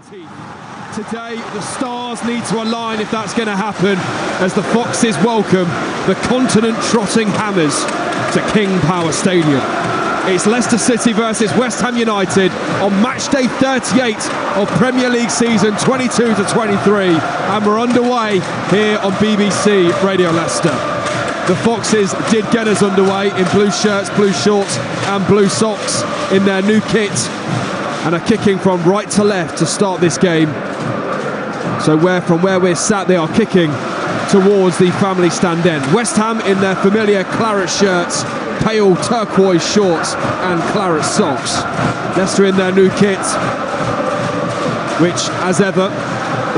Today, the stars need to align if that's going to happen, as the Foxes welcome the continent-trotting Hammers to King Power Stadium. It's Leicester City versus West Ham United on match day 38 of Premier League season 22-23, and we're underway here on BBC Radio Leicester. The Foxes did get us underway in blue shirts, blue shorts and blue socks in their new kit, and are kicking from right to left to start this game. So from where we're sat, they are kicking towards the family stand end. West Ham in their familiar claret shirts, pale turquoise shorts and claret socks. Leicester in their new kit, which as ever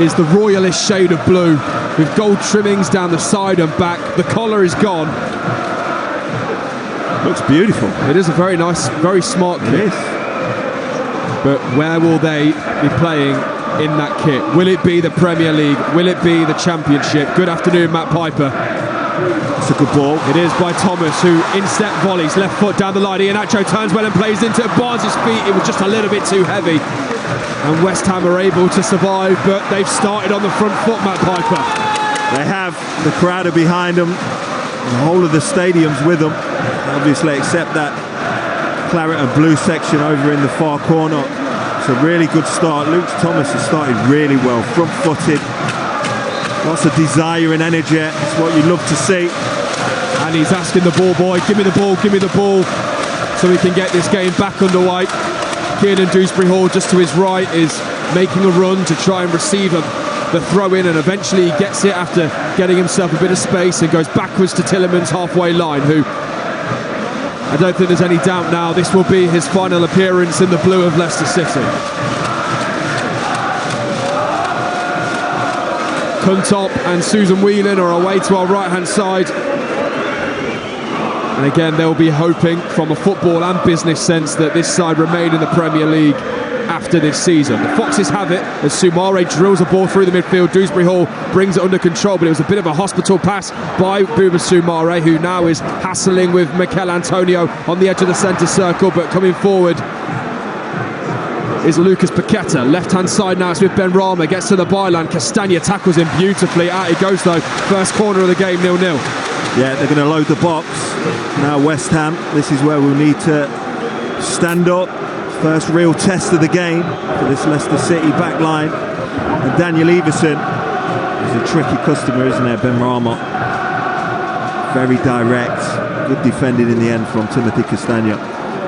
is the royalist shade of blue with gold trimmings down the side and back. The collar is gone. Looks beautiful. It is a very nice, very smart kit. It is. But where will they be playing in that kit? Will it be the Premier League? Will it be the Championship? Good afternoon, Matt Piper. It's a good ball. It is by Thomas, who in-step volleys, left foot down the line. Iheanacho turns well and plays into Barnes' feet. It was just a little bit too heavy. And West Ham are able to survive, but they've started on the front foot, Matt Piper. They have. The crowd are behind them. The whole of the stadium's with them. Obviously, except that claret and blue section over in the far corner. It's a really good start. Luke Thomas has started really well, front-footed. Lots of desire and energy. It's what you love to see. And he's asking the ball boy, give me the ball, so we can get this game back underway. Kiernan Dewsbury-Hall, just to his right, is making a run to try and receive the throw-in, and eventually he gets it after getting himself a bit of space and goes backwards to Tielemans' halfway line, who I don't think there's any doubt now this will be his final appearance in the blue of Leicester City. Kuntop and Susan Whelan are away to our right-hand side. And again, they'll be hoping from a football and business sense that this side remain in the Premier League after this season. The Foxes have it as Soumare drills a ball through the midfield. Dewsbury-Hall brings it under control, but it was a bit of a hospital pass by Bouba Soumare, who now is hassling with Mikel Antonio on the edge of the centre circle, but coming forward is Lucas Paqueta. Left-hand side now, it's with Ben Rama, gets to the byline. Castagna tackles him beautifully. Out he goes though. First corner of the game, 0-0. Yeah, they're going to load the box. Now West Ham, this is where we'll need to stand up. First real test of the game for this Leicester City back line. And Daniel Everson is a tricky customer, isn't there? Ben Rama. Very direct. Good defending in the end from Timothy Castagna.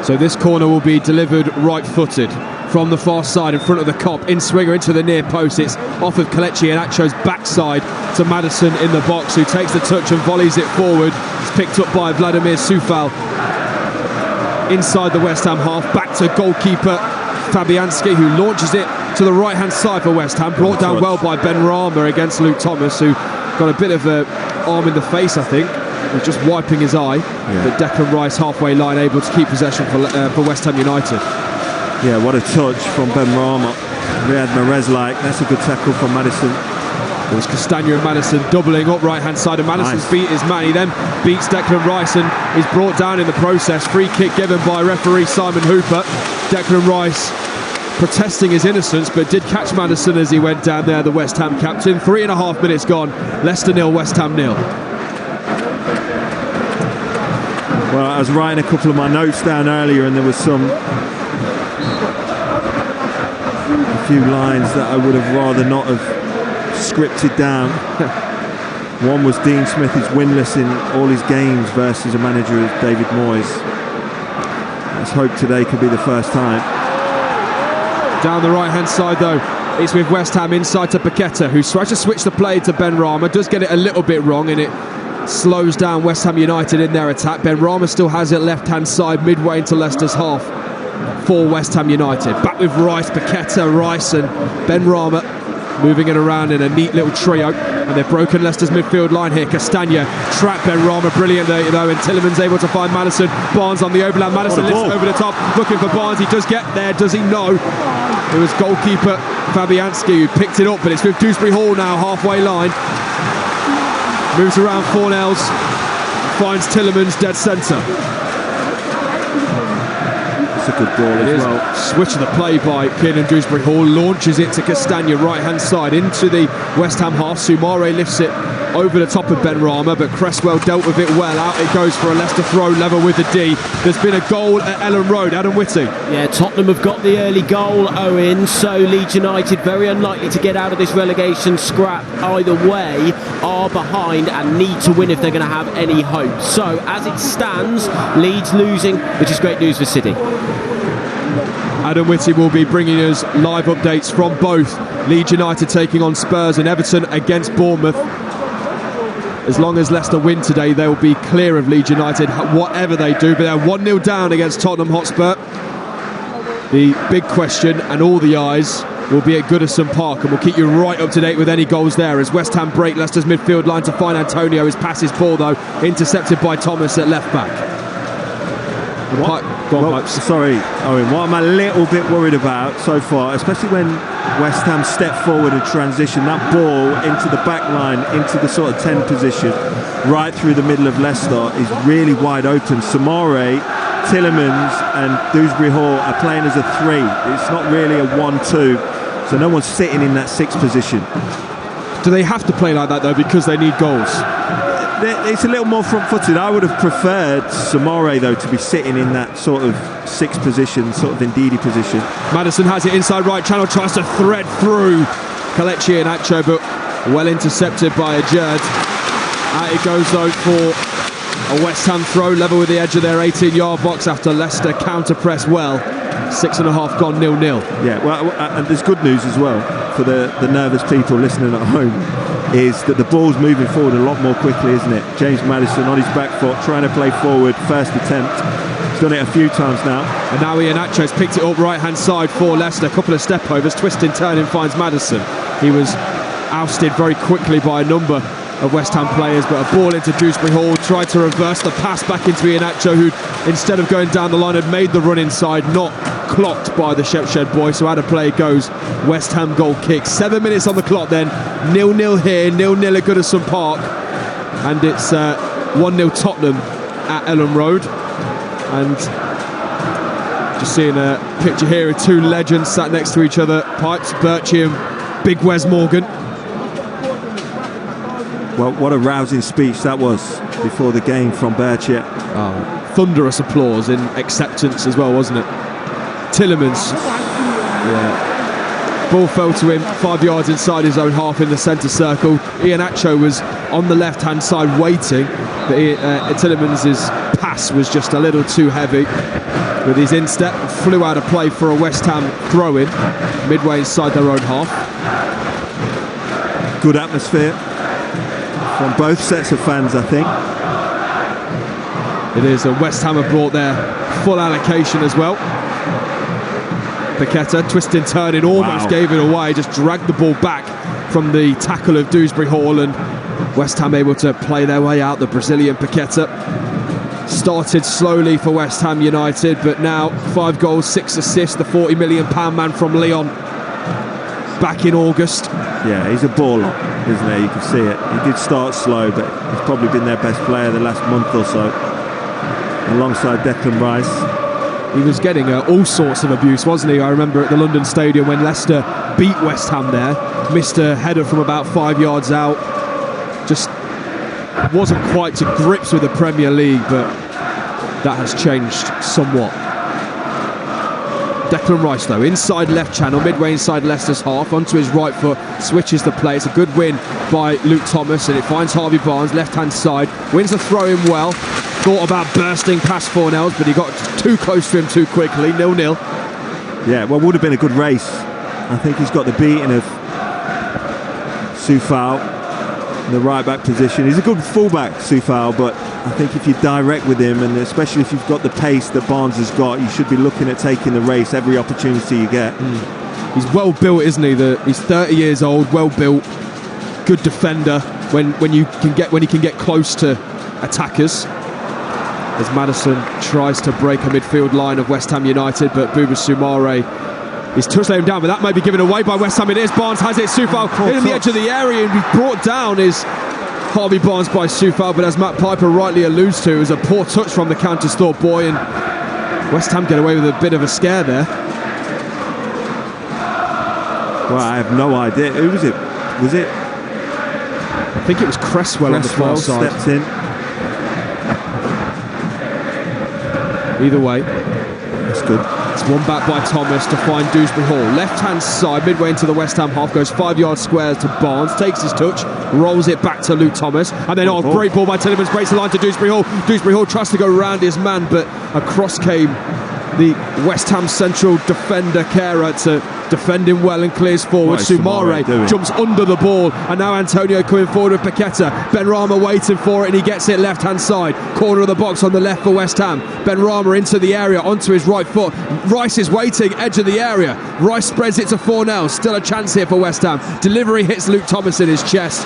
So this corner will be delivered right-footed from the far side in front of the Kop. In swinger into the near post. It's off of Kelechi and Acho's backside to Maddison in the box, who takes the touch and volleys it forward. It's picked up by Vladimir Soufal inside the West Ham half. Back to goalkeeper Fabianski, who launches it to the right-hand side for West Ham. Brought down well by Ben Rama against Luke Thomas, who got a bit of an arm in the face, I think. He's just wiping his eye. Yeah. But Declan Rice halfway line able to keep possession for West Ham United. Yeah, what a touch from Ben Rama. Riyad Mahrez-like. That's a good tackle from Maddison. It was Castagna and Maddison doubling up right-hand side, and Maddison's beat his man. He then beats Declan Rice and is brought down in the process. Free kick given by referee Simon Hooper. Declan Rice protesting his innocence, but did catch Maddison as he went down there, the West Ham captain. 3.5 minutes gone. Leicester 0, West Ham 0. Well, I was writing a couple of my notes down earlier, and there was a few lines that I would have rather not have scripted down. One was Dean Smith is winless in all his games versus a manager as David Moyes. Let's hope today could be the first time. Down the right hand side though, it's with West Ham inside to Paqueta, who tries to switch the play to Ben Rama, does get it a little bit wrong, and it slows down West Ham United in their attack. Ben Rama still has it left hand side midway into Leicester's half for West Ham United. Back with Rice, Paqueta, Rice and Ben Rama moving it around in a neat little trio, and they've broken Leicester's midfield line here. Castagna trapped Ben Rama brilliant there, and Tielemans able to find Maddison. Barnes on the overlap. Maddison lifts it over the top, looking for Barnes. He does get there, does he? No. It was goalkeeper Fabianski who picked it up, but it's with Dewsbury-Hall now, halfway line. Moves around Fornells, finds Tielemans dead centre. It's a good ball as well. Switch of the play by Kiernan Dewsbury Hall, launches it to Castagna, right-hand side, into the West Ham half. Soumare lifts it over the top of Ben Rama, but Cresswell dealt with it well. Out it goes for a Leicester throw, level with the D. There's been a goal at Ellen Road. Adam Whitty. Yeah, Tottenham have got the early goal, Owen, so Leeds United very unlikely to get out of this relegation scrap either way, are behind and need to win if they're going to have any hope. So as it stands, Leeds losing, which is great news for City. Adam Whitty will be bringing us live updates from both Leeds United taking on Spurs and Everton against Bournemouth. As long as Leicester win today, they'll be clear of Leeds United, whatever they do. But they're 1-0 down against Tottenham Hotspur. The big question and all the eyes will be at Goodison Park, and we'll keep you right up to date with any goals there as West Ham break Leicester's midfield line to find Antonio. His pass is ball, though, intercepted by Thomas at left back. Sorry, Owen, what I'm a little bit worried about so far, especially when West Ham step forward and transition, that ball into the back line, into the sort of 10 position, right through the middle of Leicester, is really wide open. Soumare, Tielemans and Dewsbury Hall are playing as a 3. It's not really a 1-2, so no one's sitting in that 6 position. Do they have to play like that, though, because they need goals? It's a little more front-footed. I would have preferred Soumare, though, to be sitting in that sort of 6 position, sort of Ndidi position. Maddison has it inside right channel, tries to thread through Kelechi and Acho, but well intercepted by Ajerd. Out it goes, though, for a West Ham throw, level with the edge of their 18-yard box after Leicester counter-press well. 6.5 gone, 0-0. Yeah, well, and there's good news as well for the nervous people listening at home, is that the ball's moving forward a lot more quickly, isn't it? James Maddison on his back foot, trying to play forward, first attempt. He's done it a few times now. And now Iheanacho's picked it up right-hand side for Leicester. A couple of step-overs, twisting, turning, finds Maddison. He was ousted very quickly by a number of West Ham players, but a ball into Dewsbury Hall, tried to reverse the pass back into Iheanacho, who, instead of going down the line, had made the run inside, not clocked by the Shepshed boy, so out of play goes West Ham goal kick. 7 minutes on the clock then, 0-0 here, 0-0 at Goodison Park, and it's 1-0 Tottenham at Ellen Road. And just seeing a picture here of 2 legends sat next to each other, Pipes, Birchie and Big Wes Morgan. Well, what a rousing speech that was before the game from Birchie. Thunderous applause in acceptance as well, wasn't it? Tielemans, ball fell to him 5 yards inside his own half in the centre circle. Iheanacho was on the left hand side waiting, but Tielemans' pass was just a little too heavy with his instep, flew out of play for a West Ham throw-in midway inside their own half. Good atmosphere from both sets of fans, I think. It is, and West Ham have brought their full allocation as well. Paqueta, twisting, turning, almost gave it away, just dragged the ball back from the tackle of Dewsbury Hall, and West Ham able to play their way out. The Brazilian Paqueta started slowly for West Ham United, but now 5 goals, 6 assists, the £40 million man from Lyon back in August. Yeah, he's a baller, isn't he? You can see it. He did start slow, but he's probably been their best player the last month or so, alongside Declan Rice. He was getting all sorts of abuse, wasn't he? I remember at the London Stadium when Leicester beat West Ham there, missed a header from about 5 yards out, just wasn't quite to grips with the Premier League, but that has changed somewhat. Declan Rice, though, inside left channel, midway inside Leicester's half, onto his right foot, switches the play. It's a good win by Luke Thomas, and it finds Harvey Barnes, left-hand side, wins the throw-in well. Thought about bursting past Fornells, but he got too close to him too quickly. 0-0. Yeah, well, would have been a good race. I think he's got the beating of Soufal in the right-back position. He's a good full-back, Soufal, but I think if you're direct with him, and especially if you've got the pace that Barnes has got, you should be looking at taking the race every opportunity you get. He's well built, isn't he? He's 30 years old, well built, good defender when he can get close to attackers. As Maddison tries to break a midfield line of West Ham United, but Bouba Soumare is touched him down, but that may be given away by West Ham. It is. Barnes has it. Soufal in the edge of the area, and brought down is Harvey Barnes by Soufal, but as Matt Piper rightly alludes to, it was a poor touch from the Countess Thorpe boy, and West Ham get away with a bit of a scare there. Well, I have no idea. Who was it? Was it? I think it was Cresswell on the far side. Stepped in. Either way, that's good. It's one back by Thomas to find Dewsbury Hall. Left-hand side, midway into the West Ham half, goes 5-yard squares to Barnes, takes his touch, rolls it back to Luke Thomas, and then great ball by Tillemans, breaks the line to Dewsbury Hall. Dewsbury Hall tries to go round his man, but across came the West Ham central defender Kera to defend him well and clears forward. Soumare jumps under the ball, and now Antonio coming forward with Paqueta. Benrahma waiting for it, and he gets it left hand side, corner of the box on the left for West Ham. Benrahma into the area, onto his right foot. Rice is waiting, edge of the area. Rice spreads it to Fornell. Still a chance here for West Ham. Delivery hits Luke Thomas in his chest,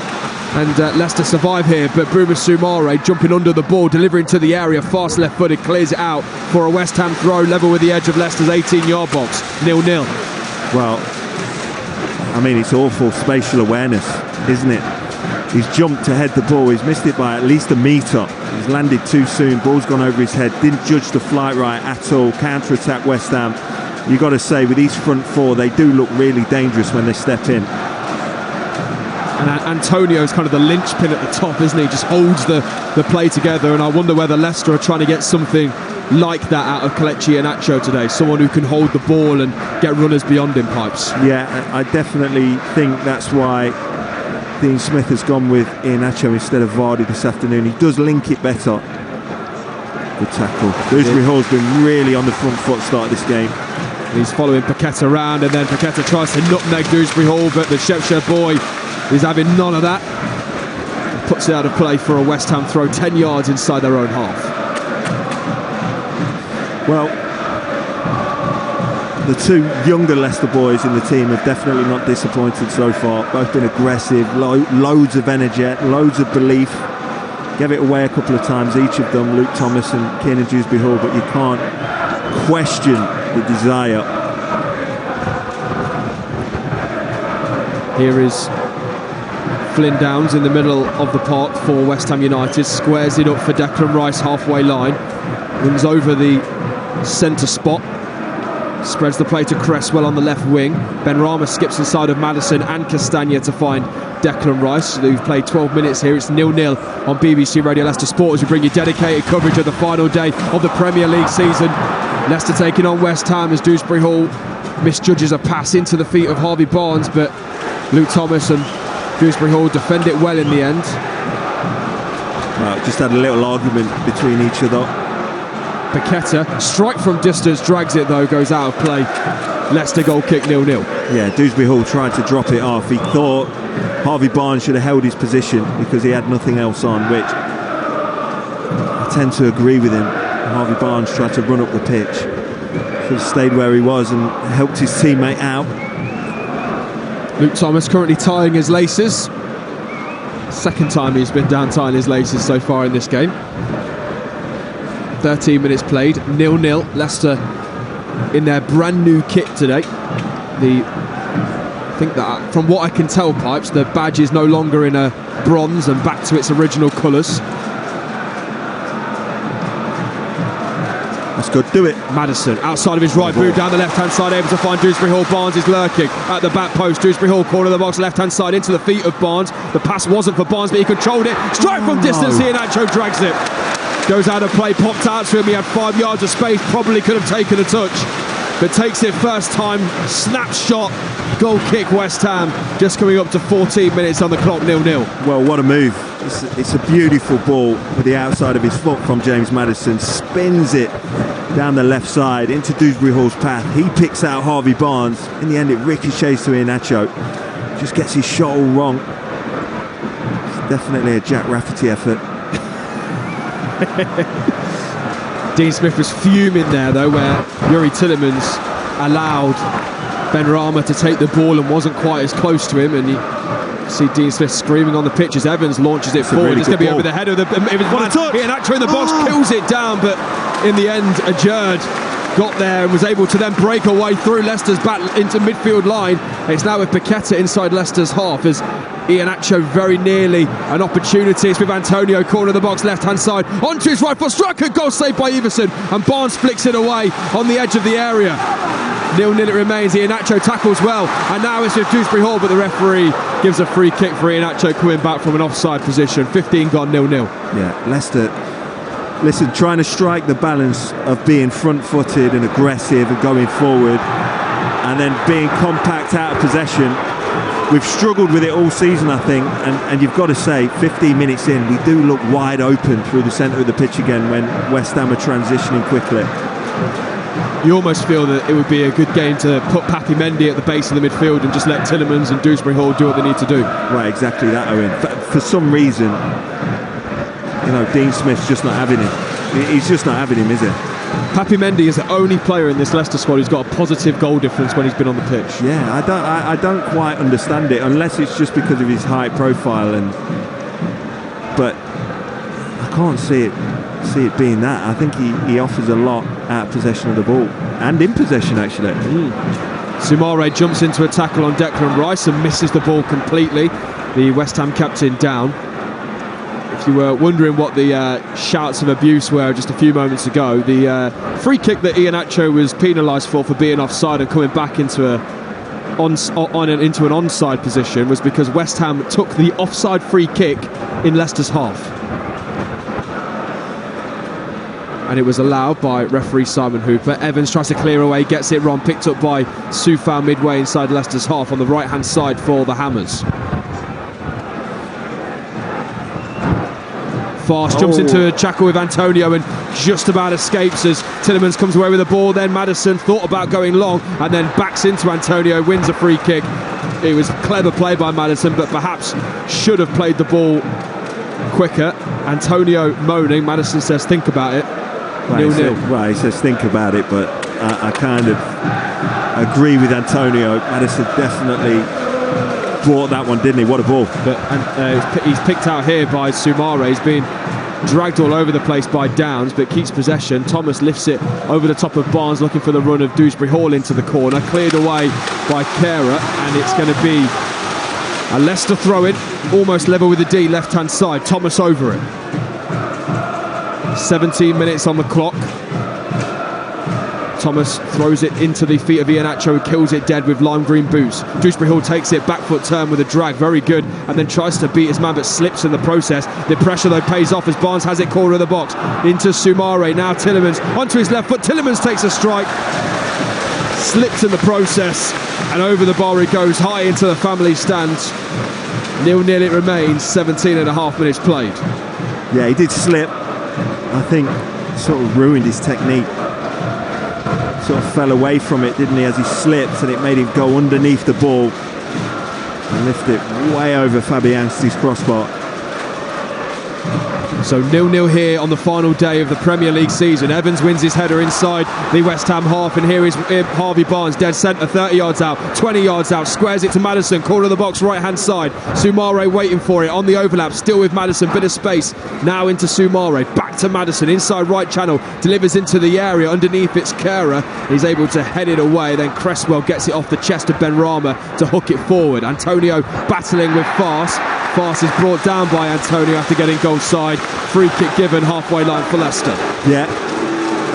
and Leicester survive here, but Bruma Soumare jumping under the ball, delivering to the area, fast left footed, clears it out for a West Ham throw, level with the edge of Leicester's 18-yard box. 0-0. Well, I mean, it's awful spatial awareness, isn't it? He's jumped to head the ball, he's missed it by at least a metre. He's landed too soon, ball's gone over his head, didn't judge the flight right at all, counter-attack West Ham. You've got to say, with these front four, they do look really dangerous when they step in. And Antonio's kind of the linchpin at the top, isn't he? Just holds the play together, and I wonder whether Leicester are trying to get something like that out of Kelechi Iheanacho today. Someone who can hold the ball and get runners beyond him, Pipes. Yeah, I definitely think that's why Dean Smith has gone with Iheanacho instead of Vardy this afternoon. He does link it better. Good tackle. Dewsbury Hall's been really on the front foot start of this game. He's following Paqueta around, and then Paqueta tries to nutmeg Dewsbury Hall, but the Shropshire boy is having none of that. Puts it out of play for a West Ham throw 10 yards inside their own half. Well, the two younger Leicester boys in the team have definitely not disappointed so far. Both been aggressive, loads of energy, loads of belief. Gave it away a couple of times, each of them, Luke Thomas and Kiernan Dewsbury Hall, but you can't question the desire. Here is Flynn Downs in the middle of the park for West Ham United, squares it up for Declan Rice halfway line, runs over the centre spot, spreads the play to Cresswell on the left wing. Benrahma skips inside of Maddison and Castagna to find Declan Rice, who've played 12 minutes here. It's 0-0 on BBC Radio Leicester Sport as we bring you dedicated coverage of the final day of the Premier League season. Leicester taking on West Ham as Dewsbury Hall misjudges a pass into the feet of Harvey Barnes, but Luke Thomas and Dewsbury Hall defend it well in the end. Just had a little argument between each other. Paqueta, strike from distance, drags it though, goes out of play. Leicester goal kick 0-0. Yeah, Dewsbury Hall tried to drop it off. He thought Harvey Barnes should have held his position because he had nothing else on, which I tend to agree with him. Harvey Barnes tried to run up the pitch. Should have stayed where he was and helped his teammate out. Luke Thomas currently tying his laces. Second time he's been down tying his laces so far in this game. 13 minutes played, 0-0. Leicester in their brand new kit today. I think that, from what I can tell, Pipes, the badge is no longer in a bronze and back to its original colours. That's good, do it. Maddison, outside of his right boot, down the left-hand side, able to find Dewsbury Hall. Barnes is lurking at the back post. Dewsbury Hall, corner of the box, left-hand side, into the feet of Barnes. The pass wasn't for Barnes, but he controlled it. Strike from distance, Iheanacho drags it. Goes out of play, popped out to him. He had 5 yards of space, probably could have taken a touch, but takes it first time. Snapshot, goal kick West Ham. Just coming up to 14 minutes on the clock, 0-0. Well, what a move. It's a beautiful ball with the outside of his foot from James Maddison. Spins it down the left side into Dewsbury Hall's path. He picks out Harvey Barnes. In the end, it ricochets to Iheanacho. Just gets his shot all wrong. It's definitely a Jack Rafferty effort. Dean Smith was fuming there though, where Yuri Tillemans allowed Benrahma to take the ball and wasn't quite as close to him, and you see Dean Smith screaming on the pitch as Evans launches it forward. It's going to be over the head of the Iheanacho in the box, kills it down, but in the end Ajerd got there and was able to then break away through Leicester's back into midfield line. It's now with Paqueta inside Leicester's half as Iheanacho very nearly an opportunity. It's with Antonio, corner of the box, left-hand side, onto his right foot, striker, goal saved by Everson, and Barnes flicks it away on the edge of the area. 0-0 it remains. Iheanacho tackles well, and now it's with Dewsbury Hall, but the referee gives a free kick for Iheanacho coming back from an offside position. 15 gone, 0-0. Yeah, Leicester, listen, trying to strike the balance of being front-footed and aggressive and going forward, and then being compact out of possession. We've struggled with it all season, I think, and you've got to say, 15 minutes in, we do look wide open through the centre of the pitch again when West Ham are transitioning quickly. You almost feel that it would be a good game to put Papi Mendy at the base of the midfield and just let Tielemans and Dewsbury Hall do what they need to do. Right, exactly that, Owen. For some reason, you know, Dean Smith's just not having him. He's just not having him, is he? Papi Mendy is the only player in this Leicester squad who's got a positive goal difference when he's been on the pitch. Yeah, I don't quite understand it, unless it's just because of his high profile, but I can't see it being that. I think he offers a lot out of possession of the ball, and in possession actually. Soumare jumps into a tackle on Declan Rice and misses the ball completely. The West Ham captain down. If you were wondering what the shouts of abuse were just a few moments ago, the free kick that Iheanacho was penalised for being offside and coming back into an onside position was because West Ham took the offside free kick in Leicester's half. And it was allowed by referee Simon Hooper. Evans tries to clear away, gets it wrong, picked up by Soufal midway inside Leicester's half on the right-hand side for the Hammers. Fast jumps into a tackle with Antonio and just about escapes as Tielemans comes away with the ball. Then Maddison thought about going long and then backs into Antonio, wins a free kick. It was clever play by Maddison, but perhaps should have played the ball quicker. Antonio moaning. Maddison says think about it. 0-0. He says think about it, but I kind of agree with Antonio. Maddison definitely brought that one, didn't he? What a ball. But he's picked out here by Soumare. He's been dragged all over the place by Downs, but keeps possession. Thomas lifts it over the top of Barnes, looking for the run of Dewsbury Hall into the corner. Cleared away by Kehrer, and it's going to be a Leicester throw-in, almost level with the D, left-hand side. Thomas over it. 17 minutes on the clock. Thomas throws it into the feet of Iheanacho, who kills it dead with lime green boots. Dewsbury Hall takes it, back foot turn with a drag, very good, and then tries to beat his man but slips in the process. The pressure though pays off as Barnes has it corner of the box into Soumare. Now Tielemans onto his left foot. Tielemans takes a strike, slips in the process, and over the bar it goes high into the family stands. 0-0 it remains, 17 and a half minutes played. Yeah, he did slip. I think sort of ruined his technique. Sort of fell away from it, didn't he, as he slipped, and it made him go underneath the ball and lift it way over Fabianski's crossbar. So 0-0 here on the final day of the Premier League season. Evans wins his header inside the West Ham half, and here is Harvey Barnes, dead centre, 30 yards out, 20 yards out, squares it to Maddison, corner of the box, right-hand side. Soumare waiting for it on the overlap, still with Maddison, bit of space. Now into Soumare, back to Maddison, inside right channel, delivers into the area, underneath it's Kehrer. He's able to head it away, then Cresswell gets it off the chest of Benrahma to hook it forward. Antonio battling with Fast. Fast is brought down by Antonio after getting goal side. Free kick given, halfway line for Leicester. Yeah,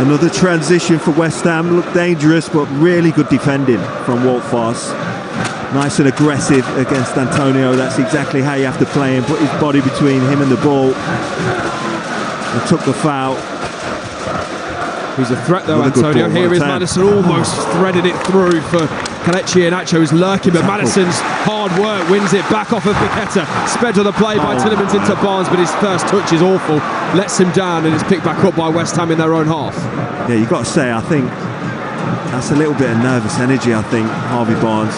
another transition for West Ham. Looked dangerous, but really good defending from Walt Fast. Nice and aggressive against Antonio. That's exactly how you have to play him. Put his body between him and the ball. And took the foul. He's a threat though, Antonio. Here is Maddison, almost threaded it through for Kelechi Iheanacho, who's lurking, but Maddison's hard work wins it back off of Paqueta. Sped to the play by Tielemans into Barnes, but his first touch is awful. Lets him down, and it's picked back up by West Ham in their own half. Yeah, you've got to say, I think that's a little bit of nervous energy, I think, Harvey Barnes.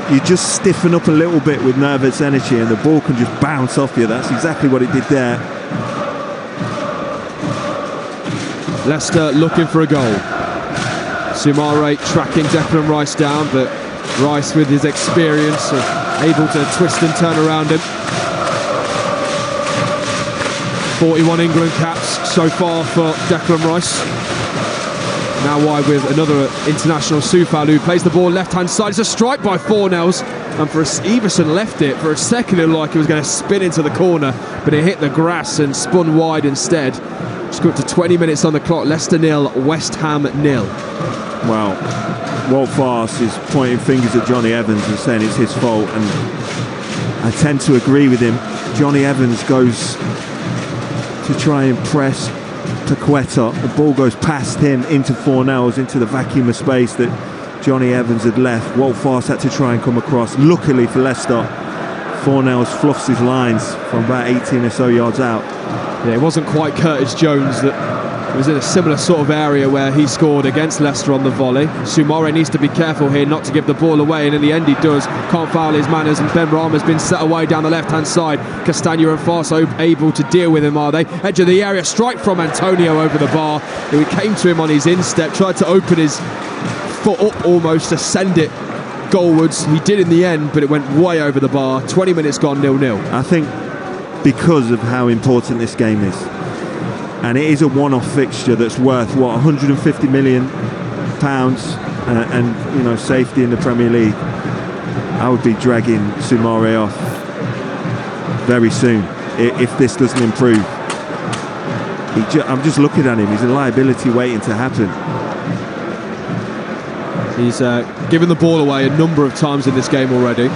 You just stiffen up a little bit with nervous energy and the ball can just bounce off you. That's exactly what it did there. Leicester looking for a goal. Soumare tracking Declan Rice down, but Rice with his experience able to twist and turn around him. 41 England caps so far for Declan Rice. Now wide with another international, Soufal, who plays the ball left-hand side. It's a strike by Fornells, and for Everson left it. For a second it looked like it was going to spin into the corner, but it hit the grass and spun wide instead. Just got to 20 minutes on the clock. Leicester 0, West Ham 0. Well, Walt Farce is pointing fingers at Johnny Evans and saying it's his fault, and I tend to agree with him. Johnny Evans goes to try and press Paqueta. The ball goes past him into Fornells, into the vacuum of space that Johnny Evans had left. Walt Farce had to try and come across. Luckily for Leicester, Fornells fluffs his lines from about 18 or so yards out. Yeah, it wasn't quite Curtis Jones that was in a similar sort of area where he scored against Leicester on the volley. Soumare needs to be careful here not to give the ball away, and in the end he does. Can't foul his manners, and Ben Rama's been set away down the left-hand side. Castagna and Farce able to deal with him, are they? Edge of the area, strike from Antonio over the bar. He came to him on his instep, tried to open his foot up almost to send it goalwards. He did in the end, but it went way over the bar. 20 minutes gone, 0-0. I think because of how important this game is, and it is a one-off fixture that's worth what, 150 million pounds, and you know, safety in the Premier League, I would be dragging Soumare off very soon if this doesn't improve. I'm just looking at him, he's a liability waiting to happen. He's given the ball away a number of times in this game already.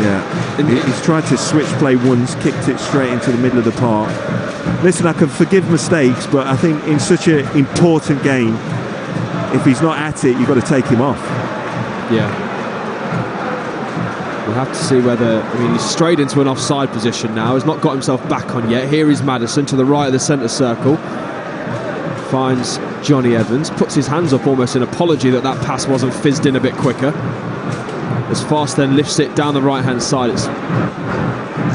Yeah, he's tried to switch play once, kicked it straight into the middle of the park. Listen, I can forgive mistakes, but I think in such an important game, if he's not at it, you've got to take him off. Yeah. We'll have to see whether... I mean, he's strayed into an offside position now. He's not got himself back on yet. Here is Maddison to the right of the centre circle. Finds Johnny Evans. Puts his hands up almost in apology that that pass wasn't fizzed in a bit quicker. As Farce then lifts it down the right-hand side.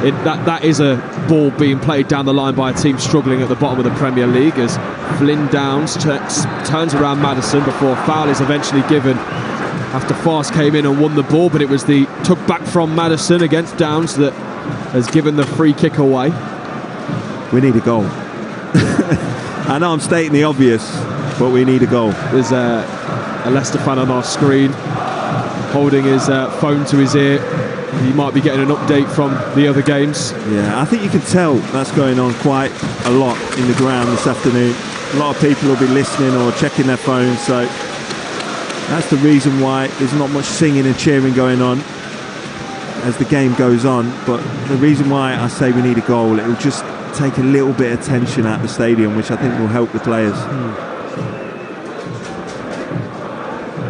That is a ball being played down the line by a team struggling at the bottom of the Premier League, as Flynn Downs turns around Maddison before foul is eventually given after Farce came in and won the ball, but it was the took back from Maddison against Downs that has given the free kick away. We need a goal. I know I'm stating the obvious, but we need a goal. There's a Leicester fan on our screen holding his phone to his ear. He might be getting an update from the other games. Yeah, I think you can tell that's going on quite a lot in the ground this afternoon. A lot of people will be listening or checking their phones, so that's the reason why there's not much singing and cheering going on as the game goes on. But the reason why I say we need a goal, it'll just take a little bit of tension out the stadium, which I think will help the players.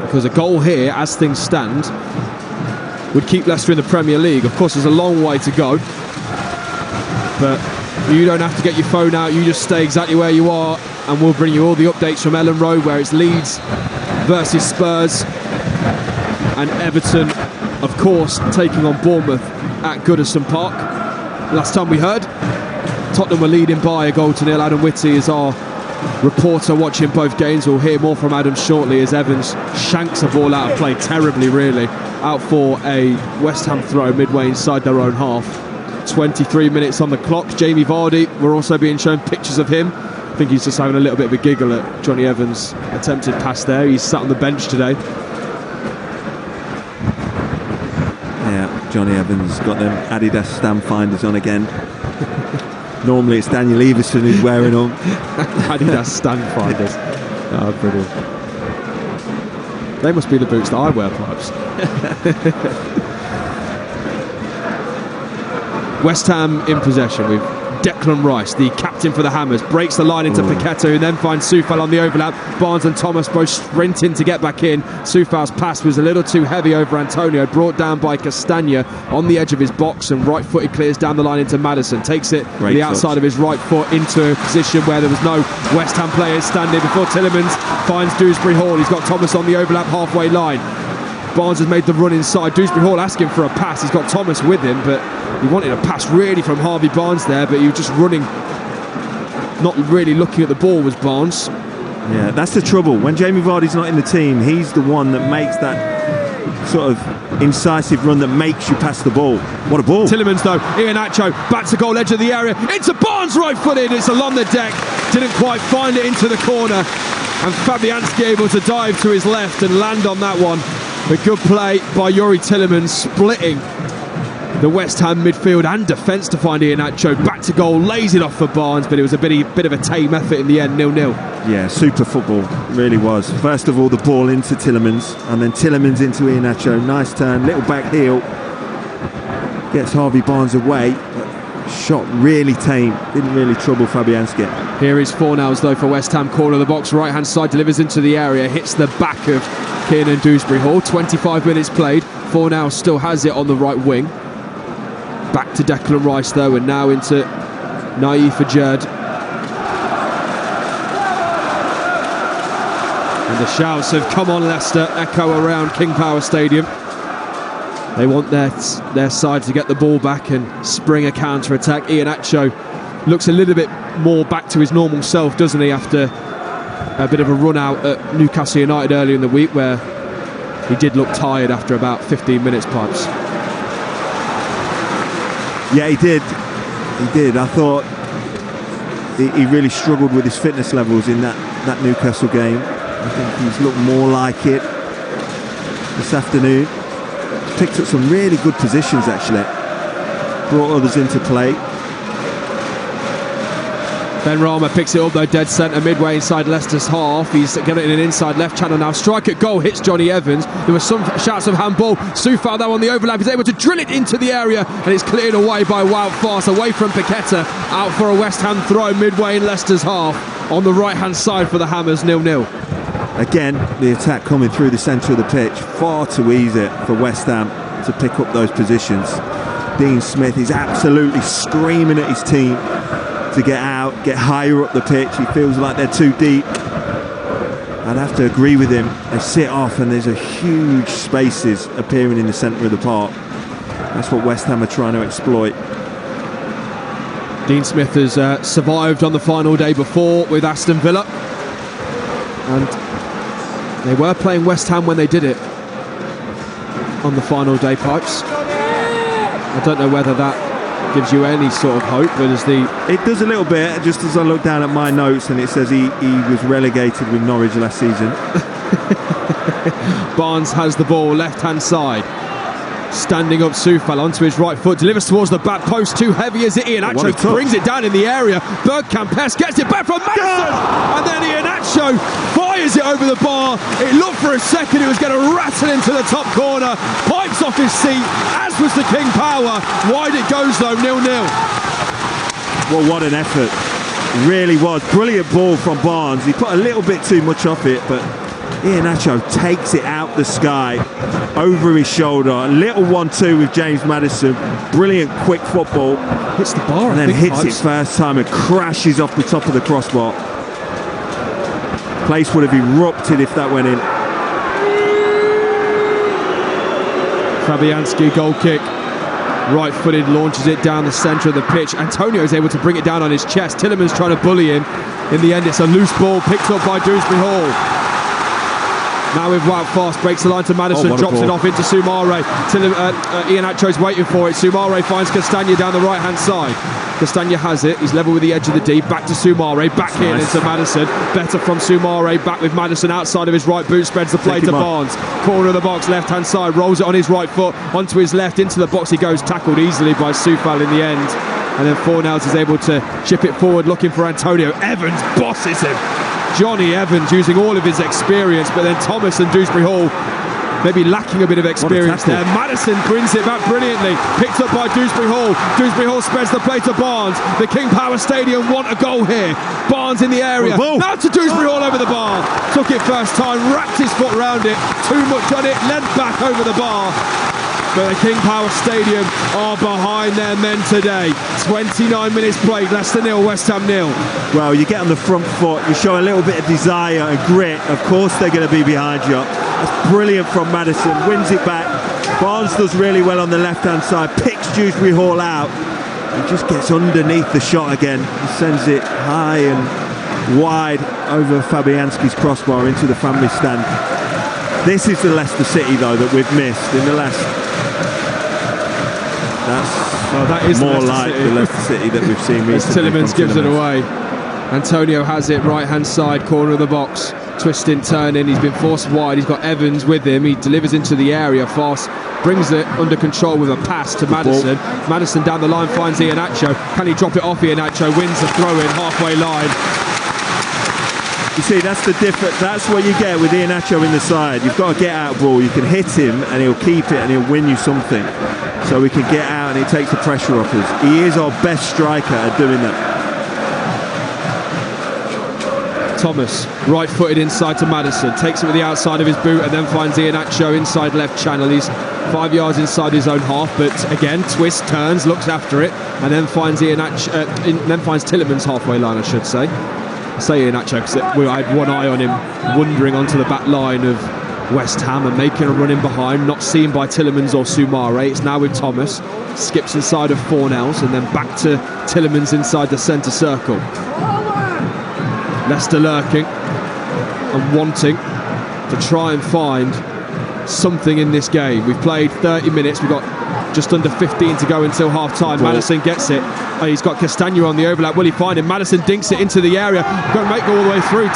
Because a goal here, as things stand, would keep Leicester in the Premier League. Of course, there's a long way to go, but you don't have to get your phone out. You just stay exactly where you are, and we'll bring you all the updates from Ellen Road, where it's Leeds versus Spurs, and Everton, of course, taking on Bournemouth at Goodison Park. Last time we heard, Tottenham were leading by 1-0. Adam Whitty is our reporter watching both games. We'll hear more from Adam shortly as Evans shanks a ball out of play terribly, really, out for a West Ham throw midway inside their own half. 23 minutes on the clock. Jamie Vardy, we're also being shown pictures of him. I think he's just having a little bit of a giggle at Johnny Evans' attempted pass there. He's sat on the bench today. Yeah, Johnny Evans got them Adidas stand finders on again. Normally it's Daniel Everson who's wearing them. Adidas stand finders. Oh, brilliant. They must be the boots that I wear, perhaps. West Ham in possession with Declan Rice, the captain for the Hammers, breaks the line into Paqueta, who then finds Soufal on the overlap. Barnes and Thomas both sprinting to get back in. Soufal's pass was a little too heavy over Antonio, brought down by Castagna on the edge of his box, and right-footed clears down the line into Maddison. Takes it to the outside of his right foot into a position where there was no West Ham players standing before Tielemans finds Dewsbury Hall. He's got Thomas on the overlap halfway line. Barnes has made the run inside. Dewsbury Hall asking for a pass. He's got Thomas with him, but he wanted a pass really from Harvey Barnes there, but he was just running, not really looking at the ball, was Barnes. Yeah, that's the trouble. When Jamie Vardy's not in the team, he's the one that makes that sort of incisive run that makes you pass the ball. What a ball. Tielemans though, Iheanacho, back to goal edge of the area, into Barnes, right footed, it's along the deck, didn't quite find it into the corner. And Fabianski able to dive to his left and land on that one. A good play by Youri Tielemans, splitting the West Ham midfield and defence to find Iheanacho. Back to goal, lays it off for Barnes, but it was a bit of a tame effort in the end, 0-0. Yeah, super football, really was. First of all, the ball into Tielemans, and then Tielemans into Iheanacho. Nice turn, little back heel. Gets Harvey Barnes away. Shot really tame, didn't really trouble Fabianski. Here is Fornals though for West Ham, corner of the box, right hand side, delivers into the area, hits the back of Kiernan Dewsbury Hall. 25 minutes played, Fornals still has it on the right wing. Back to Declan Rice though, and now into Naif Ajerd. And the shouts of "Come on Leicester" echo around King Power Stadium. They want their side to get the ball back and spring a counter-attack. Iheanacho looks a little bit more back to his normal self, doesn't he, after a bit of a run out at Newcastle United earlier in the week, where he did look tired after about 15 minutes, Pipes. Yeah, he did. He did. I thought he really struggled with his fitness levels in that Newcastle game. I think he's looked more like it this afternoon. Picked up some really good positions actually. Brought others into play. Ben Rama picks it up though, dead centre, midway inside Leicester's half. He's getting it in an inside left channel now. Strike at goal, hits Johnny Evans. There were some shouts of handball. Soufal though on the overlap, he's able to drill it into the area, and it's cleared away by Wout Faes, away from Paqueta, out for a West Ham throw midway in Leicester's half. On the right hand side for the Hammers, 0-0. Again, the attack coming through the centre of the pitch, far too easy for West Ham to pick up those positions. Dean Smith is absolutely screaming at his team to get out, get higher up the pitch. He feels like they're too deep. I'd have to agree with him. They sit off and there's a huge spaces appearing in the centre of the park. That's what West Ham are trying to exploit. Dean Smith has survived on the final day before with Aston Villa, and they were playing West Ham when they did it on the final day, Pipes. I don't know whether that gives you any sort of hope, but it does a little bit, just as I look down at my notes and it says he was relegated with Norwich last season. Barnes has the ball left hand side, standing up Soufal onto his right foot, delivers towards the back post, too heavy as it. Iheanacho brings it down in the area. Bergkamp gets it back from Maddison, and then Iheanacho fires it over the bar. It looked for a second it was going to rattle into the top corner. Pipes off his seat, as was the King Power. Wide it goes though, 0-0. Well, what an effort. It really was. Brilliant ball from Barnes. He put a little bit too much off it, but Iheanacho takes it out the sky, over his shoulder. A little 1-2 with James Maddison. Brilliant quick football. Hits the bar, and then hits it first time and crashes off the top of the crossbar. Place would have erupted if that went in. Fabianski, goal kick. Right-footed, launches it down the centre of the pitch. Antonio is able to bring it down on his chest. Tillemans trying to bully him. In the end, it's a loose ball picked up by Dewsbury Hall. Now with Wout Faes, breaks the line to Maddison, drops it off into Soumare. Iheanacho's waiting for it. Soumare finds Castagna down the right-hand side. Castagna has it. He's level with the edge of the D. Back to Soumare. Back in into Maddison. Better from Soumare. Back with Maddison outside of his right boot. Spreads the play to Barnes. Corner of the box, left-hand side. Rolls it on his right foot. Onto his left. Into the box he goes. Tackled easily by Soufal in the end. And then Fornals is able to chip it forward, looking for Antonio. Evans bosses him. Johnny Evans using all of his experience, but then Thomas and Dewsbury Hall maybe lacking a bit of experience there. Maddison brings it back brilliantly, picked up by Dewsbury Hall. Dewsbury Hall spreads the play to Barnes. The King Power Stadium want a goal here. Barnes in the area, now to Dewsbury Hall over the bar. Took it first time, wrapped his foot around it, too much on it, lent back over the bar. But the King Power Stadium are behind their men today. 29 minutes played, Leicester 0, West Ham 0. Well, you get on the front foot, you show a little bit of desire and grit, of course they're going to be behind you. That's brilliant from Maddison, wins it back. Barnes does really well on the left-hand side, picks Dewsbury Hall out. He just gets underneath the shot again. He sends it high and wide over Fabianski's crossbar into the family stand. This is the Leicester City, though, that we've missed in the last... That is more like the Leicester City that we've seen recently. Tillemans gives it away. Antonio has it, right-hand side, corner of the box. Twisting, turning, he's been forced wide. He's got Evans with him. He delivers into the area fast, brings it under control with a pass to Maddison. Maddison down the line finds Iheanacho. Can he drop it off? Iheanacho wins the throw-in, halfway line. You see, that's the difference. That's what you get with Iheanacho in the side. You've got to get out ball. You can hit him and he'll keep it and he'll win you something. So he can get out and he takes the pressure off us. He is our best striker at doing that. Thomas, right-footed inside to Maddison, takes it with the outside of his boot and then finds Iheanacho inside left channel. He's 5 yards inside his own half, but again, twists, turns, looks after it, and then finds finds Tielemans halfway line, I should say. I say Iheanacho because I had one eye on him wandering onto the back line of West Ham and making a run in behind, not seen by Tielemans or Soumare. It's now with Thomas, skips inside of Fornells and then back to Tielemans inside the centre circle. Leicester lurking and wanting to try and find something in this game. We've played 30 minutes, we've got just under 15 to go until half-time. Maddison gets it. He's got Castagna on the overlap. Will he find him? Maddison dinks it into the area. Going to make it all the way through.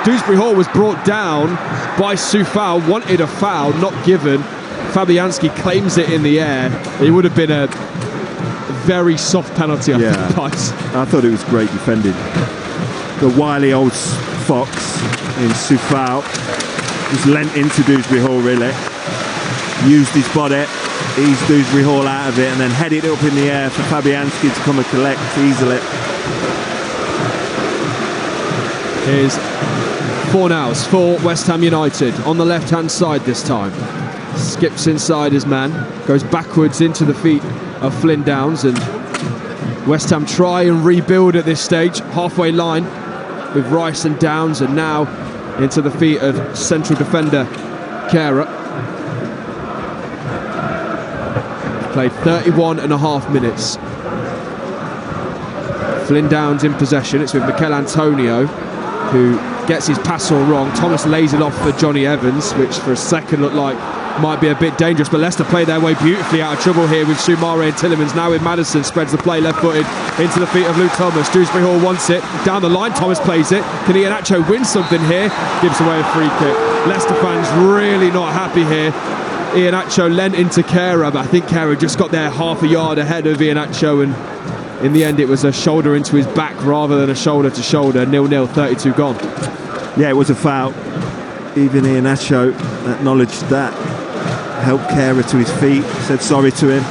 Dewsbury Hall was brought down by Soufal. Wanted a foul, not given. Fabianski claims it in the air. It would have been a very soft penalty, I think. I thought it was great defending. The wily old fox in Soufal just leant into Dewsbury Hall, really. Used his body, eased Dewsbury Hall out of it, and then headed it up in the air for Fabianski to come and collect easily. Here's Fornells for West Ham United on the left-hand side this time. Skips inside his man, goes backwards into the feet of Flynn Downs, and West Ham try and rebuild at this stage, halfway line with Rice and Downs, and now into the feet of central defender Kehrer. Played 31 and a half minutes. Flynn Downs in possession. It's with Mikel Antonio, who gets his pass all wrong. Thomas lays it off for Johnny Evans, which for a second looked like might be a bit dangerous, but Leicester play their way beautifully out of trouble here with Soumare and Tielemans. Now with Maddison, spreads the play left-footed into the feet of Luke Thomas. Dewsbury Hall wants it down the line. Thomas plays it. Can Iheanacho win something here? Gives away a free kick. Leicester fans really not happy here. Iheanacho lent into Kehrer, but I think Kehrer just got there half a yard ahead of Iheanacho, and in the end it was a shoulder into his back rather than a shoulder to shoulder. 0-0, 32 gone. Yeah, it was a foul. Even Iheanacho acknowledged that. Helped Kehrer to his feet, said sorry to him.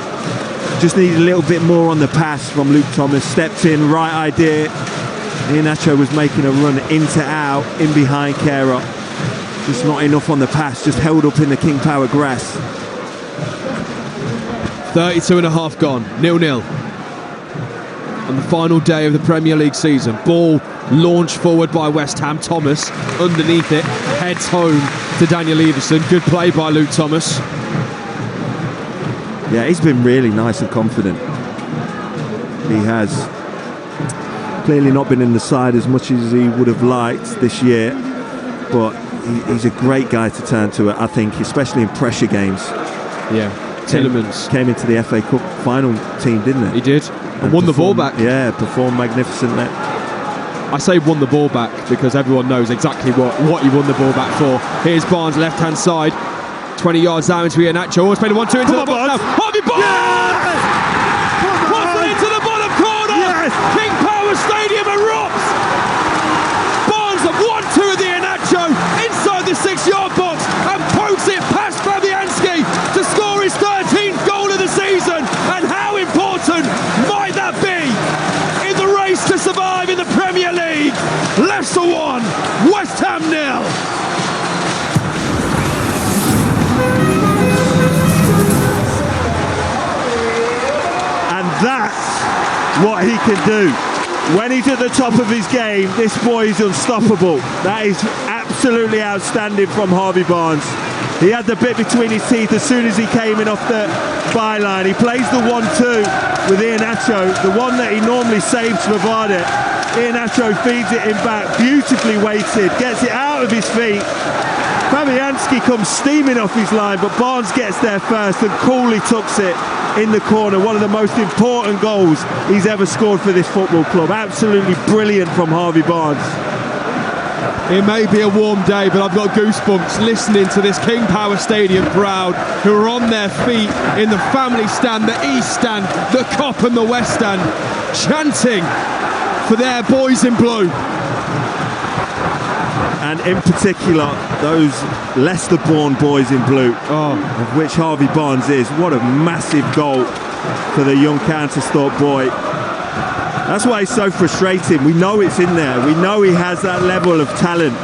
Just needed a little bit more on the pass from Luke Thomas. Stepped in, right idea. Iheanacho was making a run into out, in behind Kehrer. Just not enough on the pass, just held up in the King Power grass. 32 and a half gone, 0-0. On the final day of the Premier League season. Ball launched forward by West Ham. Thomas underneath it, heads home to Daniel Everson. Good play by Luke Thomas. Yeah, he's been really nice and confident. He has clearly not been in the side as much as he would have liked this year, but he's a great guy to turn to, I think, especially in pressure games. Yeah, Tielemans came into the FA Cup final team, didn't he? He did, and won the ball back. Yeah, performed magnificently. I say won the ball back because everyone knows exactly what he won the ball back for. Here's Barnes, left-hand side, 20 yards down into Iheanacho. Almost played a 1-2 into the box now. Harvey Barnes! Yes! Puts it into the bottom corner! Yes! King Power Stadium erupts! Barnes at 1-2 with Iheanacho inside the 6-yard box and pokes it past Fabianski to score his 13th goal of the season. And how important might that be in the race to survive in the Premier League? Leicester 1, West Ham 0. That's what he can do. When he's at the top of his game, this boy is unstoppable. That is absolutely outstanding from Harvey Barnes. He had the bit between his teeth as soon as he came in off the byline. He plays the 1-2 with Iheanacho, the one that he normally saves to provide it. Iheanacho feeds it in back, beautifully weighted, gets it out of his feet. Fabianski comes steaming off his line, but Barnes gets there first and coolly tucks it in the corner. One of the most important goals he's ever scored for this football club. Absolutely brilliant from Harvey Barnes. It may be a warm day, but I've got goosebumps listening to this King Power Stadium crowd who are on their feet in the family stand, the East stand, the Cop and the West stand, chanting for their boys in blue. And in particular, those Leicester-born boys in blue, of which Harvey Barnes is. What a massive goal for the young Counterstorp boy. That's why it's so frustrating. We know it's in there. We know he has that level of talent.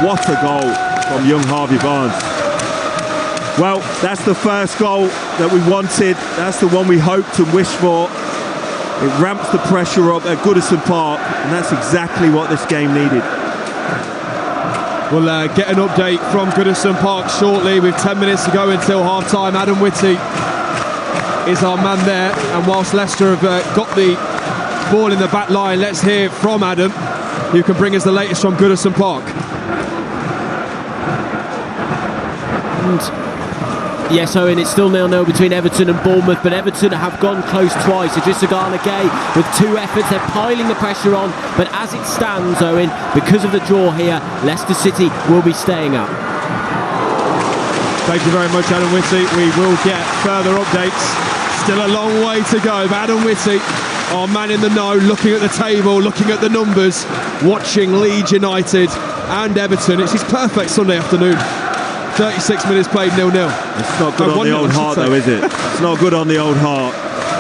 What a goal from young Harvey Barnes. Well, that's the first goal that we wanted. That's the one we hoped and wished for. It ramps the pressure up at Goodison Park, and that's exactly what this game needed. We'll get an update from Goodison Park shortly with 10 minutes to go until half-time. Adam Whitty is our man there, and whilst Leicester have got the ball in the back line, let's hear from Adam, who can bring us the latest from Goodison Park. Yes, Owen, it's still 0-0 between Everton and Bournemouth, but Everton have gone close twice. Idrissa Gana Gueye with 2 efforts, they're piling the pressure on, but as it stands, Owen, because of the draw here, Leicester City will be staying up. Thank you very much, Adam Whitty. We will get further updates. Still a long way to go, but Adam Whitty, our man in the know, looking at the table, looking at the numbers, watching Leeds United and Everton. It's his perfect Sunday afternoon. 36 minutes played, 0-0. It's not good on the old heart, though, is it? It's not good on the old heart.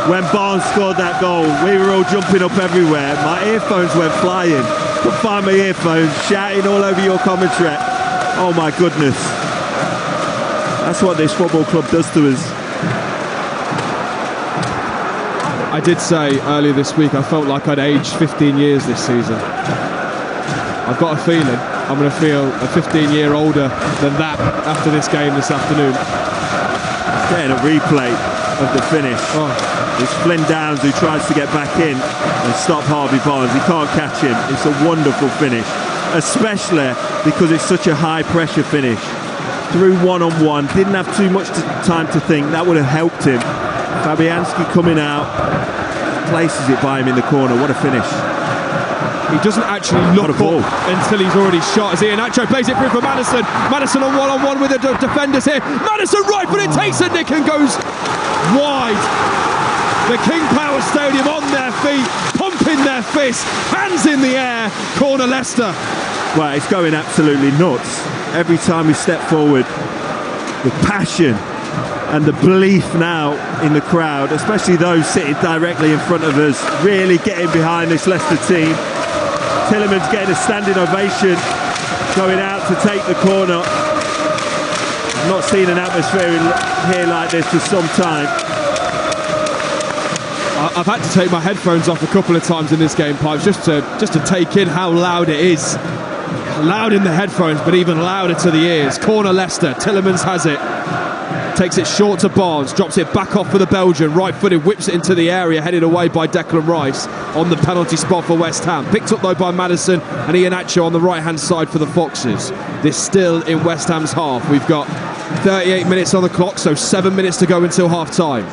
When Barnes scored that goal, we were all jumping up everywhere. My earphones went flying. Couldn't find my earphones, shouting all over your commentary. Oh my goodness. That's what this football club does to us. I did say earlier this week I felt like I'd aged 15 years this season. I've got a feeling I'm going to feel a 15-year older than that after this game this afternoon. Getting a replay of the finish. It's Flynn Downs who tries to get back in and stop Harvey Barnes. He can't catch him. It's a wonderful finish, especially because it's such a high-pressure finish. Through one-on-one, didn't have too much time to think. That would have helped him. Fabianski coming out, places it by him in the corner. What a finish. He doesn't actually look up until he's already shot. As Iheanacho plays it through for Maddison. Maddison on one-on-one with the defenders here. Maddison right, but it takes a nick and goes wide. The King Power Stadium on their feet, pumping their fists, hands in the air. Corner Leicester. Well, it's going absolutely nuts. Every time we step forward, the passion and the belief now in the crowd, especially those sitting directly in front of us, really getting behind this Leicester team. Tielemans getting a standing ovation, going out to take the corner. I've not seen an atmosphere here like this for some time. I've had to take my headphones off a couple of times in this game, Pipes, just to take in how loud it is. Loud in the headphones, but even louder to the ears. Corner Leicester, Tielemans has it. Takes it short to Barnes, drops it back off for the Belgian, right-footed, whips it into the area, headed away by Declan Rice on the penalty spot for West Ham. Picked up though by Maddison and Iheanacho on the right-hand side for the Foxes. This still in West Ham's half. We've got 38 minutes on the clock, so 7 minutes to go until half-time.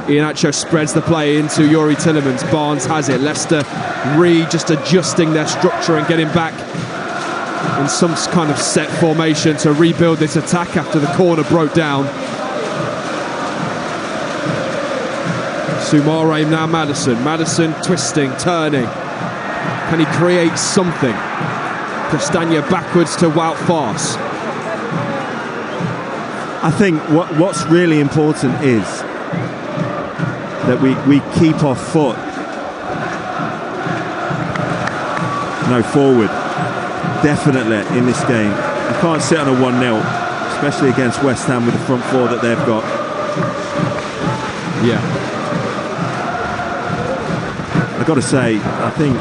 Iheanacho spreads the play into Youri Tielemans. Barnes has it. Leicester just adjusting their structure and getting back in some kind of set formation to rebuild this attack after the corner broke down. Soumare now Maddison. Maddison twisting, turning. Can he create something? Castagna backwards to Wout Faes. I think what's really important is that we keep our foot forward. Definitely in this game. You can't sit on a 1-0, especially against West Ham with the front four that they've got. Yeah. I've got to say, I think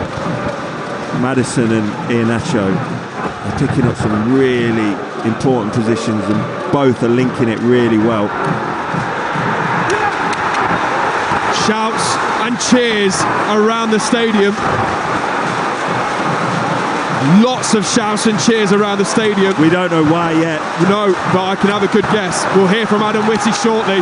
Maddison and Iheanacho are picking up some really important positions and both are linking it really well. Shouts and cheers around the stadium. Lots of shouts and cheers around the stadium. We don't know why yet. No, but I can have a good guess. We'll hear from Adam Whitty shortly.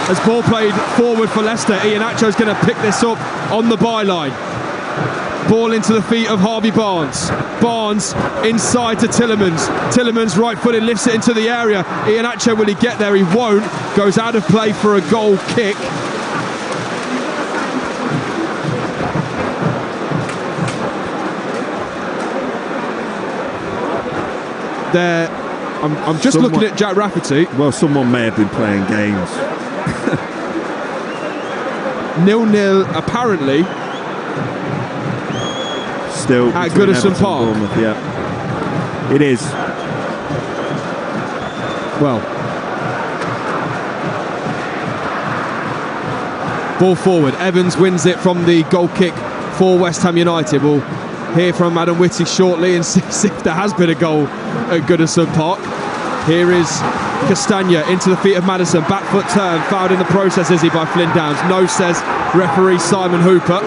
As ball played forward for Leicester, Iheanacho's going to pick this up on the byline. Ball into the feet of Harvey Barnes. Barnes inside to Tielemans. Tielemans right-footed, lifts it into the area. Iheanacho, will he get there? He won't. Goes out of play for a goal kick. There, I'm just looking at Jack Rafferty. Well, someone may have been playing games. 0-0 apparently. Still at Goodison Park. Yeah, it is. Well, ball forward. Evans wins it from the goal kick for West Ham United. We'll hear from Adam Whitty shortly and see if there has been a goal at Goodison Park. Here is Castagna into the feet of Maddison. Back foot turn, fouled in the process, is he, by Flynn Downs? No, says referee Simon Hooper.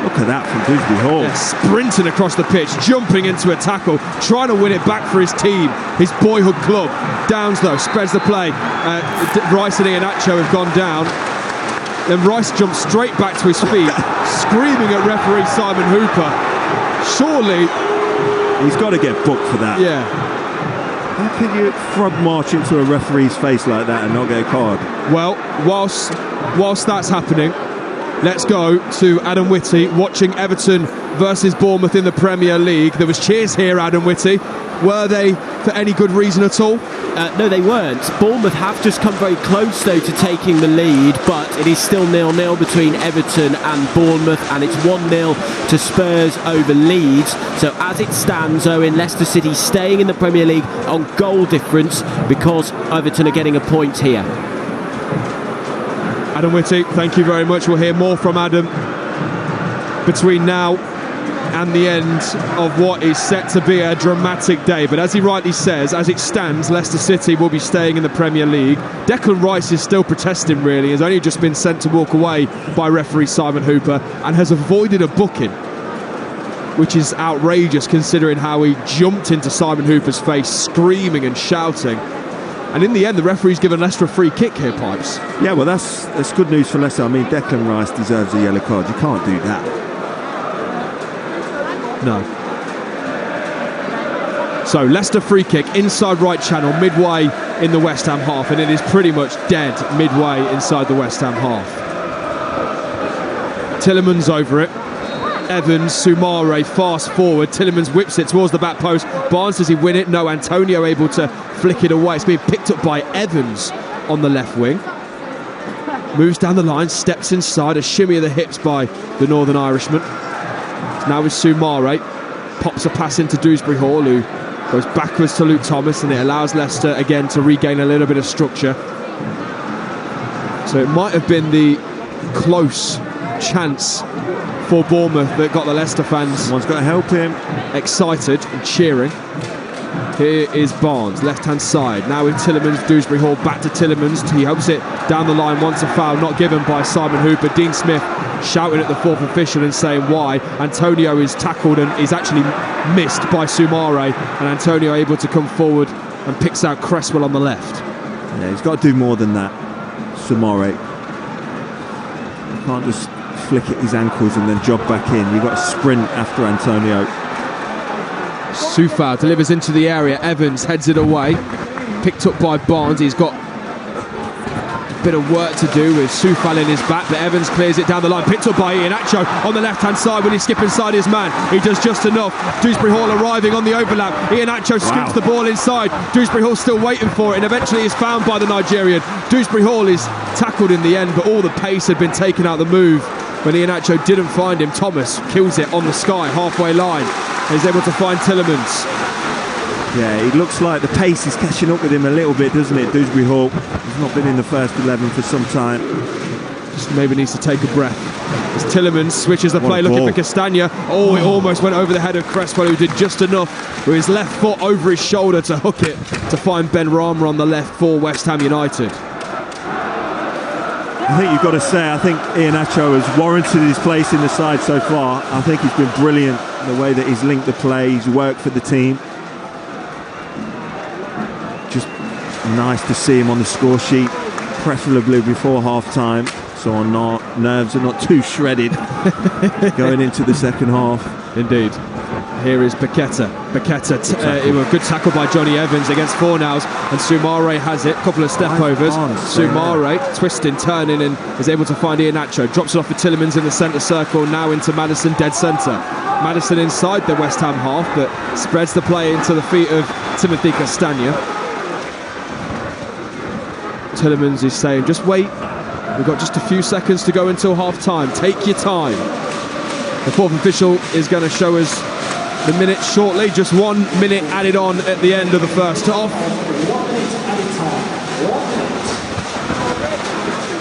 Look at that from Dewsbury Hall. Yeah, sprinting across the pitch, jumping into a tackle, trying to win it back for his team, his boyhood club. Downs, though, spreads the play. Rice and Iheanacho have gone down. Then Rice jumps straight back to his feet, screaming at referee Simon Hooper. Surely... he's got to get booked for that. Yeah. How can you frog march into a referee's face like that and not get a card? Well, whilst that's happening, let's go to Adam Whitty watching Everton versus Bournemouth in the Premier League. There was cheers here, Adam Whitty. Were they for any good reason at all? No, they weren't. Bournemouth have just come very close, though, to taking the lead, but it is still 0-0 between Everton and Bournemouth, and it's 1-0 to Spurs over Leeds. So as it stands, Owen, Leicester City staying in the Premier League on goal difference because Everton are getting a point here. Adam Whitty, thank you very much. We'll hear more from Adam between now and the end of what is set to be a dramatic day. But as he rightly says, as it stands, Leicester City will be staying in the Premier League. Declan Rice is still protesting, really. Has only just been sent to walk away by referee Simon Hooper and has avoided a booking, which is outrageous considering how he jumped into Simon Hooper's face, screaming and shouting. And in the end, the referee's given Leicester a free kick here, Pipes. Yeah, well, that's good news for Leicester. I mean, Declan Rice deserves a yellow card. You can't do that. No. So Leicester free kick inside right channel, midway in the West Ham half, and it is pretty much dead midway inside the West Ham half. Tielemans over it. Evans, Soumare fast forward. Tielemans whips it towards the back post. Barnes, does he win it? No. Antonio able to flick it away. It's being picked up by Evans on the left wing. Moves down the line, steps inside, a shimmy of the hips by the Northern Irishman. Now with Soumare, pops a pass into Dewsbury Hall, who goes backwards to Luke Thomas, and it allows Leicester again to regain a little bit of structure. So it might have been the close chance for Bournemouth that got the Leicester fans Someone's got to help him. excited and cheering. Here is Barnes, left-hand side. Now with Tielemans, Dewsbury Hall back to Tielemans. He hopes it down the line, wants a foul, not given by Simon Hooper. Dean Smith shouting at the fourth official and saying why. Antonio is tackled and is actually missed by Soumare, and Antonio able to come forward and picks out Cresswell on the left. Yeah, he's got to do more than that, Soumare. You can't just flick at his ankles and then jog back in. You've got to sprint after Antonio. Soufal delivers into the area. Evans heads it away. Picked up by Barnes. He's got a bit of work to do with Soufal in his back, but Evans clears it down the line. Picked up by Iheanacho on the left-hand side. When he skip inside his man, he does just enough. Dewsbury Hall arriving on the overlap. Iheanacho scoops the ball inside. Dewsbury Hall still waiting for it, and eventually is found by the Nigerian. Dewsbury Hall is tackled in the end, but all the pace had been taken out of the move. When Iheanacho didn't find him, Thomas kills it on the sky, halfway line. He's able to find Tielemans. Yeah, it looks like the pace is catching up with him a little bit, doesn't it, Dewsbury Hall? He's not been in the first 11 for some time. Just maybe needs to take a breath. As Tielemans switches the play, looking for Castagna. Oh, it almost went over the head of Cresswell, who did just enough with his left foot over his shoulder to hook it to find Ben Rama on the left for West Ham United. I think you've got to say, I think Iheanacho has warranted his place in the side so far. I think he's been brilliant in the way that he's linked the play, he's worked for the team. Just nice to see him on the score sheet, preferably before half-time, so our nerves are not too shredded going into the second half. Indeed. Here is Paqueta. A good tackle by Johnny Evans against Fornals, and Soumare has it. Couple of step overs. Soumare twisting, turning, and is able to find Iheanacho. Drops it off for Tillemans in the centre circle. Now into Maddison, dead centre. Maddison inside the West Ham half, but spreads the play into the feet of Timothy Castagna. Tillemans is saying, just wait. We've got just a few seconds to go until half time. Take your time. The fourth official is going to show us the minutes shortly. Just 1 minute added on at the end of the first half.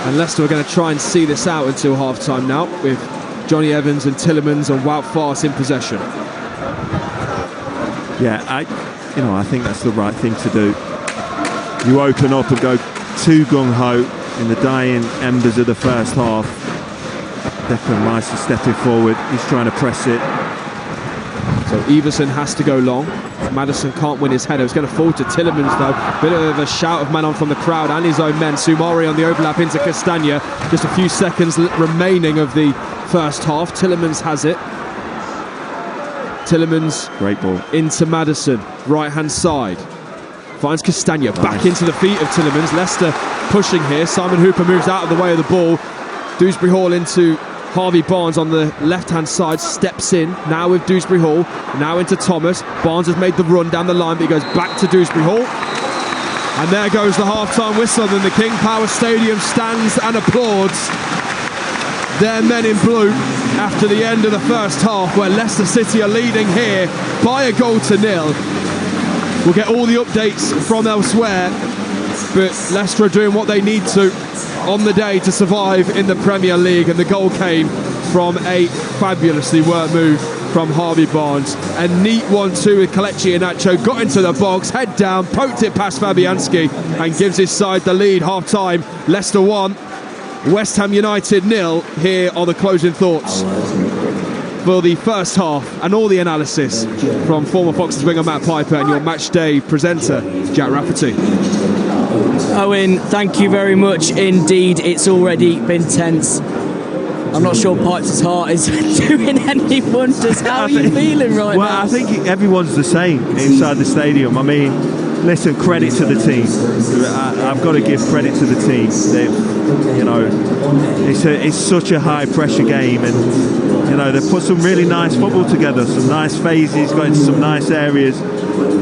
And Leicester are going to try and see this out until half time now, with Johnny Evans and Tillemans and Wout Faes in possession. Yeah, I think that's the right thing to do. You open up and go too gung-ho in the dying embers of the first half. Declan Rice is stepping forward, he's trying to press it. So Everson has to go long. Maddison can't win his header. It's going to fall to Tillemans though. Bit of a shout of man on from the crowd and his own men. Soumare on the overlap into Castagna. Just a few seconds remaining of the first half. Tillemans has it. Tillemans, great ball into Maddison, right hand side. Finds Castagna, back into the feet of Tillemans. Leicester pushing here. Simon Hooper moves out of the way of the ball. Dewsbury Hall into Harvey Barnes on the left-hand side, steps in, now with Dewsbury Hall, now into Thomas. Barnes has made the run down the line, but he goes back to Dewsbury Hall. And there goes the half-time whistle, and the King Power Stadium stands and applauds their men in blue after the end of the first half, where Leicester City are leading here by 1-0. We'll get all the updates from elsewhere, but Leicester are doing what they need to on the day to survive in the Premier League, and the goal came from a fabulously worked move from Harvey Barnes. A neat 1-2 with Kelechi Iheanacho, got into the box, head down, poked it past Fabianski and gives his side the lead. Half time, Leicester 1, West Ham United 0. Here are the closing thoughts for the first half and all the analysis from former Foxes winger Matt Piper and your match day presenter Jack Rafferty. Owen, thank you very much indeed. It's already been tense. I'm not sure Pipes' heart is doing any wonders. How are you feeling right now? Well, I think everyone's the same inside the stadium. I mean, listen, credit to the team. I've got to give credit to the team. It's such a high pressure game, and they've put some really nice football together, some nice phases, got into some nice areas.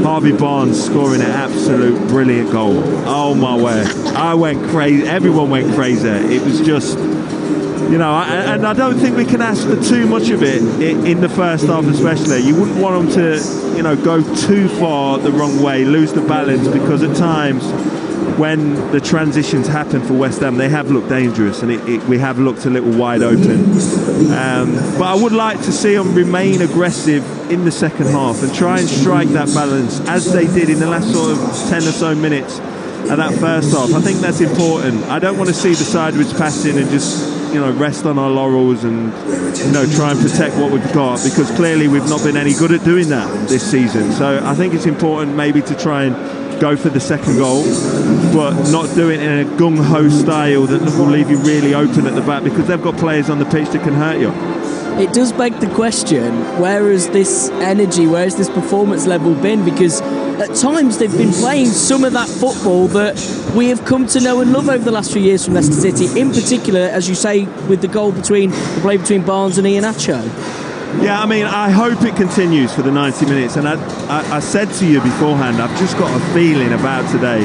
Harvey Barnes scoring an absolute brilliant goal. Oh my word, I went crazy, everyone went crazy. It was just, and I don't think we can ask for too much of it in the first half especially. You wouldn't want them to, go too far the wrong way, lose the balance, because at times when the transitions happen for West Ham, they have looked dangerous, and we have looked a little wide open. But I would like to see them remain aggressive in the second half and try and strike that balance as they did in the last sort of 10 or so minutes of that first half. I think that's important. I don't want to see the sideways passing and just rest on our laurels and try and protect what we've got, because clearly we've not been any good at doing that this season. So I think it's important maybe to try and go for the second goal, but not do it in a gung-ho style that will leave you really open at the back, because they've got players on the pitch that can hurt you. It does beg the question, where has this energy, where has this performance level been? Because at times they've been playing some of that football that we have come to know and love over the last few years from Leicester City, in particular, as you say, with the play between Barnes and Iheanacho. Yeah, I mean, I hope it continues for the 90 minutes. And I said to you beforehand, I've just got a feeling about today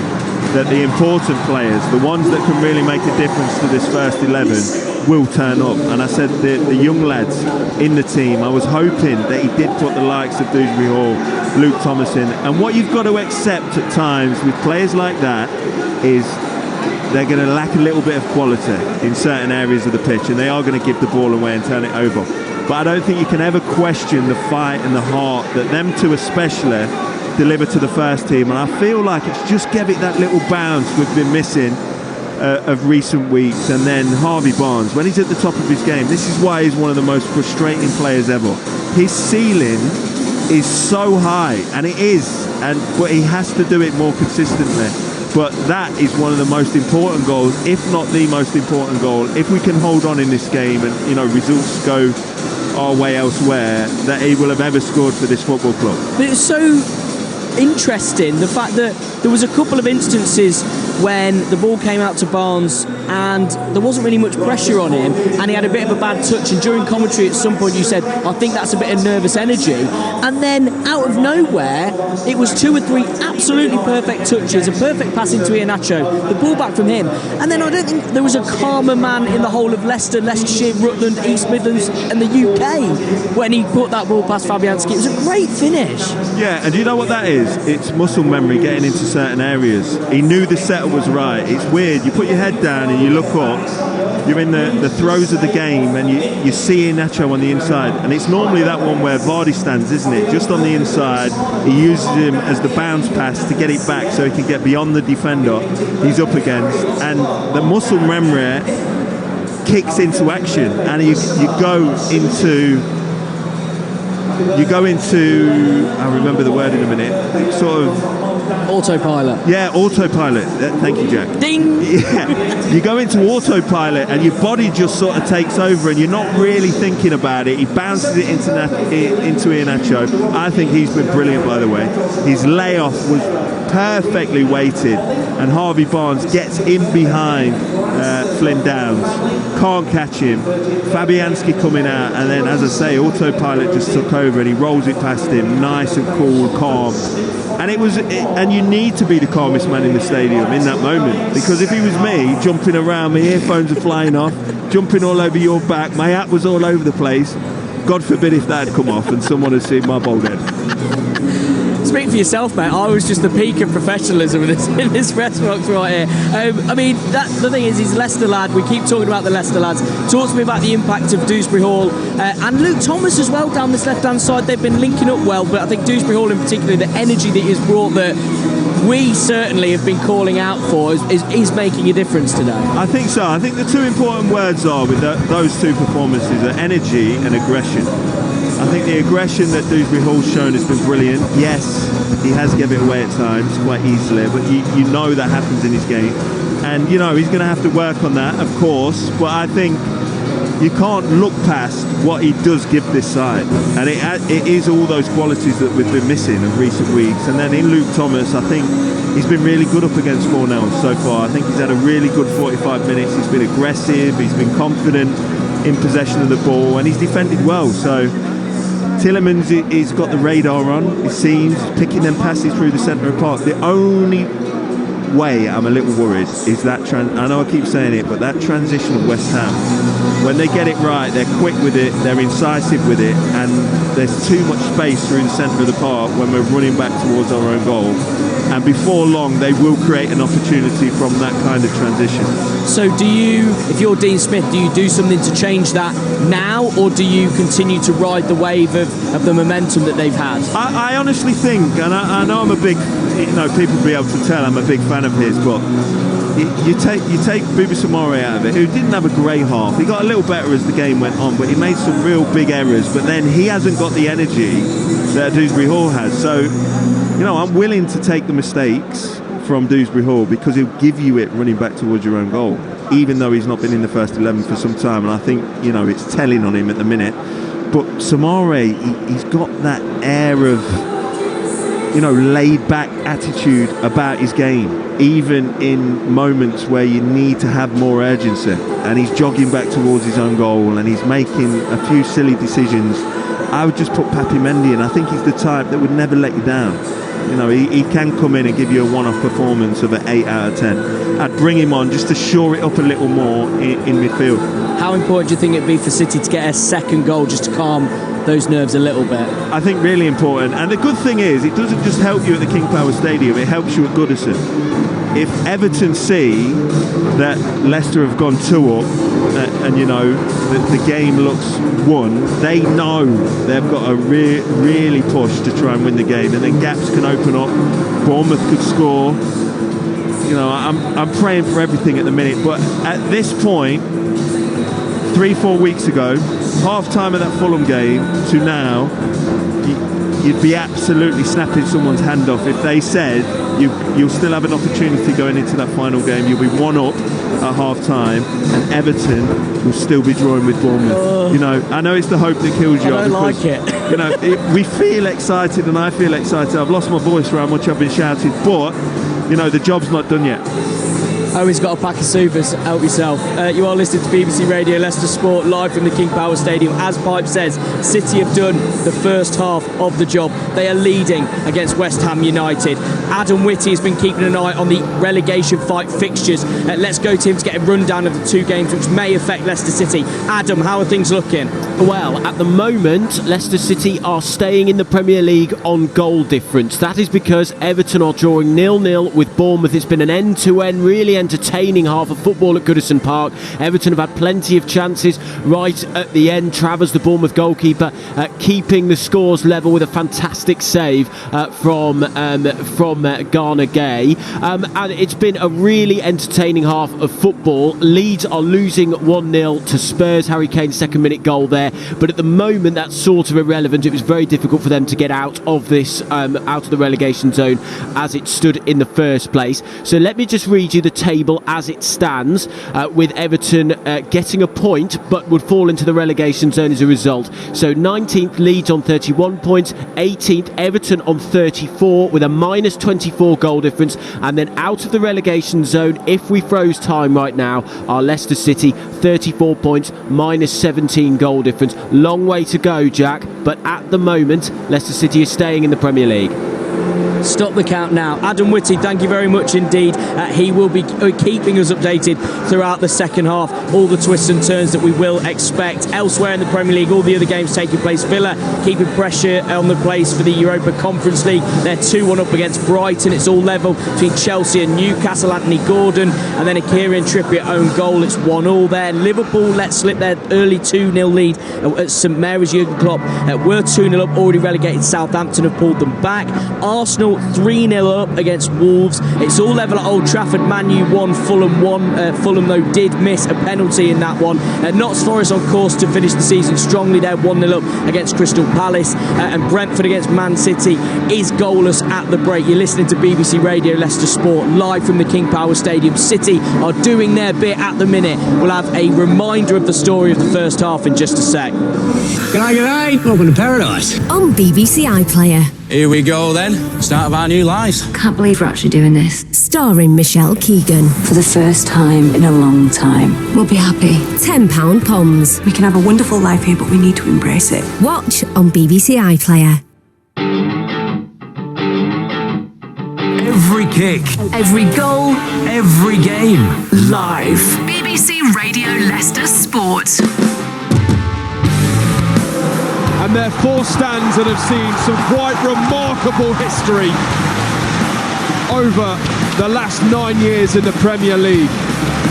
that the important players, the ones that can really make a difference to this first 11, will turn up. And I said the young lads in the team, I was hoping that he did put the likes of Dewsbury Hall, Luke Thomas in. And what you've got to accept at times with players like that is they're going to lack a little bit of quality in certain areas of the pitch, and they are going to give the ball away and turn it over. But I don't think you can ever question the fight and the heart that them two especially deliver to the first team. And I feel like it's just gave it that little bounce we've been missing of recent weeks. And then Harvey Barnes, when he's at the top of his game, this is why he's one of the most frustrating players ever. His ceiling is so high, and it is, but he has to do it more consistently. But that is one of the most important goals, if not the most important goal. If we can hold on in this game and, you know, results go our way elsewhere, that he will have ever scored for this football club. But it was so interesting, the fact that there was a couple of instances when the ball came out to Barnes and there wasn't really much pressure on him, and he had a bit of a bad touch, and during commentary at some point you said, I think that's a bit of nervous energy, and then out of nowhere it was 2 or 3 absolutely perfect touches, a perfect pass into Iheanacho, the ball back from him, and then I don't think there was a calmer man in the whole of Leicester, Leicestershire, Rutland, East Midlands and the UK when he put that ball past Fabianski. It was a great finish. Yeah, and do you know what that is? It's muscle memory, getting into certain areas. He knew the setup was right. It's weird, you put your head down and you look up, you're in the throes of the game, and you see Iheanacho on the inside, and it's normally that one where Vardy stands, isn't it? Just on the inside, he uses him as the bounce pass to get it back so he can get beyond the defender he's up against, and the muscle memory kicks into action, and you go into I'll remember the word in a minute, sort of Autopilot. Yeah, autopilot. Thank you, Jack. Ding! Yeah, you go into autopilot and your body just sort of takes over and you're not really thinking about it. He bounces it into Iheanacho. I think he's been brilliant, by the way. His layoff was perfectly weighted, and Harvey Barnes gets in behind Flynn Downs. Can't catch him. Fabianski coming out, and then, as I say, autopilot just took over and he rolls it past him. Nice and cool, calm. And and you need to be the calmest man in the stadium in that moment, because if he was me, jumping around, my earphones are flying off, jumping all over your back, my hat was all over the place. God forbid if that had come off and someone had seen my bald head. Speak for yourself, mate. I was just the peak of professionalism in this press box right here. I mean, the thing is, he's a Leicester lad. We keep talking about the Leicester lads. Talk to me about the impact of Dewsbury Hall and Luke Thomas as well down this left-hand side. They've been linking up well, but I think Dewsbury Hall in particular, the energy that he's brought, that we certainly have been calling out for, is making a difference today. I think so. I think the two important words are with those two performances are energy and aggression. I think the aggression that Dewsbury Hall's shown has been brilliant. Yes, he has given it away at times quite easily, but you know that happens in his game. And, you know, he's going to have to work on that, of course, but I think you can't look past what he does give this side. And it is all those qualities that we've been missing in recent weeks. And then in Luke Thomas, I think he's been really good up against Fornells so far. I think he's had a really good 45 minutes. He's been aggressive, he's been confident in possession of the ball, and he's defended well. So Tillemans, he's got the radar on, it seems, picking them passes through the centre of the park. The only way I'm a little worried is that, I know I keep saying it, but that transition of West Ham, when they get it right, they're quick with it, they're incisive with it, and there's too much space through the centre of the park when we're running back towards our own goal. And before long, they will create an opportunity from that kind of transition. So do you, if you're Dean Smith, do you do something to change that now, or do you continue to ride the wave of the momentum that they've had? I honestly think, and I know I'm a big, you know, people will be able to tell I'm a big fan of his, but you take Bouba Soumaré out of it, who didn't have a great half. He got a little better as the game went on, but he made some real big errors. But then he hasn't got the energy that Dewsbury Hall has. So, you know, I'm willing to take the mistakes from Dewsbury Hall because he'll give you it running back towards your own goal, even though he's not been in the first 11 for some time. And I think, you know, it's telling on him at the minute. But Soumaré, he's got that air of, you know, laid-back attitude about his game, even in moments where you need to have more urgency. And he's jogging back towards his own goal, and he's making a few silly decisions. I would just put Papi Mendy in. I think he's the type that would never let you down. You know, he can come in and give you a one-off performance of an 8 out of 10. I'd bring him on just to shore it up a little more in midfield. How important do you think it'd be for City to get a second goal just to calm those nerves a little bit? I think really important. And the good thing is, it doesn't just help you at the King Power Stadium, it helps you at Goodison. If Everton see that Leicester have gone 2 up and you know the game looks won, they know they've got to really push to try and win the game, and then gaps can open up. Bournemouth could score. you know, I'm praying for everything at the minute. But at this point, 3-4 weeks ago, half time of that Fulham game to now, you'd be absolutely snapping someone's hand off if they said you'll still have an opportunity going into that final game. You'll be 1-up at half time, and Everton will still be drawing with Bournemouth. You know, I know it's the hope that kills you. I don't like it. You know, we feel excited, and I feel excited. I've lost my voice for how much I've been shouting, but you know, the job's not done yet. Oh, he's got a pack of Suvas. Help yourself. You are listening to BBC Radio Leicester Sport live from the King Power Stadium. As Pipe says, City have done the first half of the job. They are leading against West Ham United. Adam Whitty has been keeping an eye on the relegation fight fixtures. Let's go to him to get a rundown of the two games which may affect Leicester City. Adam, how are things looking? Well, at the moment, Leicester City are staying in the Premier League on goal difference. That is because Everton are drawing 0-0 with Bournemouth. It's been an end-to-end, really entertaining half of football at Goodison Park. Everton have had plenty of chances right at the end. Travers, the Bournemouth goalkeeper, keeping the scores level with a fantastic save from Garner Gay. And it's been a really entertaining half of football. Leeds are losing 1-0 to Spurs. Harry Kane's second-minute goal there. But at the moment, that's sort of irrelevant. It was very difficult for them to get out of this, out of the relegation zone as it stood in the first place. So let me just read you the table as it stands, with Everton getting a point but would fall into the relegation zone as a result. So 19th Leeds on 31 points, 18th Everton on 34 with a minus 24 goal difference, and then out of the relegation zone, if we froze time right now, are Leicester City, 34 points, minus 17 goal difference. Long way to go, Jack, but at the moment Leicester City is staying in the Premier League. Stop the count now. Adam Whitty, thank you very much indeed. He will be keeping us updated throughout the second half. All the twists and turns that we will expect. Elsewhere in the Premier League, all the other games taking place. Villa keeping pressure on the place for the Europa Conference League. They're 2-1 up against Brighton. It's all level between Chelsea and Newcastle. Anthony Gordon and then a Kieran Trippier own goal. It's 1-1 there. Liverpool let slip their early 2-0 lead at St Mary's. Jurgen Klopp were 2-0 up, already relegated. Southampton have pulled them back. Arsenal 3-0 up against Wolves. It's all level at Old Trafford. Man U 1, Fulham 1. Fulham, though, did miss a penalty in that one. Notts Forest on course to finish the season strongly. They're 1-0 up against Crystal Palace. And Brentford against Man City is goalless at the break. You're listening to BBC Radio Leicester Sport live from the King Power Stadium. City are doing their bit at the minute. We'll have a reminder of the story of the first half in just a sec. G'day, welcome to paradise. On BBC iPlayer. Here we go then, start of our new lives. Can't believe we're actually doing this. Starring Michelle Keegan. For the first time in a long time. We'll be happy. £10 poms. We can have a wonderful life here, but we need to embrace it. Watch on BBC iPlayer. Every kick, Every goal. every game, live. BBC Radio Leicester Sport. And they're four stands that have seen some quite remarkable history over the last 9 years in the Premier League.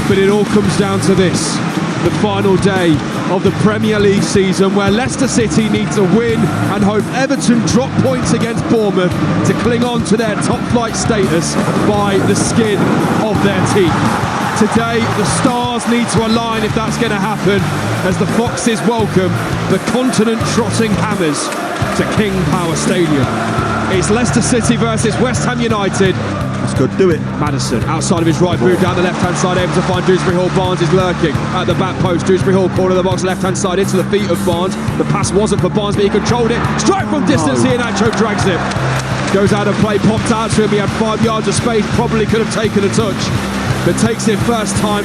But it all comes down to this, the final day of the Premier League season, where Leicester City need to win and hope Everton drop points against Bournemouth to cling on to their top flight status by the skin of their teeth. Today, the stars need to align if that's going to happen, as the Foxes welcome the continent-trotting Hammers to King Power Stadium. It's Leicester City versus West Ham United. Let's go do it. Madison, outside of his right boot, down the left-hand side, able to find Dewsbury Hall. Barnes is lurking at the back post. Dewsbury Hall, corner of the box, left-hand side, into the feet of Barnes. The pass wasn't for Barnes, but he controlled it. Straight from distance, Iheanacho drags it. Goes out of play, popped out to him. He had 5 yards of space, probably could have taken a touch, but takes it first time.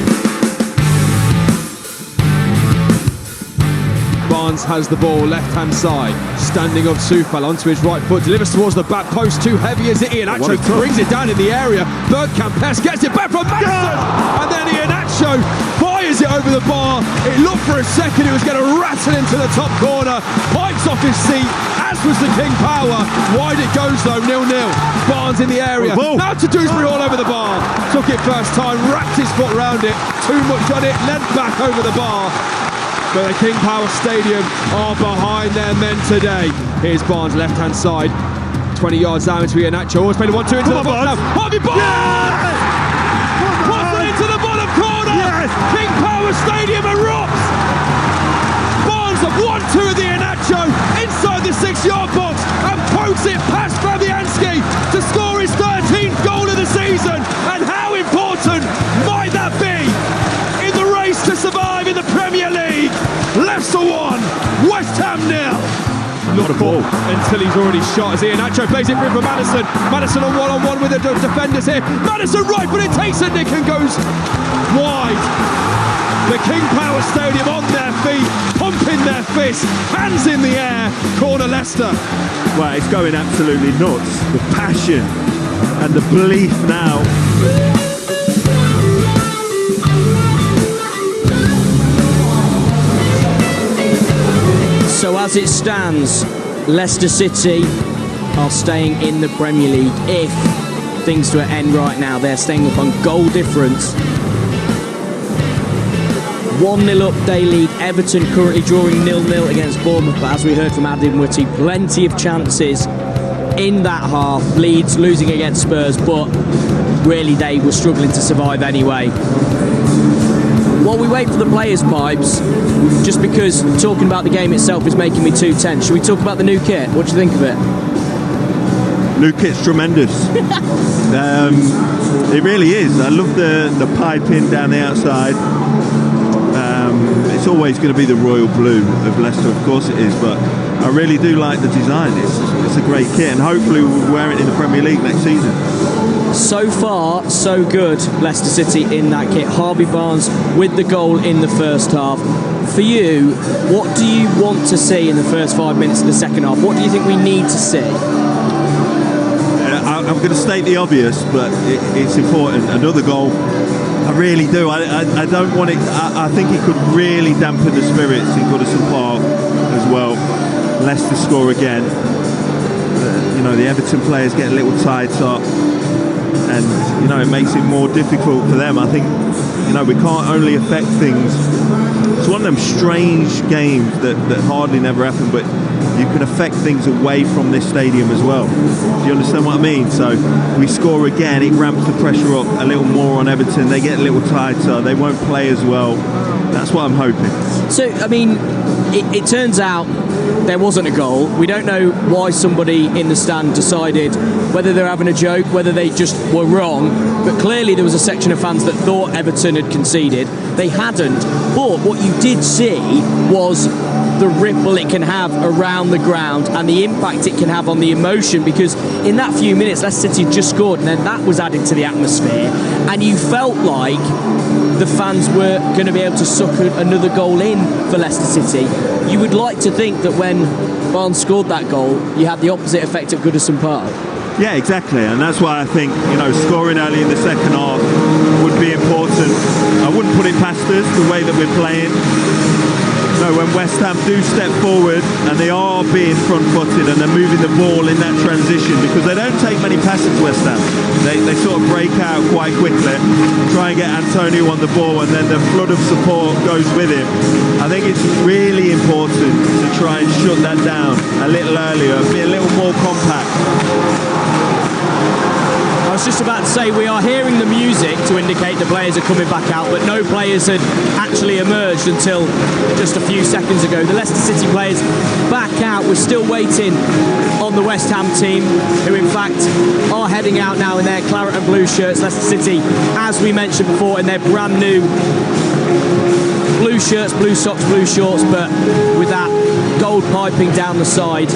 Barnes has the ball, left-hand side, standing up Soufal onto his right foot, delivers towards the back post, too heavy is it? Iheanacho brings it down in the area. Bergkamp gets it back from Madison, and then Iheanacho fires it over the bar. It looked for a second, it was going to rattle into the top corner. Pipes off his seat, as was the King Power. Wide it goes though, 0-0. Barnes in the area, now to Dewsbury all over the bar. Took it first time, wrapped his foot round it, too much on it, led back over the bar. But the King Power Stadium are behind their men today. Here's Barnes, left-hand side, 20 yards down into Iheanacho. Always played a 1-2 into the box now. Harvey Barnes! King Power Stadium erupts. Barnes have 1-2 of the Iheanacho inside the 6-yard box and pokes it past Fabianski to score his 13th goal of the season. And how important might that be in the race to survive in the Premier League? Leicester 1, West Ham 0. Not a ball until he's already shot as Iheanacho plays it through for Maddison. Maddison on one-on-one with the defenders here. Maddison right, but it takes a nick and goes wide. The King Power Stadium on their feet, pumping their fists, hands in the air. Corner Leicester. Well, it's going absolutely nuts. The passion and the belief now. So as it stands, Leicester City are staying in the Premier League. If things to end right now, they're staying up on goal difference. 1-0 up day lead. Everton currently drawing 0-0 against Bournemouth, but as we heard from Adam Whitty, plenty of chances in that half. Leeds losing against Spurs, but really they were struggling to survive anyway. While we wait for the players' pipes, just because talking about the game itself is making me too tense, should we talk about the new kit? What do you think of it? New kit's tremendous. It really is. I love the piping down the outside. It's always going to be the royal blue of Leicester, of course it is, but I really do like the design. It's a great kit, and hopefully we'll wear it in the Premier League next season. So far, so good, Leicester City in that kit. Harvey Barnes with the goal in the first half. For you, what do you want to see in the first 5 minutes of the second half? What do you think we need to see? I'm going to state the obvious, but it's important. Another goal. I really do. I don't want it. I think it could really dampen the spirits in Goodison Park as well. Leicester score again. The Everton players get a little tied up, and it makes it more difficult for them. I think we can't only affect things. It's one of them strange games that hardly never happen, but you can affect things away from this stadium as well. Do you understand what I mean? So we score again, it ramps the pressure up a little more on Everton. They get a little tighter, they won't play as well. That's what I'm hoping. So, I mean, it turns out there wasn't a goal. We don't know why somebody in the stand decided whether they're having a joke, whether they just were wrong, but clearly there was a section of fans that thought Everton had conceded. They hadn't, but what you did see was the ripple it can have around the ground and the impact it can have on the emotion, because in that few minutes Leicester City just scored and then that was added to the atmosphere, and you felt like the fans were going to be able to suck another goal in for Leicester City. You would like to think that when Barnes scored that goal, you had the opposite effect at Goodison Park. Yeah, exactly, and that's why I think scoring early in the second half would be important. I wouldn't put it past us the way that we're playing. When West Ham do step forward and they are being front-footed and they're moving the ball in that transition, because they don't take many passes, West Ham. They sort of break out quite quickly, try and get Antonio on the ball, and then the flood of support goes with him. I think it's really important to try and shut that down a little earlier, be a little more compact. I was just about to say, we are hearing the music to indicate the players are coming back out, but no players had actually emerged until just a few seconds ago. The Leicester City players back out. We're still waiting on the West Ham team, who in fact are heading out now in their claret and blue shirts. Leicester City, as we mentioned before, in their brand new blue shirts, blue socks, blue shorts, but with that gold piping down the side.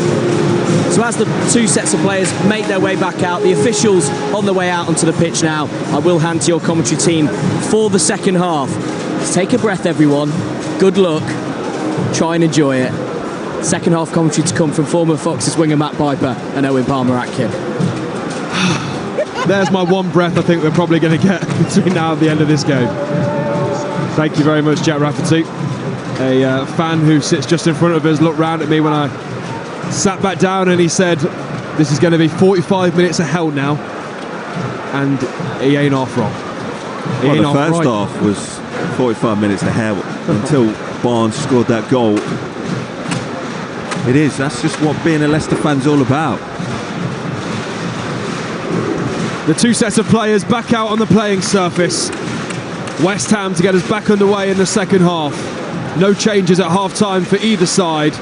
So as the two sets of players make their way back out, the officials on the way out onto the pitch now, I will hand to your commentary team for the second half. Let's take a breath, everyone. Good luck. Try and enjoy it. Second half commentary to come from former Foxes winger Matt Piper and Owen Palmer-Atkin. There's my one breath I think we're probably going to get between now and the end of this game. Thank you very much, Jack Rafferty. A fan who sits just in front of us looked round at me when I sat back down and he said, this is going to be 45 minutes of hell now, and he ain't half wrong. The first half was 45 minutes of hell until Barnes scored that goal. It is, that's just what being a Leicester fan's all about. The two sets of players back out on the playing surface. West Ham to get us back underway in the second half. No changes at half-time for either side.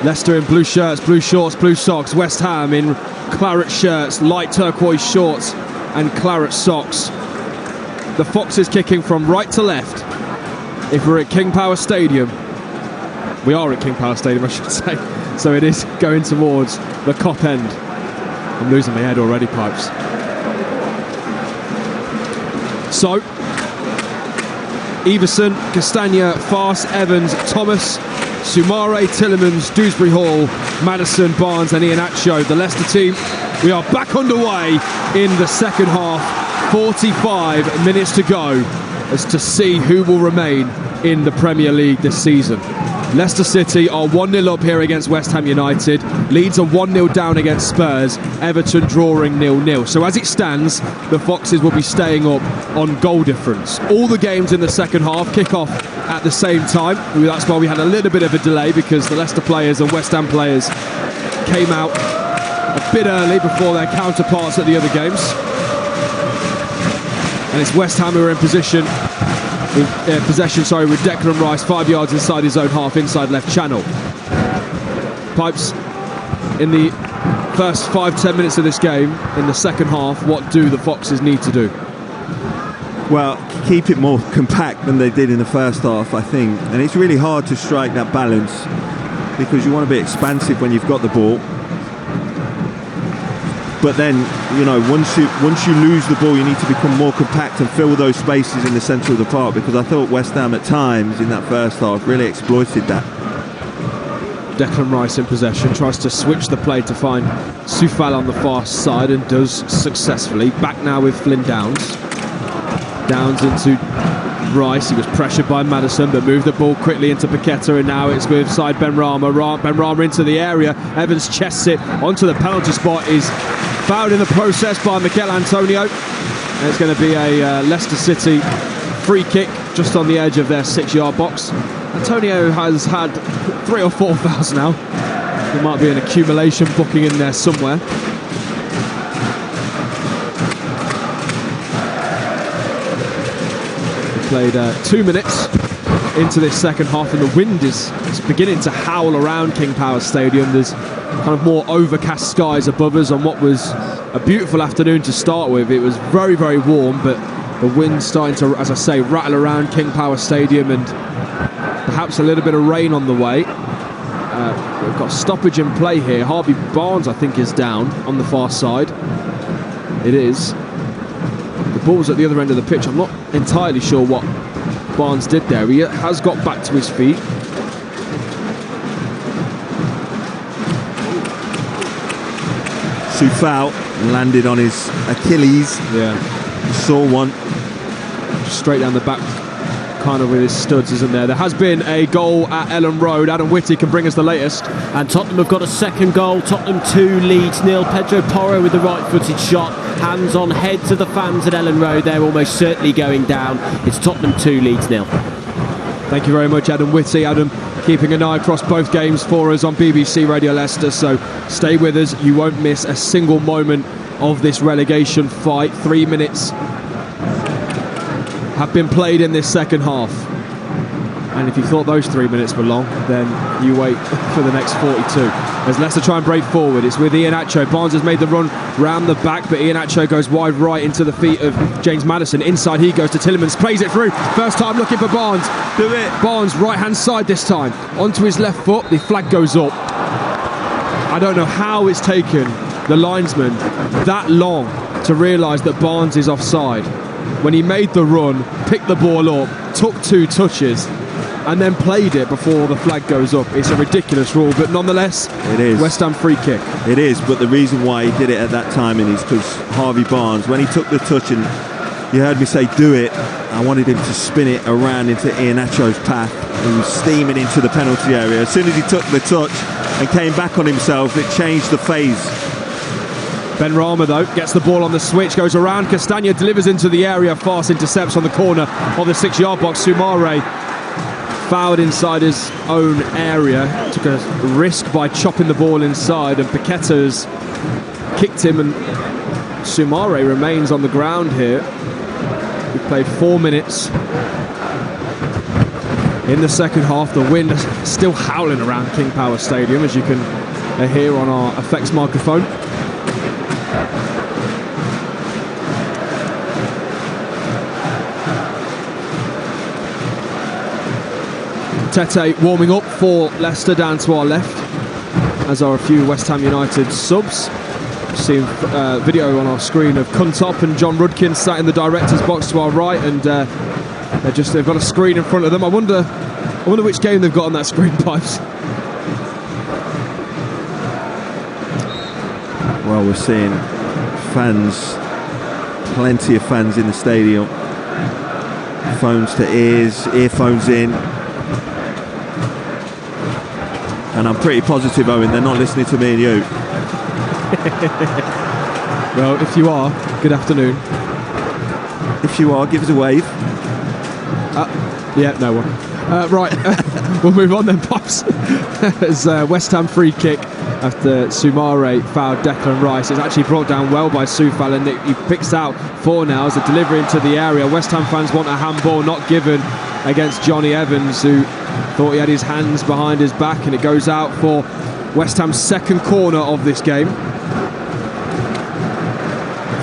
Leicester in blue shirts, blue shorts, blue socks. West Ham in claret shirts, light turquoise shorts and claret socks. The Foxes kicking from right to left. If we're at King Power Stadium, we are at King Power Stadium, I should say. So it is going towards the Kop end. I'm losing my head already, Pipes. So, Everson, Castagna, Fast, Evans, Thomas, Soumare, Tielemans, Dewsbury Hall, Maddison, Barnes and Iheanacho. The Leicester team, we are back underway in the second half. 45 minutes to go as to see who will remain in the Premier League this season. Leicester City are 1-0 up here against West Ham United. Leeds are 1-0 down against Spurs. Everton drawing 0-0. So as it stands, the Foxes will be staying up on goal difference. All the games in the second half kick off at the same time. That's why we had a little bit of a delay, because the Leicester players and West Ham players came out a bit early before their counterparts at the other games. And it's West Ham who are in possession with Declan Rice 5 yards inside his own half, inside left channel. Pipes, in the first 5-10 minutes of this game, in the second half, what do the Foxes need to do? Well, keep it more compact than they did in the first half, I think. And it's really hard to strike that balance, because you want to be expansive when you've got the ball. But then, you know, once you lose the ball, you need to become more compact and fill those spaces in the centre of the park, because I thought West Ham at times in that first half really exploited that. Declan Rice in possession, tries to switch the play to find Soufal on the far side and does successfully. Back now with Flynn Downs. Downs into Rice, he was pressured by Maddison but moved the ball quickly into Paqueta, and now it's with side Benrahma. Benrahma into the area, Evans chests it onto the penalty spot, is fouled in the process by Mikel Antonio, and it's going to be a Leicester City free kick just on the edge of their 6-yard box. Antonio has had 3 or 4 fouls now. There might be an accumulation booking in there somewhere. Played 2 minutes into this second half, and the wind is beginning to howl around King Power Stadium. There's kind of more overcast skies above us on what was a beautiful afternoon to start with. It was very, very warm, but the wind's starting to, as I say, rattle around King Power Stadium, and perhaps a little bit of rain on the way. We've got stoppage in play here. Harvey Barnes, I think, is down on the far side. It is. The ball's at the other end of the pitch. I'm not entirely sure what Barnes did there. He has got back to his feet. Soufal landed on his Achilles. Yeah. Saw one. Straight down the back, kind of with his studs, isn't there? There has been a goal at Ellen Road. Adam Whitty can bring us the latest. And Tottenham have got a second goal. Tottenham 2, Leeds 0. Pedro Porro with the right-footed shot. Hands on head to the fans at Ellen Road. They're almost certainly going down. It's Tottenham 2, Leeds 0. Thank you very much, Adam Whitty. Adam keeping an eye across both games for us on BBC Radio Leicester. So stay with us. You won't miss a single moment of this relegation fight. 3 minutes have been played in this second half. And if you thought those 3 minutes were long, then you wait for the next 42. As Leicester try and break forward, it's with Iheanacho. Barnes has made the run round the back, but Iheanacho goes wide right into the feet of James Maddison. Inside he goes to Tielemans, plays it through. First time looking for Barnes. Do it. Barnes, right-hand side this time. Onto his left foot, the flag goes up. I don't know how it's taken the linesman that long to realise that Barnes is offside. When he made the run, picked the ball up, took 2 touches, and then played it before the flag goes up. It's a ridiculous rule, but nonetheless, it is. West Ham free kick. It is, but the reason why he did it at that timing is because Harvey Barnes, when he took the touch, and you heard me say do it, I wanted him to spin it around into Iheanacho's path. He was steaming into the penalty area. As soon as he took the touch and came back on himself, it changed the phase. Benrahma, though, gets the ball on the switch, goes around. Castagna delivers into the area. Fast intercepts on the corner of the 6-yard box. Soumare fouled inside his own area. Took a risk by chopping the ball inside, and Paqueta's kicked him, and Soumare remains on the ground here. We played 4 minutes in the second half. The wind is still howling around King Power Stadium, as you can hear on our effects microphone. Tete warming up for Leicester down to our left, as are a few West Ham United subs. Seeing video on our screen of Kuntop and John Rudkin sat in the director's box to our right, and they've got a screen in front of them. I wonder which game they've got on that screen, Pipes. Well, we're seeing fans, plenty of fans in the stadium. Phones to ears, earphones in. And I'm pretty positive, Owen, they're not listening to me and you. Well, if you are, good afternoon. If you are, give us a wave. Yeah, no one. Right, we'll move on then, Pops. As West Ham free kick after Soumare fouled Declan Rice. It's actually brought down well by Soufal, and he picks out Fornal as a delivery into the area. West Ham fans want a handball not given against Johnny Evans, who thought he had his hands behind his back, and it goes out for West Ham's second corner of this game.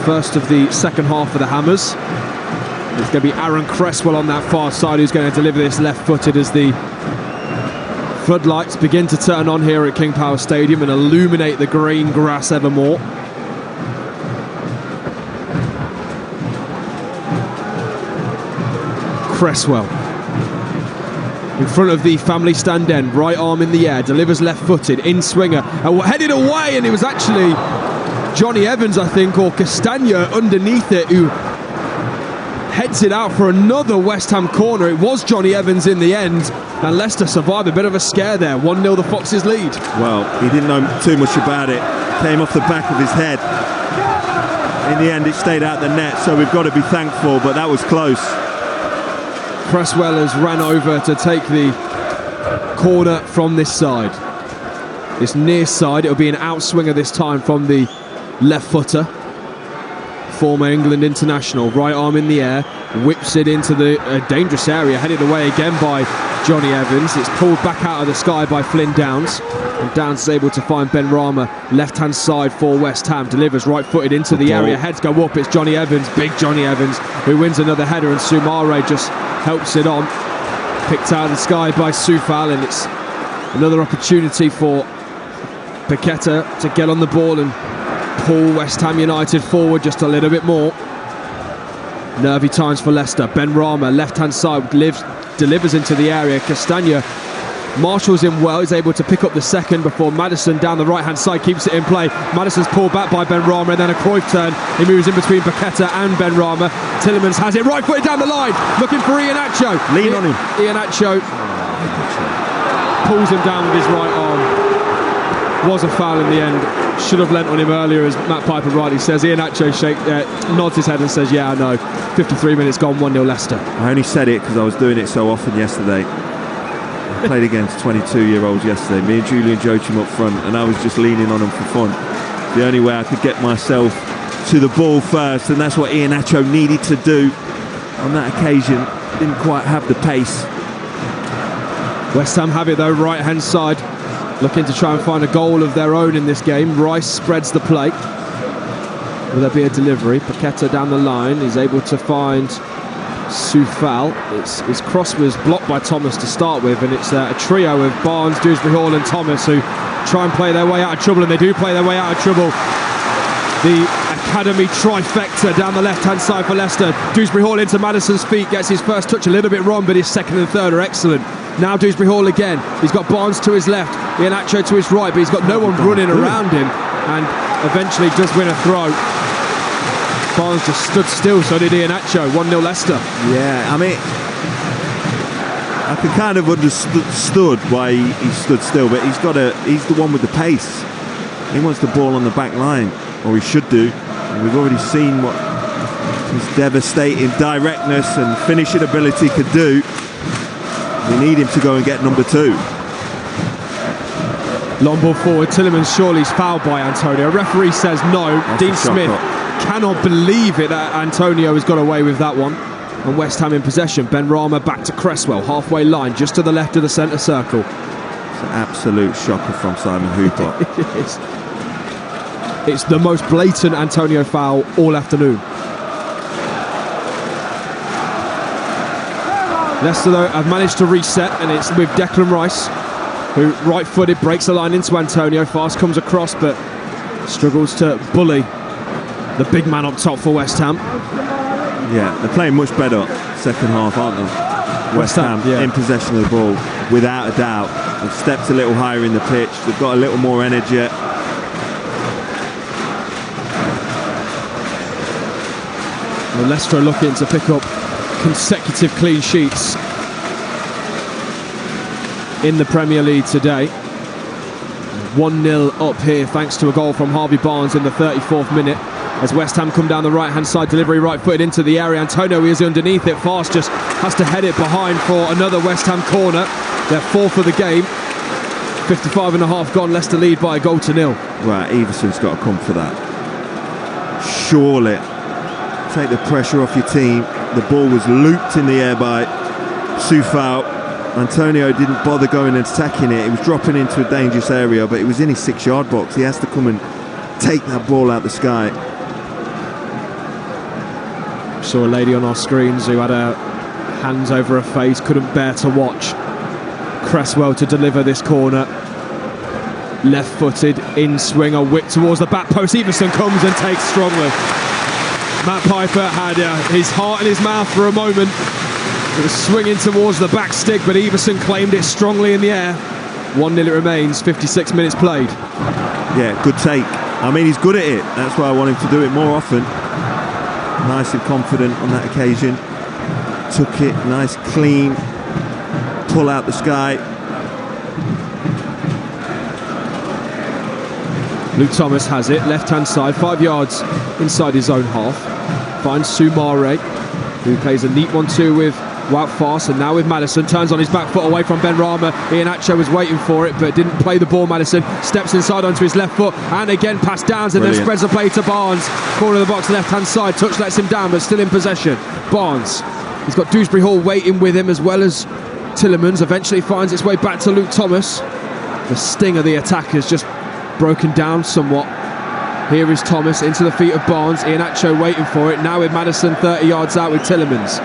First of the second half of the Hammers. It's going to be Aaron Cresswell on that far side who's going to deliver this left-footed as the floodlights begin to turn on here at King Power Stadium and illuminate the green grass ever more. Cresswell in front of the family stand end, right arm in the air, delivers left-footed, in-swinger, headed away, and it was actually Johnny Evans, I think, or Castagna underneath it, who heads it out for another West Ham corner. It was Johnny Evans in the end, and Leicester survived a bit of a scare there. 1-0 the Foxes lead. Well, he didn't know too much about it. Came off the back of his head. In the end, it stayed out the net, so we've got to be thankful, but that was close. Cresswell has ran over to take the corner from this side. This near side, it'll be an outswinger this time from the left footer. Former England international, right arm in the air, whips it into the dangerous area, headed away again by Johnny Evans. It's pulled back out of the sky by Flynn Downs, and Downs is able to find Ben Rama left-hand side for West Ham. Delivers right-footed into the area, heads go up. It's Johnny Evans, big Johnny Evans, who wins another header, and Soumare just helps it on. Picked out of the sky by Soufal, and it's another opportunity for Paqueta to get on the ball and pull West Ham United forward just a little bit more. Nervy times for Leicester. Ben Rama, left-hand side, delivers into the area. Castagna marshals him well. He's able to pick up the second before Maddison down the right-hand side keeps it in play. Maddison's pulled back by Ben Rama, and then a Cruyff turn. He moves in between Paqueta and Ben Rama. Tillemans has it right-footed down the line, looking for Iheanacho. Lean on him. Iheanacho pulls him down with his right arm. Was a foul in the end. Should have lent on him earlier, as Matt Piper rightly says. Iheanacho nods his head and says, yeah, I know. 53 minutes gone, 1-0 Leicester. I only said it because I was doing it so often yesterday. I played against 22-year-olds yesterday. Me and Julian Joachim up front, and I was just leaning on them for fun. The only way I could get myself to the ball first, and that's what Iheanacho needed to do on that occasion. Didn't quite have the pace. West Ham have it though, right-hand side. Looking to try and find a goal of their own in this game. Rice spreads the play. Will there be a delivery? Paqueta down the line. He's able to find Soufal. His cross was blocked by Thomas to start with, and it's a trio of Barnes, Dewsbury Hall and Thomas who try and play their way out of trouble, and they do play their way out of trouble. The academy trifecta down the left-hand side for Leicester. Dewsbury Hall into Maddison's feet, gets his first touch a little bit wrong, but his second and third are excellent. Now Dewsbury Hall again. He's got Barnes to his left, Iheanacho to his right, but he's got no one running around him, and eventually does win a throw. Barnes just stood still, so did Iheanacho. 1-0 Leicester. Yeah, I mean, I can kind of understood why he stood still, but he's the one with the pace. He wants the ball on the back line, or he should do. And we've already seen what his devastating directness and finishing ability could do. We need him to go and get number 2. Long ball forward. Tillemans surely is fouled by Antonio. Referee says no. That's Dean Smith cannot believe it that Antonio has got away with that one. And West Ham in possession. Ben Rama back to Cresswell, halfway line, just to the left of the centre circle. It's an absolute shocker from Simon Hooper. It's the most blatant Antonio foul all afternoon. Leicester, though, have managed to reset, and it's with Declan Rice, who right-footed breaks the line into Antonio. Fast comes across, but struggles to bully the big man up top for West Ham. Yeah, they're playing much better second half, aren't they? West Ham yeah. In possession of the ball, without a doubt. They've stepped a little higher in the pitch. They've got a little more energy. Well, Leicester are looking to pick up consecutive clean sheets in the Premier League today. 1-0 up here thanks to a goal from Harvey Barnes in the 34th minute. As West Ham come down the right-hand side, delivery right-footed into the area. Antonio is underneath it. Fast just has to head it behind for another West Ham corner. Their fourth of the game. 55 and a half gone. Leicester lead by a goal to nil. Right, Everson's got to come for that. Surely. Take the pressure off your team. The ball was looped in the air by Soufal. Antonio didn't bother going and attacking it. It was dropping into a dangerous area, but it was in his 6-yard box. He has to come and take that ball out the sky. Saw a lady on our screens who had her hands over her face, couldn't bear to watch Cresswell to deliver this corner. Left-footed, in-swing, a whip towards the back post. Everson comes and takes strongly. Matt Piper had his heart in his mouth for a moment. It was swinging towards the back stick, but Everson claimed it strongly in the air. 1-0 it remains, 56 minutes played. Yeah, good take. I mean, he's good at it. That's why I want him to do it more often. Nice and confident on that occasion. Took it, nice clean pull out the sky. Luke Thomas has it, left-hand side, 5 yards inside his own half. Finds Soumare, who plays a neat 1-2 with Wout Faes, and now with Maddison. Turns on his back foot away from Ben Rama. Iheanacho was waiting for it, but didn't play the ball. Maddison steps inside onto his left foot, and again pass Downs, and then spreads the play to Barnes. Corner of the box, left-hand side. Touch lets him down, but still in possession. Barnes. He's got Dewsbury Hall waiting with him, as well as Tillemans. Eventually finds its way back to Luke Thomas. The sting of the attack has just broken down somewhat. Here is Thomas into the feet of Barnes. Iheanacho waiting for it. Now with Maddison 30 yards out with Tillemans.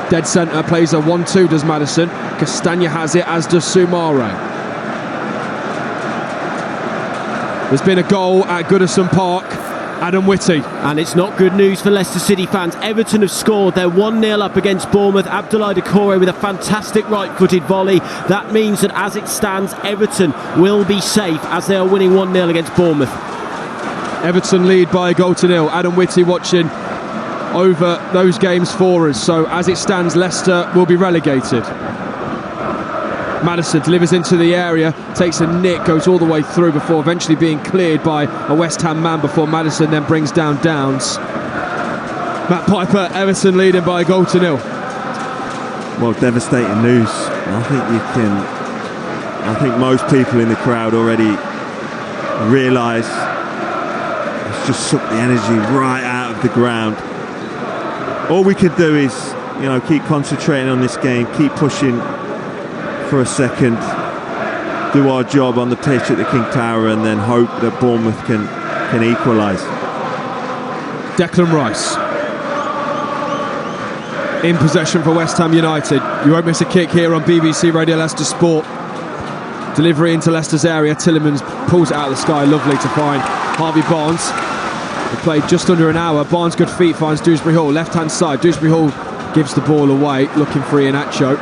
Dead centre, plays a 1-2, does Maddison. Castagna has it, as does Soumare. There's been a goal at Goodison Park. Adam Whitty. And it's not good news for Leicester City fans. Everton have scored. They're 1-0 up against Bournemouth. Abdoulaye Doucouré with a fantastic right-footed volley. That means that as it stands, Everton will be safe as they are winning 1-0 against Bournemouth. Everton lead by a goal to nil. Adam Whitty watching over those games for us. So as it stands, Leicester will be relegated. Maddison delivers into the area, takes a nick, goes all the way through before eventually being cleared by a West Ham man before Maddison then brings down Downs. Matt Piper, Everton leading by a goal to nil. Well, devastating news. I think most people in the crowd already realise it's just sucked the energy right out of the ground. All we could do is, keep concentrating on this game, keep pushing for a second, do our job on the pitch at the King Power, and then hope that Bournemouth can equalise. Declan Rice in possession for West Ham United. You won't miss a kick here on BBC Radio Leicester Sport. Delivery into Leicester's area. Tillemans pulls it out of the sky. Lovely to find Harvey Barnes. He played just under an hour. Barnes, good feet, finds Dewsbury Hall. Left-hand side. Dewsbury Hall gives the ball away, looking for Iheanacho.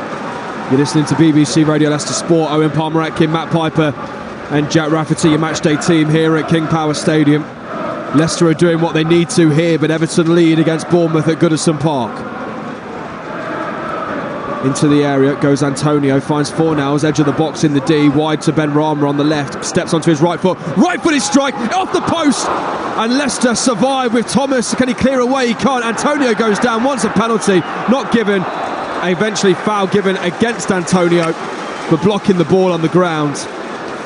You're listening to BBC Radio Leicester Sport. Owen Palmer-Atkin, Matt Piper and Jack Rafferty, your matchday team here at King Power Stadium. Leicester are doing what they need to here, but Everton lead against Bournemouth at Goodison Park. Into the area goes Antonio, finds Fornals, edge of the box in the D, wide to Ben Rama on the left, steps onto his right foot, right-footed strike, off the post, and Leicester survive with Thomas. Can he clear away? He can't. Antonio goes down, wants a penalty, not given. Eventually foul given against Antonio for blocking the ball on the ground.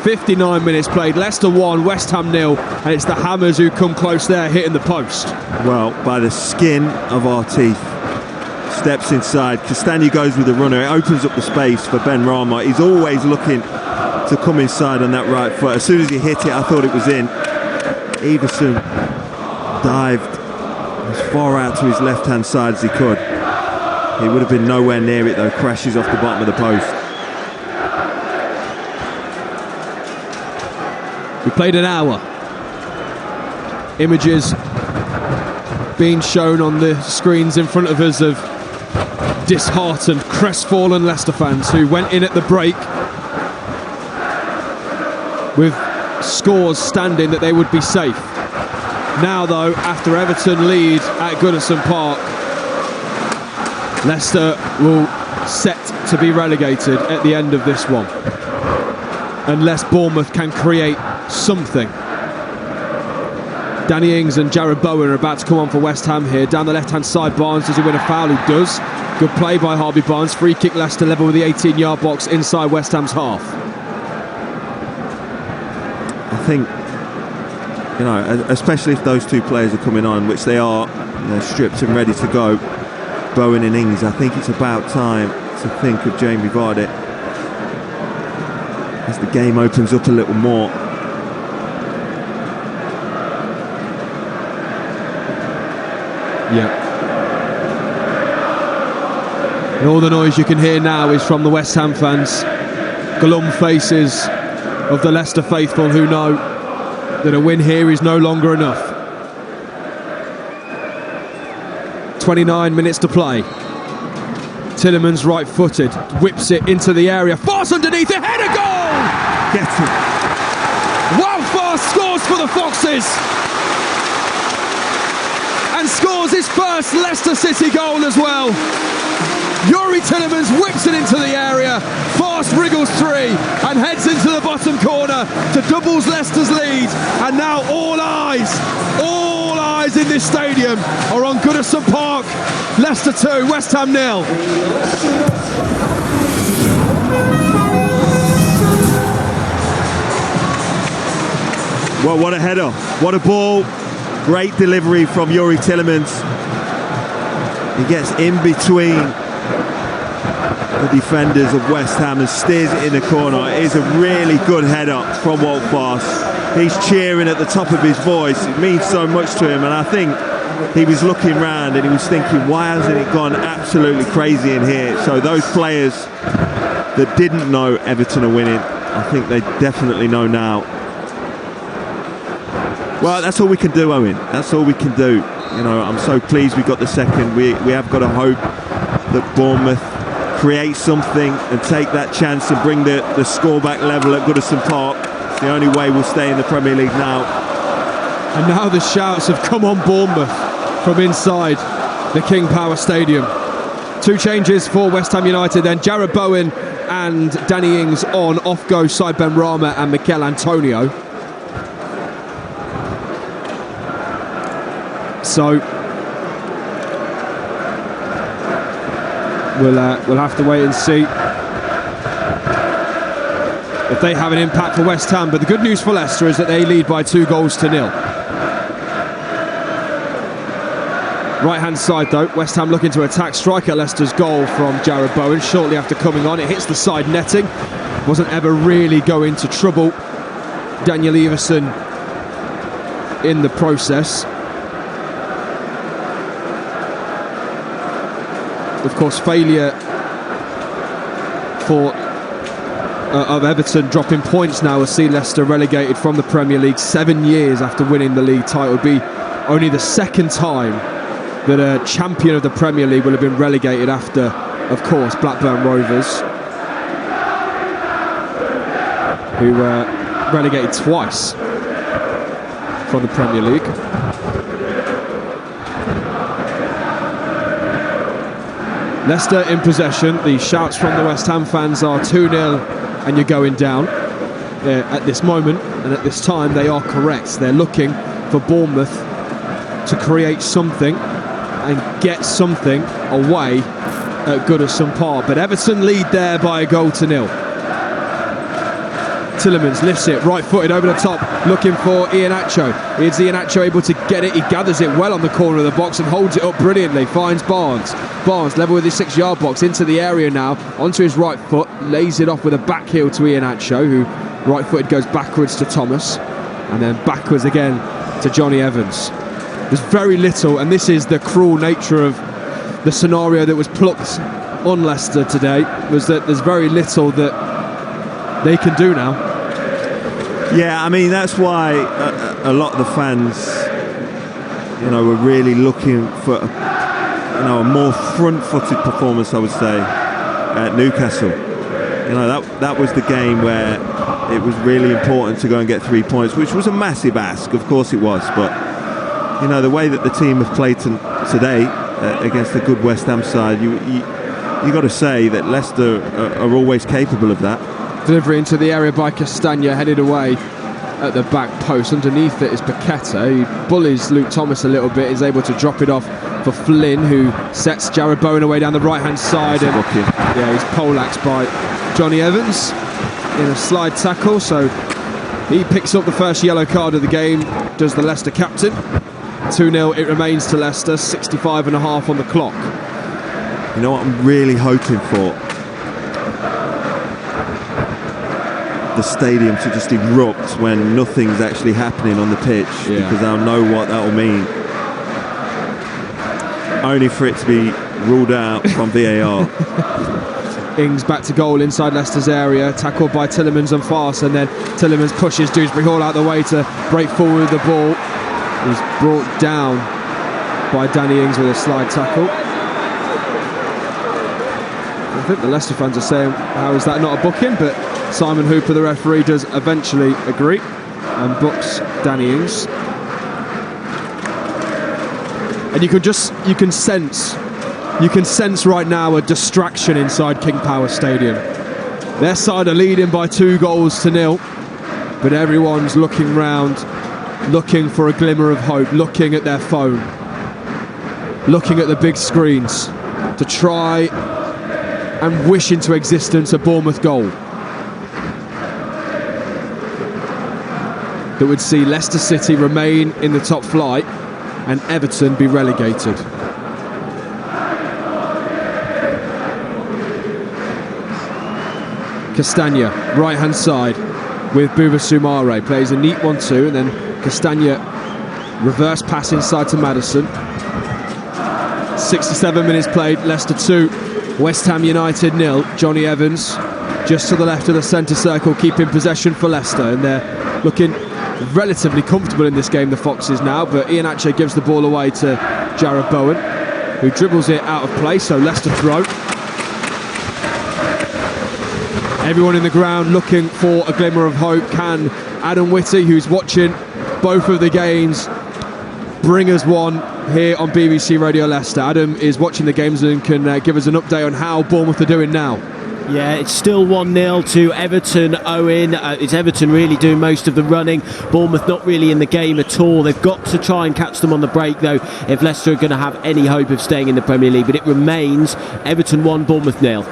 59 minutes played, Leicester 1, West Ham 0, and it's the Hammers who come close there, hitting the post. Well, by the skin of our teeth. steps inside. Castagna goes with the runner. It opens up the space for Ben Rama. He's always looking to come inside on that right foot. As soon as he hit it, I thought it was in. Everson dived as far out to his left-hand side as he could. He would have been nowhere near it though. Crashes off the bottom of the post. We played an hour. Images being shown on the screens in front of us of disheartened, crestfallen Leicester fans who went in at the break with scores standing that they would be safe. Now though, after Everton lead at Goodison Park, Leicester will set to be relegated at the end of this one, unless Bournemouth can create something. Danny Ings and Jared Bowen are about to come on for West Ham here. Down the left-hand side, Barnes, does he win a foul? He does. Good play by Harvey Barnes. Free kick, Leicester level with the 18-yard box inside West Ham's half. I think, you know, especially if those two players are coming on, which they are, you know, stripped and ready to go, Bowen and Ings, I think it's about time to think of Jamie Vardy as the game opens up a little more. Yeah. And all the noise you can hear now is from the West Ham fans. Glum faces of the Leicester faithful who know that a win here is no longer enough. 29 minutes to play. Tielemans right-footed, whips it into the area, fast underneath, a header, goal! Gets it. Wow, fast scores for the Foxes! And scores his first Leicester City goal as well. Yuri Tielemans whips it into the area, fast wriggles three and heads into the bottom corner to doubles Leicester's lead. And now all eyes in this stadium are on Goodison Park. Leicester 2, West Ham 0. Well, what a header, what a ball. Great delivery from Yuri Tielemans. He gets in between the defenders of West Ham and steers it in the corner. It is a really good header from Walt Fast. He's cheering at the top of his voice. It means so much to him, and I think he was looking round and he was thinking, why hasn't it gone absolutely crazy in here? So those players that didn't know Everton are winning, I think they definitely know now. Well, that's all we can do, Owen. That's all we can do. You know, I'm so pleased we got the second. We have got to hope that Bournemouth create something and take that chance and bring the score back level at Goodison Park. It's the only way we'll stay in the Premier League now. And now the shouts have come on Bournemouth from inside the King Power Stadium. Two changes for West Ham United then. Jared Bowen and Danny Ings on. Off go Cy Ben Rama and Mikel Antonio. So we'll have to wait and see if they have an impact for West Ham. But the good news for Leicester is that they lead by 2-0. Right hand side though, West Ham looking to attack. Striker Leicester's goal from Jared Bowen shortly after coming on. It hits the side netting. Wasn't ever really going to trouble Daniel Everson in the process. Of course, failure of Everton dropping points now will see Leicester relegated from the Premier League 7 years after winning the league title. It would be only the second time that a champion of the Premier League will have been relegated after, of course, Blackburn Rovers, who were relegated twice from the Premier League. Leicester in possession. The shouts from the West Ham fans are 2-0 and you're going down. At this moment and at this time they are correct. They're looking for Bournemouth to create something and get something away at Goodison Park. But Everton lead there by 1-0. Tillemans lifts it, right-footed over the top, looking for Iheanacho. Is Iheanacho able to get it? He gathers it well on the corner of the box and holds it up brilliantly. Finds Barnes. Barnes level with his 6-yard box into the area now, onto his right foot, lays it off with a back heel to Iheanacho, who right-footed goes backwards to Thomas, and then backwards again to Johnny Evans. There's very little, and this is the cruel nature of the scenario that was plucked on Leicester today, was that there's very little that they can do now. Yeah, I mean, that's why a lot of the fans, were really looking for a more front-footed performance, I would say, at Newcastle. That was the game where it was really important to go and get 3 points, which was a massive ask, of course it was, but the way that the team have played today against a good West Ham side, you got to say that Leicester are always capable of that. Delivery into the area by Castagna, headed away at the back post. Underneath it is Paqueta, who bullies Luke Thomas a little bit, is able to drop it off for Flynn, who sets Jared Bowen away down the right-hand side. And he's poleaxed by Johnny Evans in a slide tackle, so he picks up the first yellow card of the game, does the Leicester captain. 2-0 it remains to Leicester, 65.5 on the clock. You know what I'm really hoping for? The stadium to just erupt when nothing's actually happening on the pitch, because I'll know what that will mean. Only for it to be ruled out from VAR. Ings back to goal inside Leicester's area, tackled by Tillemans and Fast, and then Tillemans pushes Dewsbury Hall out the way to break forward with the ball. He's brought down by Danny Ings with a slide tackle. I think the Leicester fans are saying, how is that not a booking? But Simon Hooper, the referee, does eventually agree and books Danny Ings. And you can sense right now a distraction inside King Power Stadium. Their side are leading by 2-0, but everyone's looking round, looking for a glimmer of hope, looking at their phone, looking at the big screens to try and wish into existence a Bournemouth goal that would see Leicester City remain in the top flight and Everton be relegated. Castagna, right hand side with Bouba Soumaré, plays a neat 1-2, and then Castagna reverse pass inside to Maddison. 67 minutes played, Leicester 2, West Ham United 0. Johnny Evans just to the left of the centre circle, keeping possession for Leicester, and they're looking relatively comfortable in this game, the Foxes now, but Iheanacho gives the ball away to Jared Bowen, who dribbles it out of play, so Leicester throw. Everyone in the ground looking for a glimmer of hope. Can Adam Whitty, who's watching both of the games, bring us one here on BBC Radio Leicester? Adam is watching the games and can give us an update on how Bournemouth are doing now. Yeah, it's still 1-0 to Everton, Owen. It's Everton really doing most of the running. Bournemouth not really in the game at all. They've got to try and catch them on the break, though, if Leicester are going to have any hope of staying in the Premier League. But it remains Everton 1, Bournemouth 0.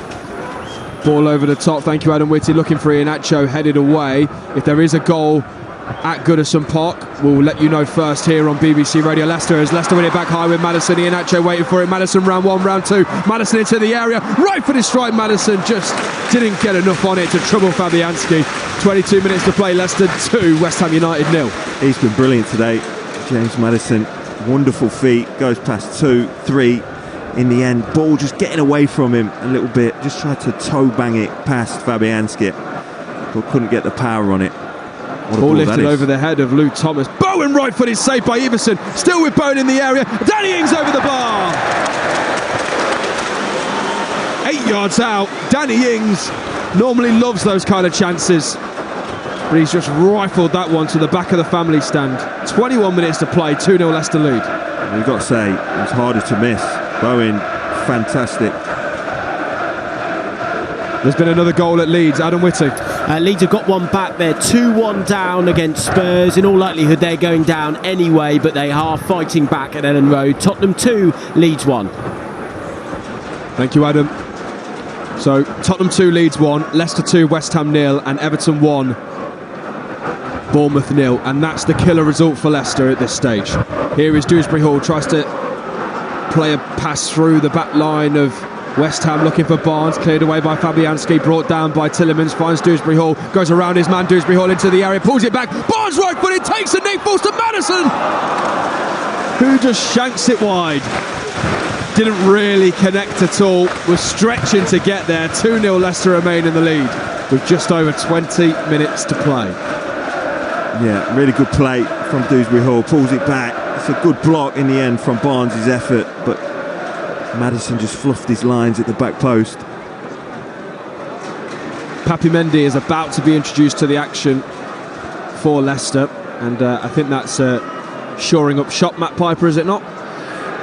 Ball over the top, thank you Adam Whitty, looking for Iheanacho, headed away. If there is a goal at Goodison Park, we'll let you know first here on BBC Radio Leicester, as Leicester win it back high with Maddison. Iheanacho waiting for it. Maddison round 1, round 2. Maddison into the area, right for the strike. Maddison just didn't get enough on it to trouble Fabianski. 22 minutes to play, Leicester 2, West Ham United 0. He's been brilliant today, James Maddison. Wonderful feet, goes past 2, 3. In the end, ball just getting away from him a little bit, just tried to toe bang it past Fabianski, but couldn't get the power on it. Ball lifted over the head of Luke Thomas. Bowen right foot is saved by Everson. Still with Bowen in the area. Danny Ings over the bar. 8 yards out. Danny Ings normally loves those kind of chances, but he's just rifled that one to the back of the family stand. 21 minutes to play, 2-0 Leicester lead. You've got to say, it's harder to miss. Bowen, fantastic. There's been another goal at Leeds. Adam Whitty. Leeds have got one back. They're 2-1 down against Spurs. In all likelihood, they're going down anyway, but they are fighting back at Ellen Road. Tottenham 2, Leeds 1. Thank you, Adam. So, Tottenham 2, Leeds 1, Leicester 2, West Ham 0, and Everton 1, Bournemouth 0, and that's the killer result for Leicester at this stage. Here is Dewsbury Hall, tries to play a pass through the back line of West Ham, looking for Barnes, cleared away by Fabianski, brought down by Tielemans, finds Dewsbury Hall, goes around his man, Dewsbury Hall into the area, pulls it back, Barnes right foot, it takes a knee, falls to Maddison, who just shanks it wide. Didn't really connect at all, was stretching to get there. 2-0 Leicester remain in the lead with just over 20 minutes to play. Yeah, really good play from Dewsbury Hall, pulls it back. It's a good block in the end from Barnes' effort, but Maddison just fluffed his lines at the back post. Papi Mendy is about to be introduced to the action for Leicester, and I think that's shoring up shop, Matt Piper, is it not?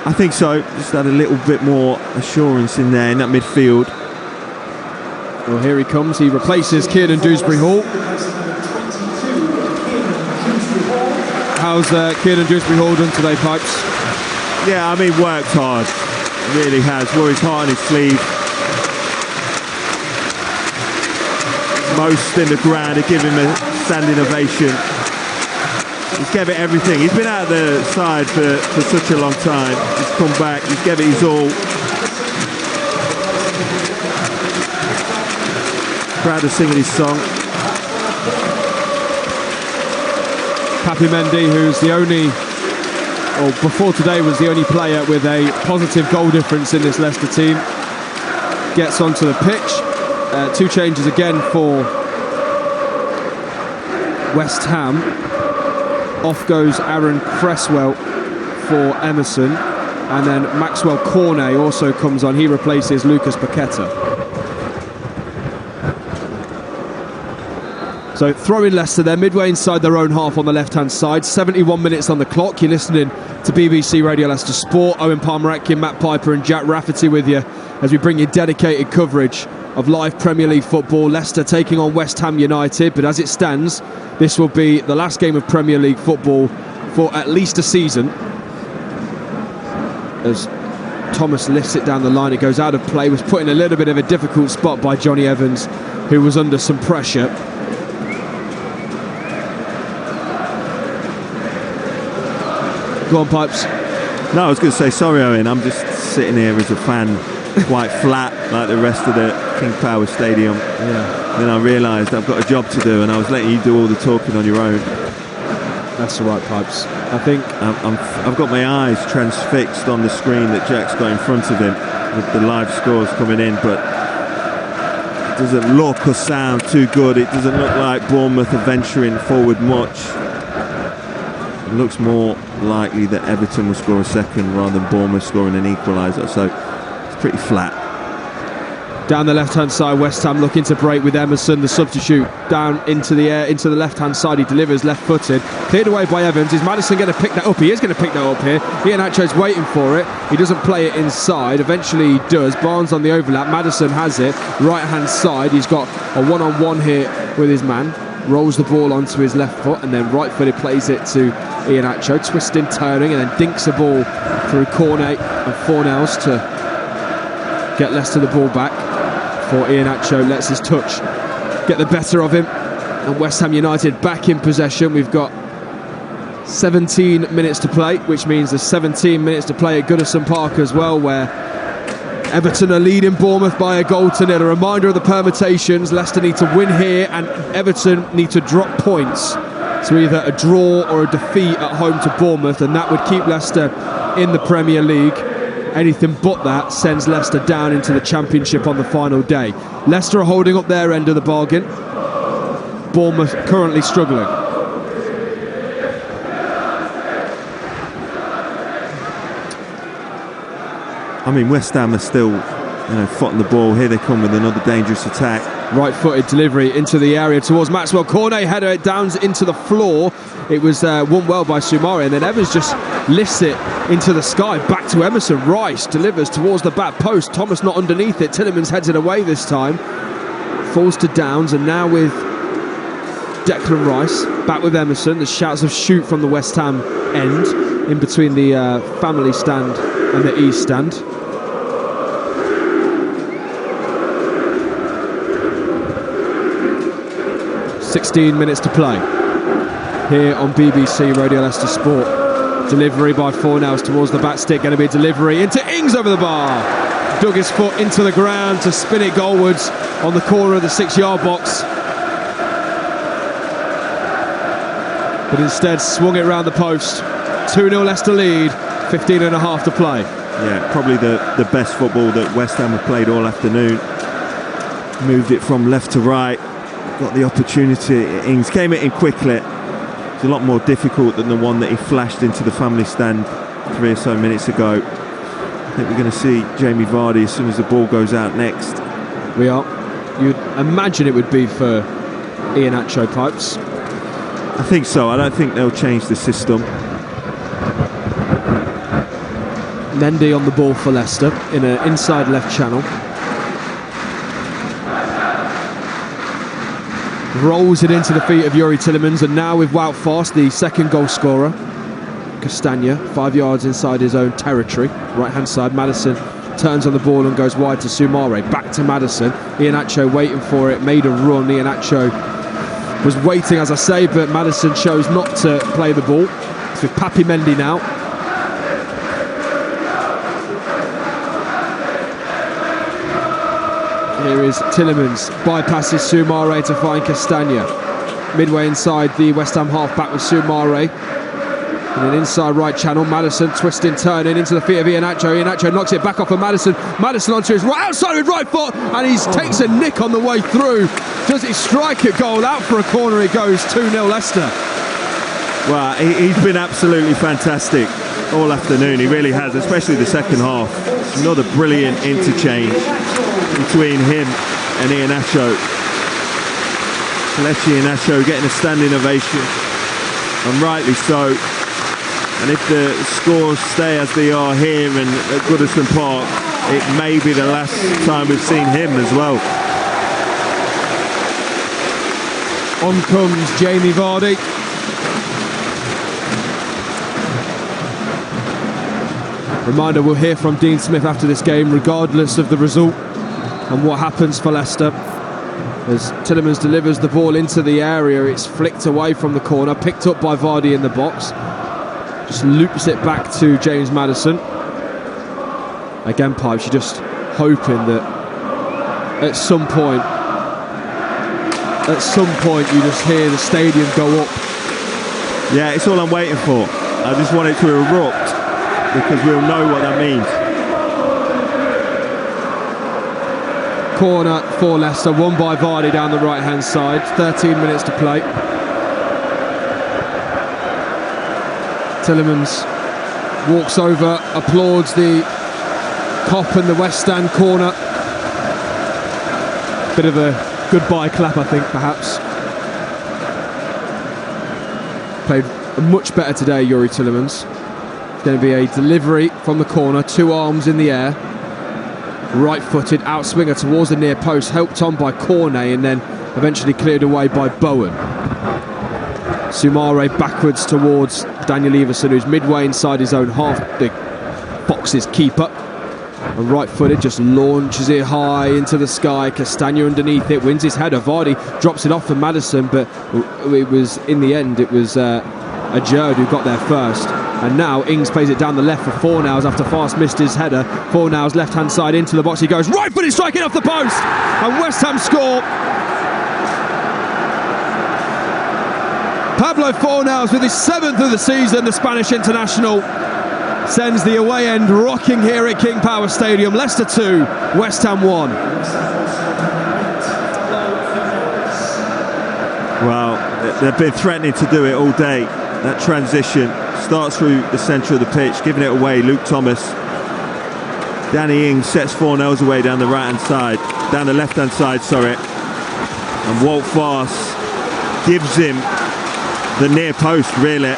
I think so, just had a little bit more assurance in there in that midfield. Well, here he comes, he replaces Kiernan Dewsbury Hall. How's Kiernan Dewsbury Hall done today, Pipes? Yeah, I mean, worked hard, really has, wore his heart on his sleeve. Most in the ground, they give him a standing ovation. He's gave it everything. He's been out of the side for such a long time. He's come back, he's gave it his all. Proud of singing his song. Papi Mendy, who's the only, or before today was the only player with a positive goal difference in this Leicester team, gets onto the pitch. 2 changes again for West Ham. Off goes Aaron Cresswell for Emerson, and then Maxwell Cornet also comes on. He replaces Lucas Paqueta. So throw in Leicester, they're midway inside their own half on the left-hand side. 71 minutes on the clock. You're listening to BBC Radio Leicester Sport. Owen Palmer-Atkin, Matt Piper and Jack Rafferty with you as we bring you dedicated coverage of live Premier League football. Leicester taking on West Ham United, but as it stands, this will be the last game of Premier League football for at least a season. As Thomas lifts it down the line, it goes out of play, was put in a little bit of a difficult spot by Johnny Evans, who was under some pressure. Go on, Pipes. No, I was going to say, sorry, Owen, I'm just sitting here as a fan, quite flat, like the rest of the King Power Stadium. Yeah. Then I realised I've got a job to do, and I was letting you do all the talking on your own. That's all right, Pipes. I think I've got my eyes transfixed on the screen that Jack's got in front of him with the live scores coming in, but it doesn't look or sound too good. It doesn't look like Bournemouth are venturing forward much. It looks more likely that Everton will score a second rather than Bournemouth scoring an equaliser, so it's pretty flat. down the left-hand side, West Ham looking to break with Emerson, the substitute, down into the air, into the left-hand side. He delivers left-footed, cleared away by Evans. Is Maddison going to pick that up? He is going to pick that up here. Iheanacho's waiting for it. He doesn't play it inside. Eventually he does. Barnes on the overlap. Maddison has it, right-hand side. He's got a one-on-one here with his man. Rolls the ball onto his left foot and then right-footed plays it to Iheanacho, twisting, turning, and then dinks the ball through Cornet and Fornells to get Leicester the ball back. For Iheanacho lets his touch get the better of him, and West Ham United back in possession. We've got 17 minutes to play, which means there's 17 minutes to play at Goodison Park as well, where Everton are leading Bournemouth by a goal to nil. A reminder of the permutations: Leicester need to win here and Everton need to drop points, so either a draw or a defeat at home to Bournemouth, and that would keep Leicester in the Premier League. Anything but that sends Leicester down into the Championship on the final day. Leicester are holding up their end of the bargain. Bournemouth currently struggling. I mean, West Ham are still, footing the ball. Here they come with another dangerous attack. Right-footed delivery into the area towards Maxwell. Cornet header it down into the floor. It was won well by Soumare, and then Evans just lifts it into the sky. Back to Emerson. Rice delivers towards the back post. Thomas not underneath it. Tielemans heads it away this time. Falls to Downs, and now with Declan Rice. Back with Emerson. There's shouts of shoot from the West Ham end, in between the family stand and the East stand. .16 minutes to play. here on BBC Radio Leicester Sport. Delivery by Fornals towards the back stick, going to be a delivery into Ings over the bar. Dug his foot into the ground to spin it goalwards on the corner of the 6-yard box. But instead swung it round the post. 2-0 Leicester lead, 15 and a half to play. Yeah, probably the best football that West Ham have played all afternoon. Moved it from left to right, got the opportunity. Ings came it in quickly. It's a lot more difficult than the one that he flashed into the family stand 3 or so minutes ago. I think we're going to see Jamie Vardy as soon as the ball goes out next. We are. You'd imagine it would be for Iheanacho Pipes. I think so. I don't think they'll change the system. Mendy on the ball for Leicester in an inside left channel. Rolls it into the feet of Yuri Tielemans, and now with Wout Faes, the second goal scorer. Castagna, 5 yards inside his own territory. Right hand side, Maddison turns on the ball and goes wide to Soumare. Back to Maddison. Iheanacho waiting for it, made a run. Iheanacho was waiting, as I say, but Maddison chose not to play the ball. It's with Papi Mendy now. Here is Tielemans, bypasses Soumare to find Castagna. Midway inside the West Ham half-back with Soumare. In an inside right channel, Maddison twisting, turning into the feet of Iheanacho. Iheanacho knocks it back off of Maddison. Maddison onto his right outside with right foot, and he takes a nick on the way through. Does he strike a goal? Out for a corner it goes, 2-0 Leicester. Well, he's been absolutely fantastic all afternoon. He really has, especially the second half. Another brilliant interchange between him and Iheanacho. Kelechi Iheanacho getting a standing ovation, and rightly so. And if the scores stay as they are here and at Goodison Park, it may be the last time we've seen him as well. On comes Jamie Vardy. Reminder, we'll hear from Dean Smith after this game, regardless of the result and what happens for Leicester. As Tielemans delivers the ball into the area, it's flicked away from the corner, picked up by Vardy in the box. Just loops it back to James Maddison. Again, Pipes, you're just hoping that at some point you just hear the stadium go up. Yeah, it's all I'm waiting for. I just want it to erupt, because we'll know what that means. Corner for Leicester, won by Vardy down the right hand side. 13 minutes to play. Tielemans walks over, applauds the Kop and the West Stand corner. Bit of a goodbye clap, I think, perhaps. Played much better today, Yuri Tielemans. It's going to be a delivery from the corner, 2 arms in the air. Right-footed outswinger towards the near post, helped on by Cornet, and then eventually cleared away by Bowen. Soumare backwards towards Daniel Everson, who's midway inside his own half, the Fox's keeper. And right-footed, just launches it high into the sky. Castagna underneath it, wins his header. Vardy drops it off for Maddison, but it was, in the end, it was Ajerd who got there first. And now Ings plays it down the left for Fornals after Faes missed his header. Fornals left-hand side into the box. He goes right-footed, striking off the post. And West Ham score. Pablo Fornals with his 7th of the season, the Spanish international, sends the away end rocking here at King Power Stadium. Leicester 2, West Ham 1. Well, they've been threatening to do it all day. That transition starts through the centre of the pitch, giving it away. Luke Thomas. Danny Ings sets Fornals away down the right-hand side, down the left-hand side, sorry. And Walt Faes gives him the near post, really.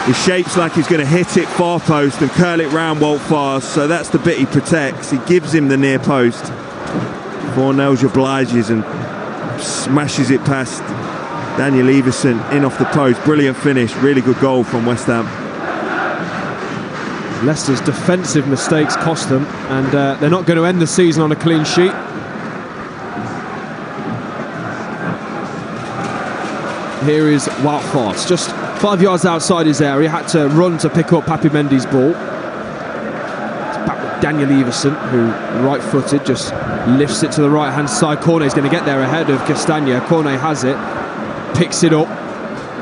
He shapes like he's going to hit it far post and curl it round Walt Faes, so that's the bit he protects. He gives him the near post. Fornals obliges and smashes it past Daniel Everson in off the post. Brilliant finish, really good goal from West Ham. Leicester's defensive mistakes cost them, and they're not going to end the season on a clean sheet. Here is Wout Faes, just 5 yards outside his area, had to run to pick up Papi Mendy's ball. It's back with Daniel Everson, who, right-footed, just lifts it to the right-hand side. Cornet's going to get there ahead of Castagna. Cornet has it, picks it up,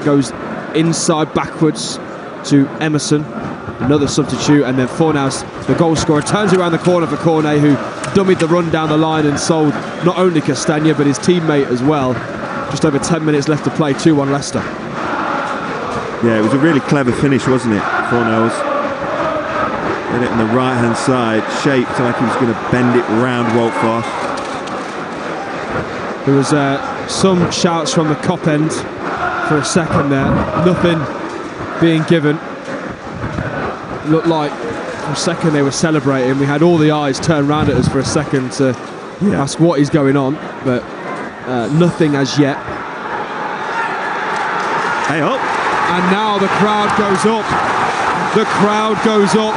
goes inside backwards to Emerson, another substitute, and then Fornals, the goal scorer, turns around the corner for Cornet, who dummied the run down the line and sold not only Castagna but his teammate as well. Just over 10 minutes left to play, 2-1 Leicester. Yeah, it was a really clever finish, wasn't it, Fornals? Hit it on the right-hand side, shaped like he was going to bend it round Wout Faes. There was some shouts from the Kop end for a second there, nothing being given. Looked like for a second they were celebrating. We had all the eyes turned round at us for a second to ask what is going on, but nothing as yet. Hey up! And now the crowd goes up. The crowd goes up.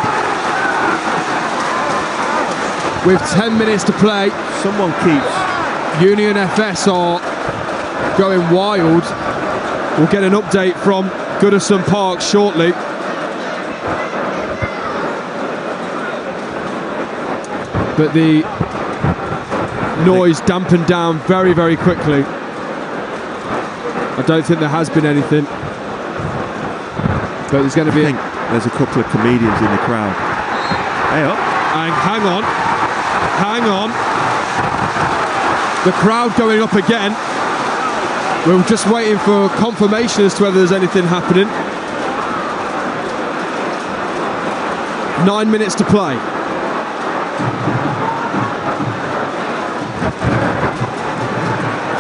With 10 minutes to play, Someone keeps. Union FS are going wild. We'll get an update from Goodison Park shortly. But the noise dampened down very, very quickly. I don't think there has been anything. But there's going to be... I think there's a couple of comedians in the crowd. Hey up! And hang on. Hang on. The crowd going up again. We're just waiting for confirmation as to whether there's anything happening. 9 minutes to play.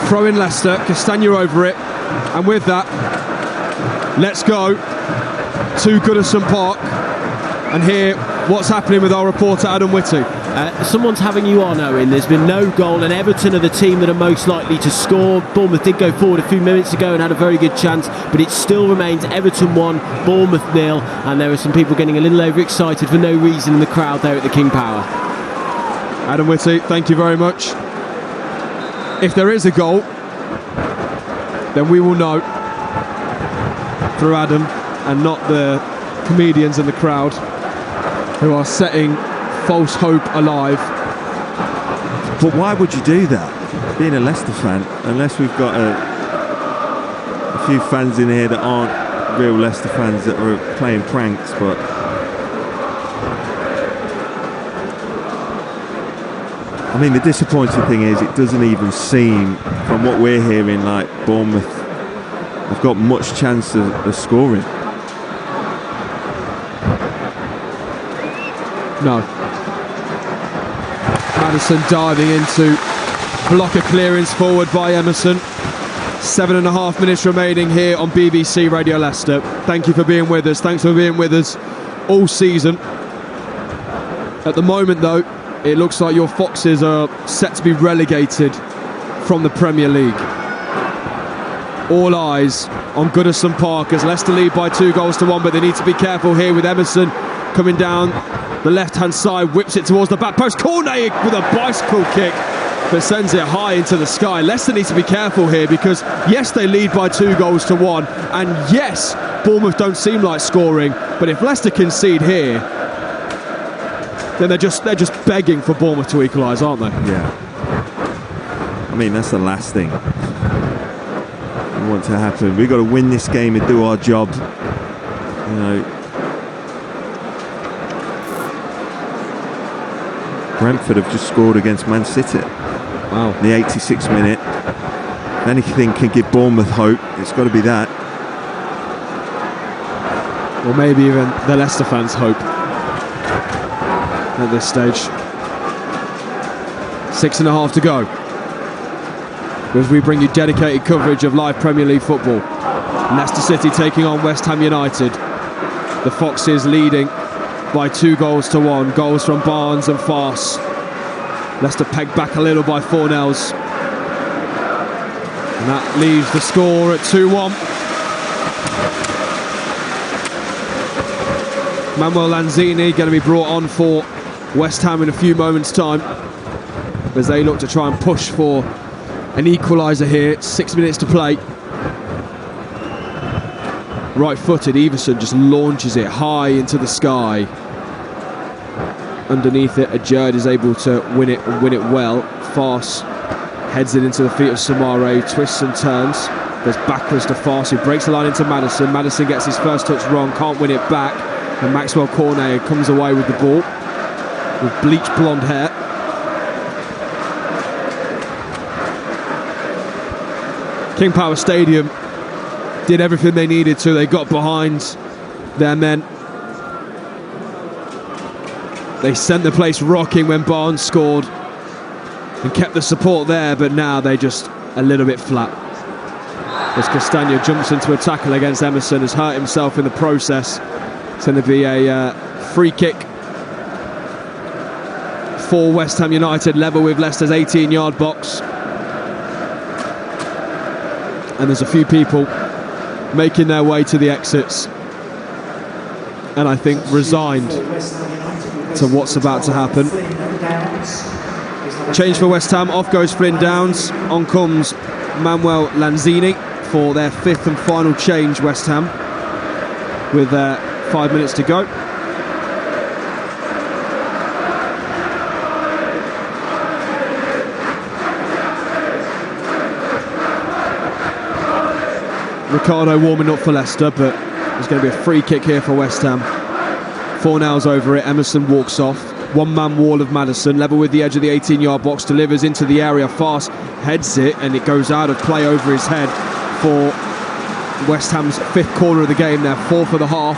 Throw in Leicester, Castagna over it, and with that, let's go to Goodison Park and hear what's happening with our reporter Adam Whitty. Someone's having you on, Owen. There's been no goal, and Everton are the team that are most likely to score. Bournemouth did go forward a few minutes ago and had a very good chance, but it still remains Everton 1, Bournemouth 0, and there are some people getting a little overexcited for no reason in the crowd there at the King Power. Adam Whitty, thank you very much. If there is a goal, then we will know through Adam and not the comedians in the crowd who are setting false hope alive. But why would you do that? Being a Leicester fan, unless we've got a few fans in here that aren't real Leicester fans that are playing pranks, but I mean, the disappointing thing is it doesn't even seem, from what we're hearing, like Bournemouth have got much chance of scoring. No. Maddison diving into blocker clearance forward by Emerson. 7.5 minutes remaining here on BBC Radio Leicester. Thank you for being with us. Thanks for being with us all season. At the moment, though, it looks like your Foxes are set to be relegated from the Premier League. All eyes on Goodison Park as Leicester lead by 2-1, but they need to be careful here with Emerson coming down the left-hand side, whips it towards the back post. Cornet with a bicycle kick, but sends it high into the sky. Leicester needs to be careful here because, yes, they lead by 2-1, and yes, Bournemouth don't seem like scoring, but if Leicester concede here, then they're just begging for Bournemouth to equalise, aren't they? Yeah. I mean, that's the last thing we want to happen. We've got to win this game and do our job. You know, Brentford have just scored against Man City. Wow. In the 86th minute. If anything can give Bournemouth hope, it's got to be that. Or maybe even the Leicester fans' hope at this stage. 6.5 to go as we bring you dedicated coverage of live Premier League football. Leicester City taking on West Ham United. The Foxes leading by 2-1. Goals from Barnes and Faes. Leicester pegged back a little by Fornals, and that leaves the score at 2-1. Manuel Lanzini going to be brought on for West Ham in a few moments' time as they look to try and push for an equaliser here. 6 minutes to play. Right-footed, Everson just launches it high into the sky. Underneath it, Ajerd is able to win it well. Fars heads it into the feet of Samare, twists and turns, goes backwards to Fars, who breaks the line into Maddison. Maddison gets his first touch wrong, can't win it back, and Maxwell Cornet comes away with the ball with bleached blonde hair. King Power Stadium did everything they needed to. They got behind their men. They sent the place rocking when Barnes scored and kept the support there, but now they're just a little bit flat. As Castagna jumps into a tackle against Emerson, has hurt himself in the process. It's going to be a free kick for West Ham United, level with Leicester's 18-yard box. And there's a few people making their way to the exits, and I think resigned to what's about to happen. Change for West Ham, off goes Flynn Downs, on comes Manuel Lanzini for their fifth and final change, West Ham, with 5 minutes to go. Ricardo warming up for Leicester, but there's going to be a free kick here for West Ham. Fornals over it, Emerson walks off. One-man wall of Maddison, level with the edge of the 18-yard box, delivers into the area, Fast heads it, and it goes out of play over his head for West Ham's fifth corner of the game. They're 4 for the half.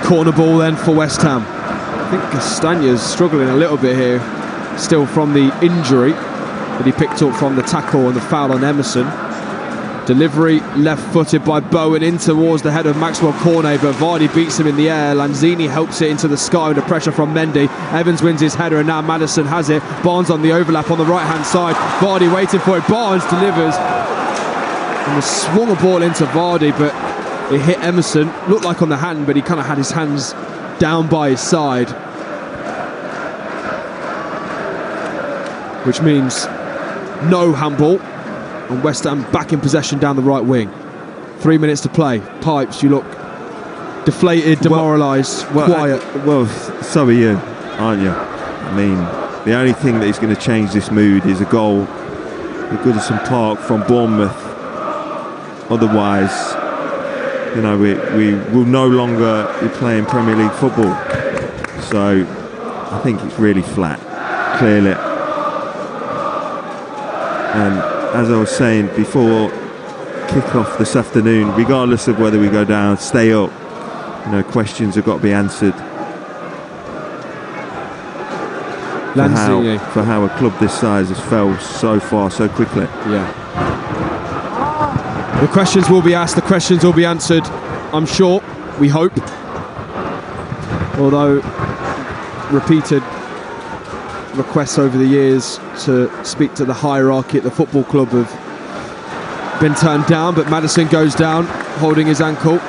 Corner ball then for West Ham. I think Castagna's struggling a little bit here, still from the injury that he picked up from the tackle and the foul on Emerson. Delivery left-footed by Bowen in towards the head of Maxwell Cornet, but Vardy beats him in the air. Lanzini helps it into the sky under pressure from Mendy. Evans wins his header, and now Maddison has it. Barnes on the overlap on the right-hand side. Vardy waiting for it. Barnes delivers and has swung a ball into Vardy, but it hit Emerson. Looked like on the hand, but he kind of had his hands down by his side, which means no handball, and West Ham back in possession down the right wing. 3 minutes to play. Pipes, you look deflated, demoralised, quiet. So are you, aren't you? I mean, the only thing that is going to change this mood is a goal at Goodison Park from Bournemouth. Otherwise, you know, we will no longer be playing Premier League football. So I think it's really flat, clearly. And as I was saying before kick-off this afternoon, regardless of whether we go down, stay up, you know, questions have got to be answered for how a club this size has fell so far so quickly. Yeah. The questions will be asked, the questions will be answered, I'm sure, we hope. Although repeated requests over the years to speak to the hierarchy at the football club have been turned down, but Maddison goes down, holding his ankle.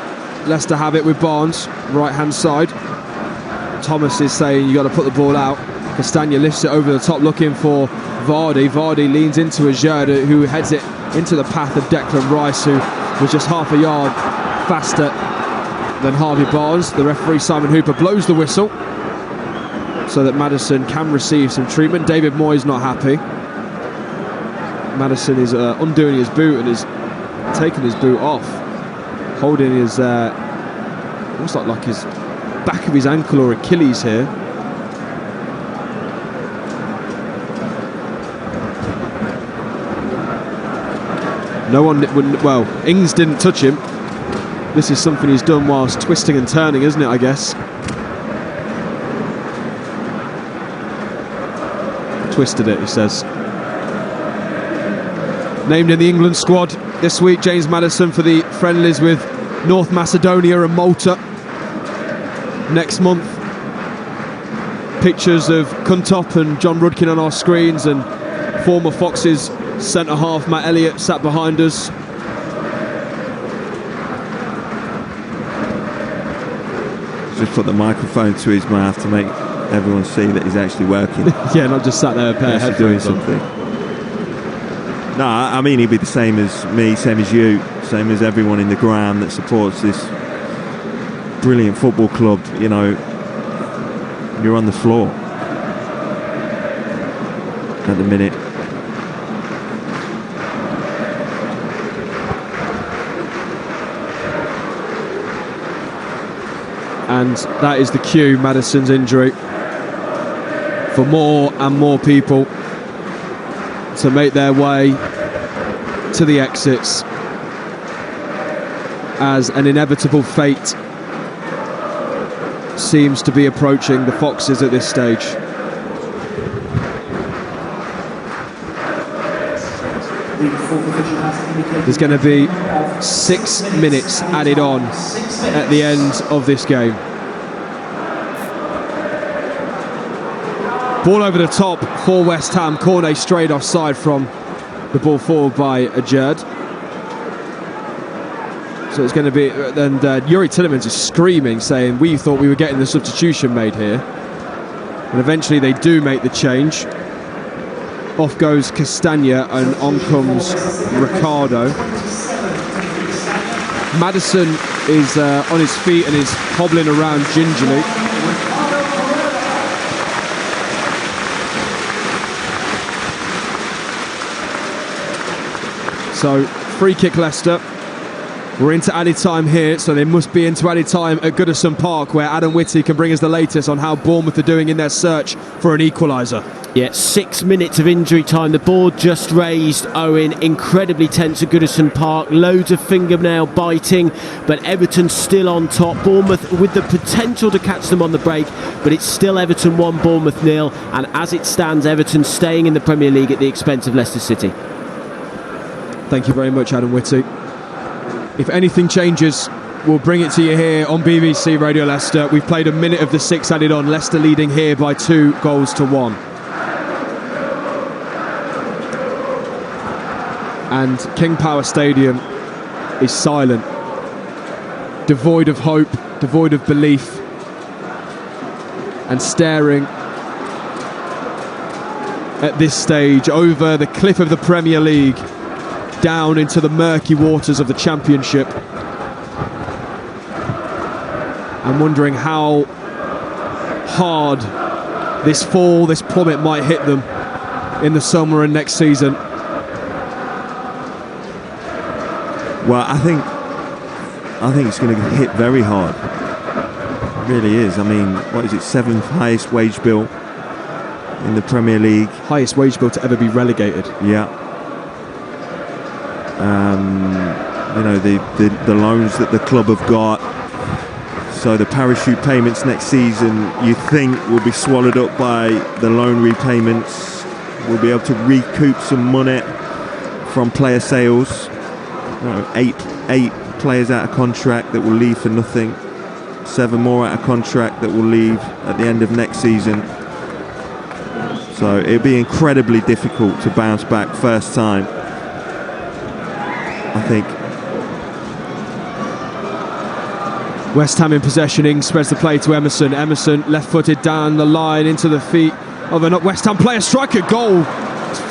Leicester have it with Barnes, right-hand side. Thomas is saying you got to put the ball out. Castagna lifts it over the top, looking for Vardy. Vardy leans into Ajerd, who heads it into the path of Declan Rice, who was just half a yard faster than Harvey Barnes. The referee, Simon Hooper, blows the whistle so that Maddison can receive some treatment. David Moyes not happy. Maddison is undoing his boot and is taking his boot off, holding his looks like his back of his ankle or Achilles here. No one wouldn't. Well, Ings didn't touch him. This is something he's done whilst twisting and turning, isn't it, I guess? Twisted it, he says. Named in the England squad this week, James Maddison, for the friendlies with North Macedonia and Malta next month. Pictures of Kuntop and John Rudkin on our screens, and former Foxes centre-half Matt Elliott sat behind us. just put the microphone to his mouth to make everyone see that he's actually working. Yeah, not just sat there with a pair of Actually doing headphones on. something. No, I mean, he'd be the same as me, same as you, same as everyone in the ground that supports this brilliant football club. You know, you're on the floor at the minute. And that is the cue, Maddison's injury, for more and more people to make their way to the exits as an inevitable fate seems to be approaching the Foxes at this stage. There's going to be 6 minutes added on at the end of this game. Ball over the top for West Ham. Cornet straight offside from the ball forward by Ajerd. So it's going to be, and Yuri Tillemans is screaming, saying we thought we were getting the substitution made here. And eventually they do make the change. Off goes Castagna and on comes Ricardo. Maddison is on his feet and is hobbling around gingerly. So, free kick Leicester. We're into added time here, so they must be into added time at Goodison Park, where Adam Whitty can bring us the latest on how Bournemouth are doing in their search for an equaliser. Yeah, 6 minutes of injury time. The board just raised, Owen. Incredibly tense at Goodison Park. Loads of fingernail biting, but Everton still on top. Bournemouth with the potential to catch them on the break, but it's still Everton 1, Bournemouth 0. And as it stands, Everton staying in the Premier League at the expense of Leicester City. Thank you very much, Adam Whitty. If anything changes, we'll bring it to you here on BBC Radio Leicester. We've played a minute of the 6 added on. Leicester leading here by 2-1. And King Power Stadium is silent, devoid of hope, devoid of belief, and staring at this stage over the cliff of the Premier League down into the murky waters of the Championship, and wondering how hard this fall, this plummet might hit them in the summer and next season. Well, I think it's going to hit very hard. It really is. I mean, what is it? 7th highest wage bill in the Premier League. Highest wage bill to ever be relegated. Yeah. You know, the loans that the club have got. So the parachute payments next season, you think, will be swallowed up by the loan repayments. We'll be able to recoup some money from player sales. You know, eight players out of contract that will leave for nothing. 7 more out of contract that will leave at the end of next season. So it'll be incredibly difficult to bounce back first time, I think. West Ham in possession. Ings spreads the play to Emerson. Emerson left-footed down the line into the feet of a West Ham player. Striker goal.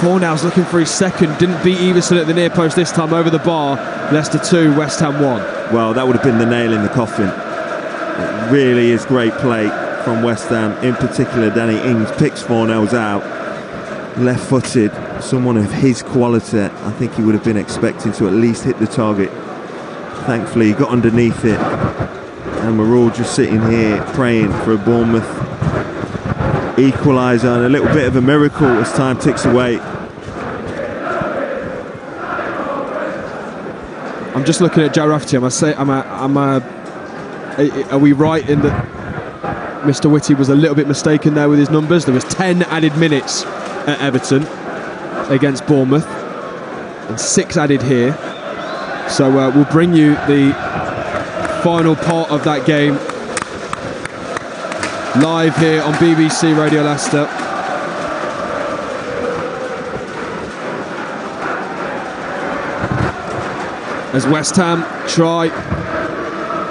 Fornals looking for his second. Didn't beat Everson at the near post this time, over the bar. Leicester 2, West Ham 1. Well, that would have been the nail in the coffin. It really is great play from West Ham. In particular, Danny Ings picks Fornals out. Left-footed. Someone of his quality, I think he would have been expecting to at least hit the target. Thankfully, he got underneath it. And we're all just sitting here praying for a Bournemouth equaliser and a little bit of a miracle as time ticks away. I'm just looking at Joe Rafferty. Are we right in that Mr. Whitty was a little bit mistaken there with his numbers? There was 10 added minutes at Everton against Bournemouth and 6 added here. So we'll bring you the final part of that game live here on BBC Radio Leicester. As West Ham try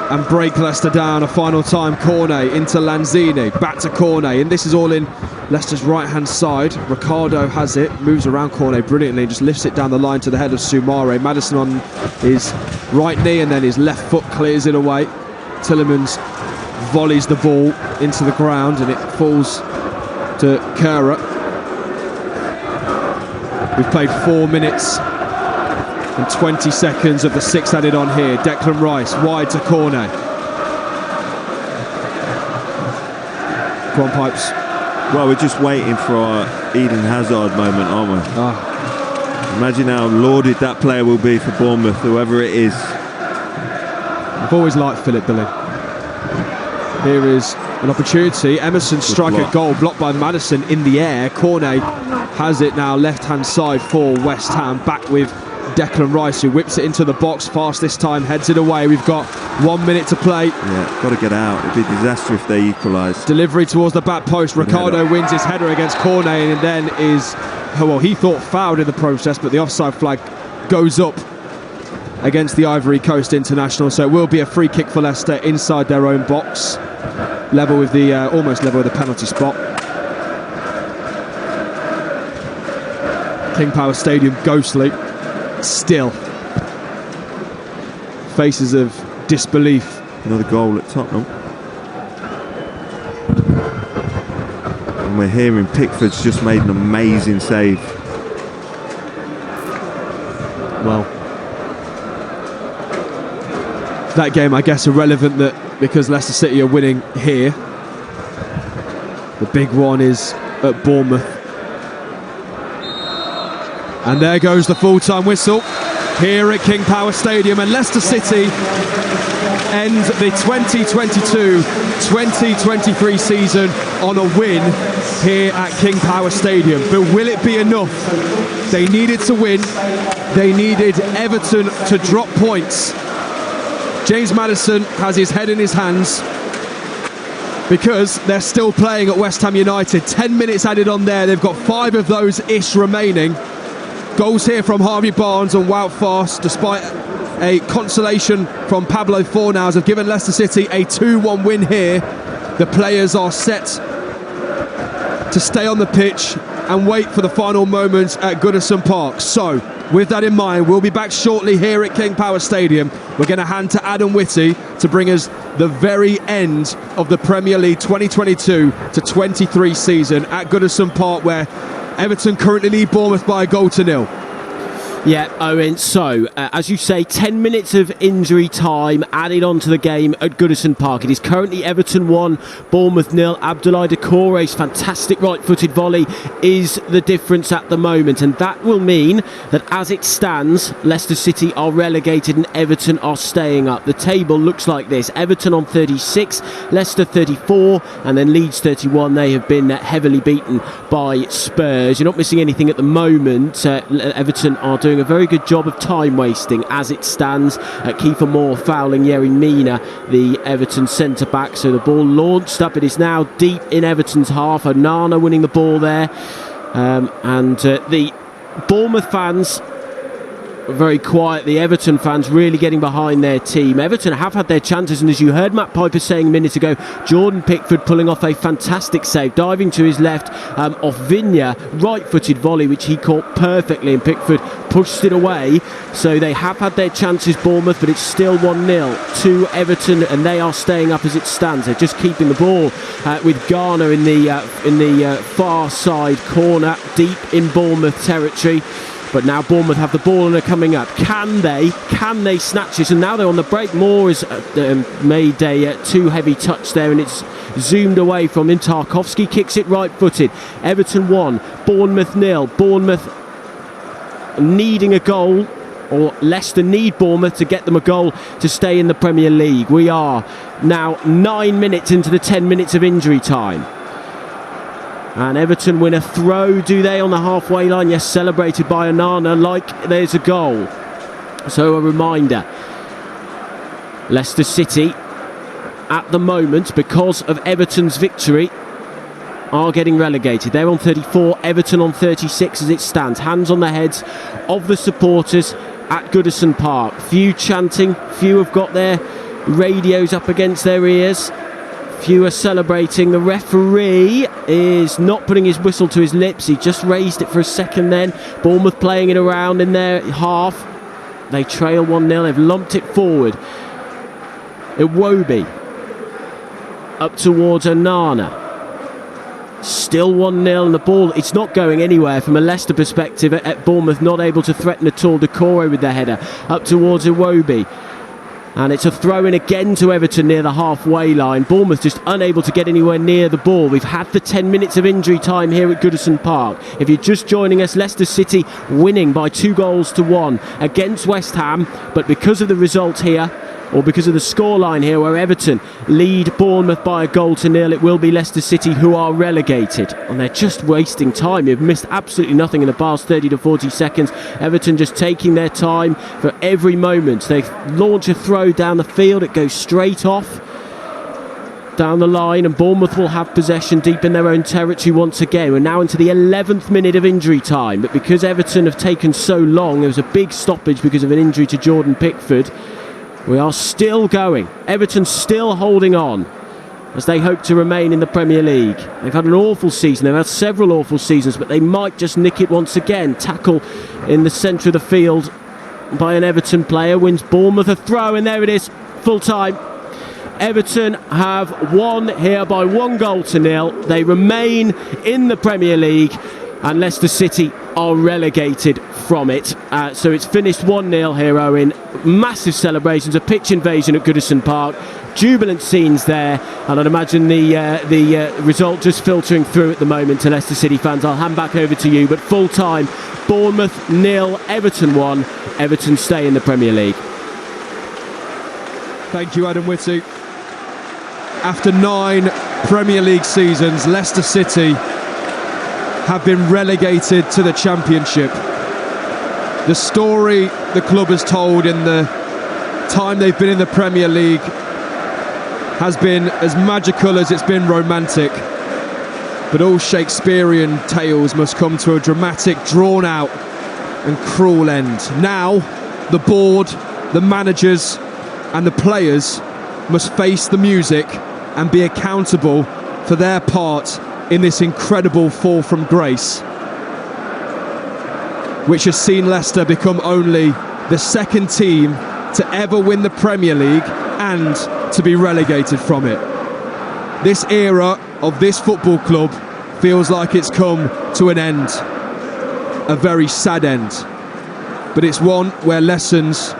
and break Leicester down a final time. Cornet into Lanzini, back to Cornet, and this is all in Leicester's right-hand side. Ricardo has it, moves around Cornet brilliantly, just lifts it down the line to the head of Soumare. Maddison on his right knee, and then his left foot clears it away. Tielemans volleys the ball into the ground, and it falls to Kehrer. We've played 4 minutes and 20 seconds of the 6 added on here. Declan Rice wide to Cornet. Come on, Pipes. Well, we're just waiting for our Eden Hazard moment, aren't we? Imagine how lauded that player will be for Bournemouth, whoever it is. I've always liked Philip Billing. Here is an opportunity. Emerson strike a goal, blocked by Maddison in the air. Cornet has it now, left-hand side for West Ham. Back with Declan Rice, who whips it into the box fast this time, heads it away. We've got 1 minute to play. Yeah, got to get out. It'd be a disaster if they equalise. Delivery towards the back post. Ricardo wins his header against Cornet, and then is, well, he thought fouled in the process, but the offside flag goes up against the Ivory Coast international. So it will be a free kick for Leicester inside their own box, level with the almost level with the penalty spot. King Power Stadium ghostly still. Faces of disbelief. Another goal at Tottenham. And we're hearing Pickford's just made an amazing save. Well, that game, I guess, irrelevant that because Leicester City are winning here. The big one is at Bournemouth. And there goes the full-time whistle here at King Power Stadium, and Leicester City end the 2022-2023 season on a win here at King Power Stadium. But will it be enough? They needed to win. They needed Everton to drop points. James Maddison has his head in his hands because they're still playing at West Ham United. 10 minutes added on there. They've got 5 of those-ish remaining. Goals here from Harvey Barnes and Wout Faes, despite a consolation from Pablo Fornals, have given Leicester City a 2-1 win here. The players are set to stay on the pitch and wait for the final moments at Goodison Park. So, with that in mind, we'll be back shortly here at King Power Stadium. We're going to hand to Adam Whitty to bring us the very end of the Premier League 2022-23 season at Goodison Park, where Everton currently lead Bournemouth by a goal to 0. Yeah, Owen, so as you say, 10 minutes of injury time added onto the game at Goodison Park. It is currently Everton 1, Bournemouth 0. Abdoulaye Doucouré's fantastic right-footed volley is the difference at the moment, and that will mean that as it stands, Leicester City are relegated and Everton are staying up. The table looks like this: Everton on 36, Leicester 34, and then Leeds 31. They have been heavily beaten by Spurs. You're not missing anything at the moment. Everton are doing a very good job of time wasting as it stands. Kiefer Moore fouling Yerry Mina, the Everton centre-back. So the ball launched up. It is now deep in Everton's half. Onana winning the ball there. And the Bournemouth fans very quiet. The Everton fans really getting behind their team. Everton have had their chances, and as you heard Matt Piper saying a minute ago, Jordan Pickford pulling off a fantastic save, diving to his left off Vigna, right-footed volley which he caught perfectly, and Pickford pushed it away. So they have had their chances, Bournemouth, but it's still 1-0 to Everton, and they are staying up as it stands. They're just keeping the ball with Garner in the far side corner, deep in Bournemouth territory. But now Bournemouth have the ball and are coming up. Can they snatch this? And now they're on the break. Moore has made a too heavy touch there, and it's zoomed away from him. Tarkowski kicks it right-footed. Everton 1, Bournemouth 0. Bournemouth needing a goal, or Leicester need Bournemouth to get them a goal to stay in the Premier League. We are now 9 minutes into the 10 minutes of injury time. And Everton win a throw, do they, on the halfway line? Yes, celebrated by Onana like there's a goal. So a reminder, Leicester City at the moment, because of Everton's victory, are getting relegated. They're on 34, Everton on 36 as it stands. Hands on the heads of the supporters at Goodison Park. Few chanting, few have got their radios up against their ears. Few are celebrating. The referee is not putting his whistle to his lips. He just raised it for a second then. Bournemouth playing it around in their half. They trail 1-0. They've lumped it forward. Iwobi up towards Onana. Still 1-0 and the ball, it's not going anywhere from a Leicester perspective. At Bournemouth not able to threaten at all. Decore with their header up towards Iwobi. And it's a throw in again to Everton near the halfway line. Bournemouth just unable to get anywhere near the ball. We've had the 10 minutes of injury time here at Goodison Park. If you're just joining us, Leicester City winning by 2-1 against West Ham. But because of the result here, or because of the scoreline here where Everton lead Bournemouth by 1-0, it will be Leicester City who are relegated. And they're just wasting time. They've missed absolutely nothing in the past 30 to 40 seconds. Everton just taking their time for every moment. They launch a throw down the field, it goes straight off down the line, and Bournemouth will have possession deep in their own territory once again. We're now into the 11th minute of injury time, but because Everton have taken so long, there was a big stoppage because of an injury to Jordan Pickford. We are still going. Everton still holding on as they hope to remain in the Premier League. They've had an awful season. They've had several awful seasons, but they might just nick it once again. Tackle in the centre of the field by an Everton player wins Bournemouth a throw, and there it is, full time. Everton have won here by 1-0. They remain in the Premier League, and Leicester City are relegated from it. So it's finished 1-0 here, Owen. Massive celebrations, a pitch invasion at Goodison Park. Jubilant scenes there, and I'd imagine the result just filtering through at the moment to Leicester City fans. I'll hand back over to you, but full time, Bournemouth 0, Everton 1. Everton stay in the Premier League. Thank you, Adam Whitty. After 9 Premier League seasons, Leicester City have been relegated to the Championship. The story the club has told in the time they've been in the Premier League has been as magical as it's been romantic. But all Shakespearean tales must come to a dramatic, drawn-out and cruel end. Now, the board, the managers and the players must face the music and be accountable for their part in this incredible fall from grace, which has seen Leicester become only the second team to ever win the Premier League and to be relegated from it. This era of this football club feels like it's come to an end, a very sad end, but it's one where lessons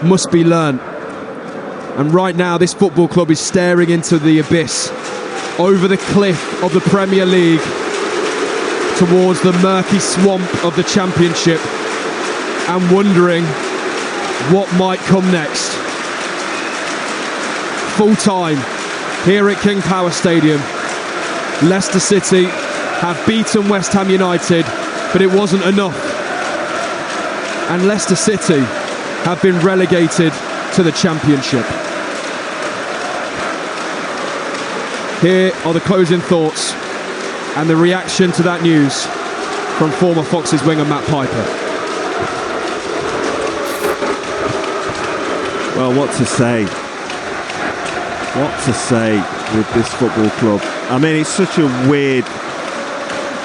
must be learnt. And right now this football club is staring into the abyss, over the cliff of the Premier League, towards the murky swamp of the Championship, and wondering what might come next. Full time here at King Power Stadium. Leicester City have beaten West Ham United, but it wasn't enough. And Leicester City have been relegated to the Championship. Here are the closing thoughts and the reaction to that news from former Foxes winger Matt Piper. Well, what to say? What to say with this football club? I mean, it's such a weird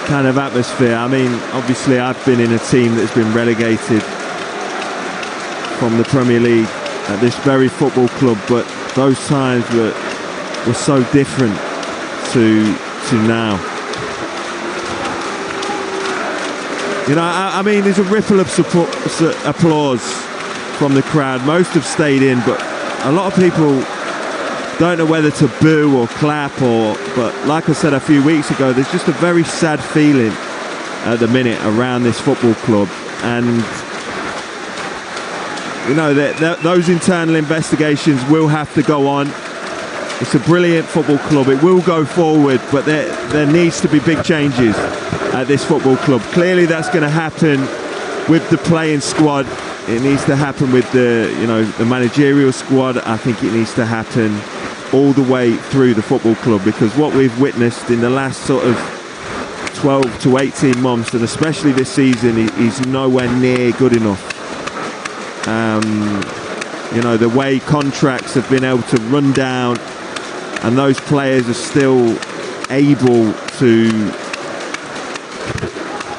kind of atmosphere. I mean, obviously I've been in a team that's been relegated from the Premier League at this very football club, but those times were so different to now. You know, I mean, there's a ripple of support, applause from the crowd. Most have stayed in, but a lot of people don't know whether to boo or clap, but like I said a few weeks ago, there's just a very sad feeling at the minute around this football club. And you know, those internal investigations will have to go on. It's a brilliant football club. It will go forward, but there needs to be big changes at this football club. Clearly that's going to happen with the playing squad. It needs to happen with the managerial squad. I think it needs to happen all the way through the football club, because what we've witnessed in the last sort of 12 to 18 months, and especially this season, is nowhere near good enough. You know, the way contracts have been able to run down, and those players are still able to,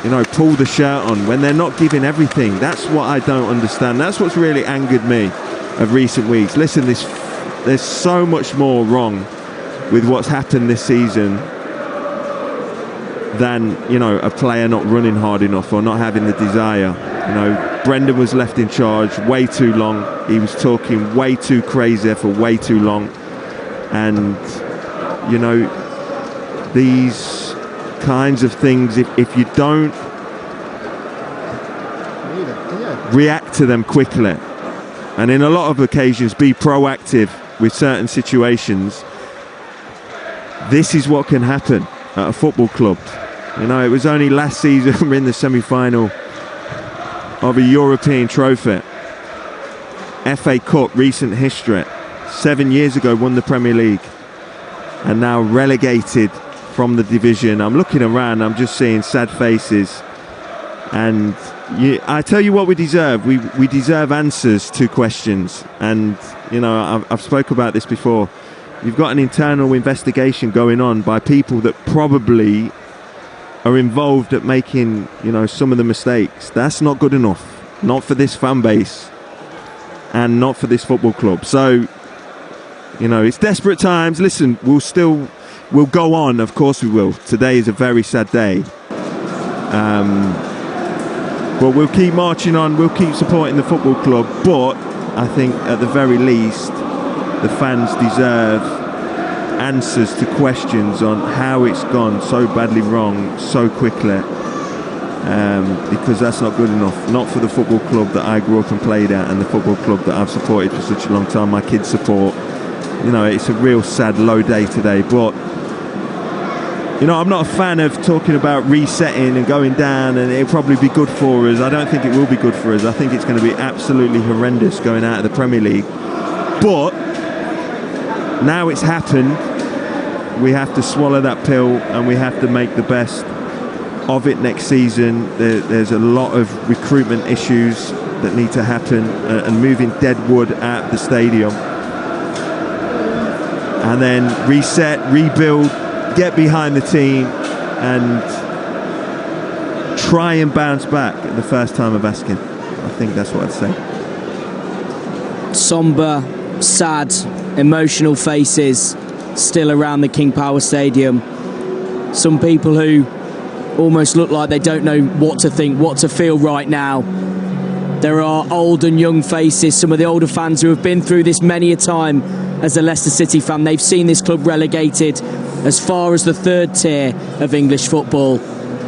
you know, pull the shirt on when they're not giving everything. That's what I don't understand. That's what's really angered me of recent weeks. Listen, there's so much more wrong with what's happened this season than, you know, a player not running hard enough or not having the desire. You know, Brendan was left in charge way too long. He was talking way too crazy for way too long. And, you know, these kinds of things, if you don't react to them quickly, and in a lot of occasions be proactive with certain situations, this is what can happen at a football club. You know, it was only last season we're in the semi-final of a European trophy. FA Cup, recent history. 7 years ago won the Premier League, and now relegated from the division. I'm looking around, I'm just seeing sad faces, and I tell you what we deserve. We deserve answers to questions, and you know, I've spoke about this before. You've got an internal investigation going on by people that probably are involved at making, you know, some of the mistakes. That's not good enough, not for this fan base and not for this football club. So, you know, it's desperate times. Listen, we'll go on, of course we will. Today is a very sad day, but we'll keep marching on, we'll keep supporting the football club. But I think at the very least the fans deserve answers to questions on how it's gone so badly wrong so quickly, because that's not good enough. Not for the football club that I grew up and played at, and the football club that I've supported for such a long time, my kids support. You know, it's a real sad, low day today. But, you know, I'm not a fan of talking about resetting and going down, and it'll probably be good for us. I don't think it will be good for us. I think it's going to be absolutely horrendous going out of the Premier League. But now it's happened, we have to swallow that pill, and we have to make the best of it next season. There's a lot of recruitment issues that need to happen, and moving dead wood out of the stadium. And then reset, rebuild, get behind the team, and try and bounce back at the first time of asking. I think that's what I'd say. Somber, sad, emotional faces still around the King Power Stadium. Some people who almost look like they don't know what to think, what to feel right now. There are old and young faces, some of the older fans who have been through this many a time as a Leicester City fan. They've seen this club relegated as far as the third tier of English football.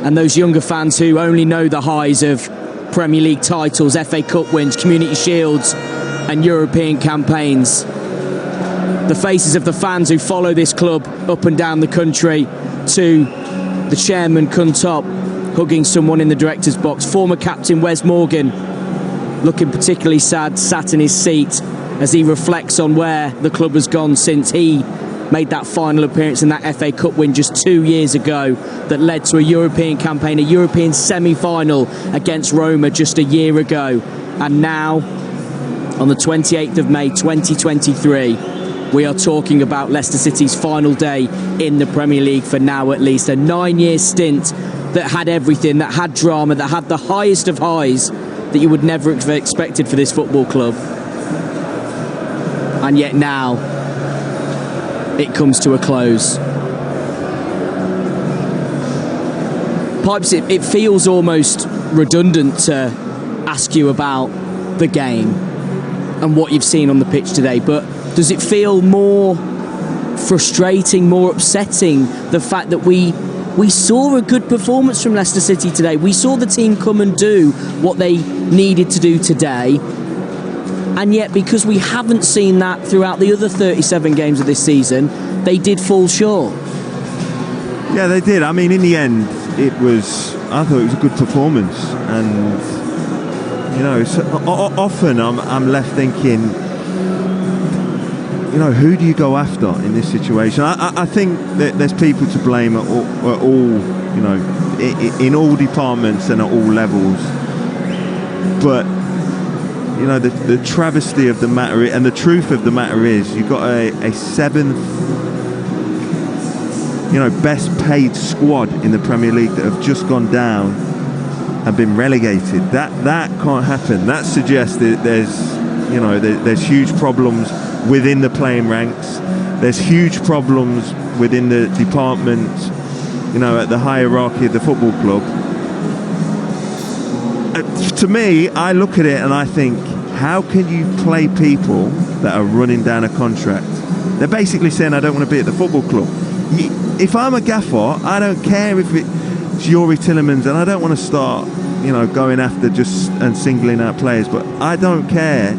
And those younger fans who only know the highs of Premier League titles, FA Cup wins, Community Shields and European campaigns. The faces of the fans who follow this club up and down the country, to the chairman Cuntop hugging someone in the director's box. Former captain Wes Morgan looking particularly sad, sat in his seat as he reflects on where the club has gone since he made that final appearance in that FA Cup win just 2 years ago that led to a European campaign, a European semi-final against Roma just a year ago. And now, on the 28th of May 2023, we are talking about Leicester City's final day in the Premier League, for now at least. A 9-year stint that had everything, that had drama, that had the highest of highs that you would never have expected for this football club. And yet now it comes to a close. Pipes, it feels almost redundant to ask you about the game and what you've seen on the pitch today, but does it feel more frustrating, more upsetting, the fact that we saw a good performance from Leicester City today? We saw the team come and do what they needed to do today, and yet because we haven't seen that throughout the other 37 games of this season, they did fall short. Yeah, they did. I mean, in the end, I thought it was a good performance, and you know, often I'm left thinking, you know, who do you go after in this situation? I think that there's people to blame at all, you know, in all departments and at all levels. But the travesty of the matter, and the truth of the matter is, you've got a 7th, best paid squad in the Premier League that have just gone down and been relegated. That can't happen. That suggests that there's huge problems within the playing ranks. There's huge problems within the department, at the hierarchy of the football club. To me, I look at it and I think, how can you play people that are running down a contract? They're basically saying, I don't want to be at the football club. If I'm a gaffer, I don't care if it's Yuri Tillemans, and I don't want to start, going after just and singling out players, but I don't care.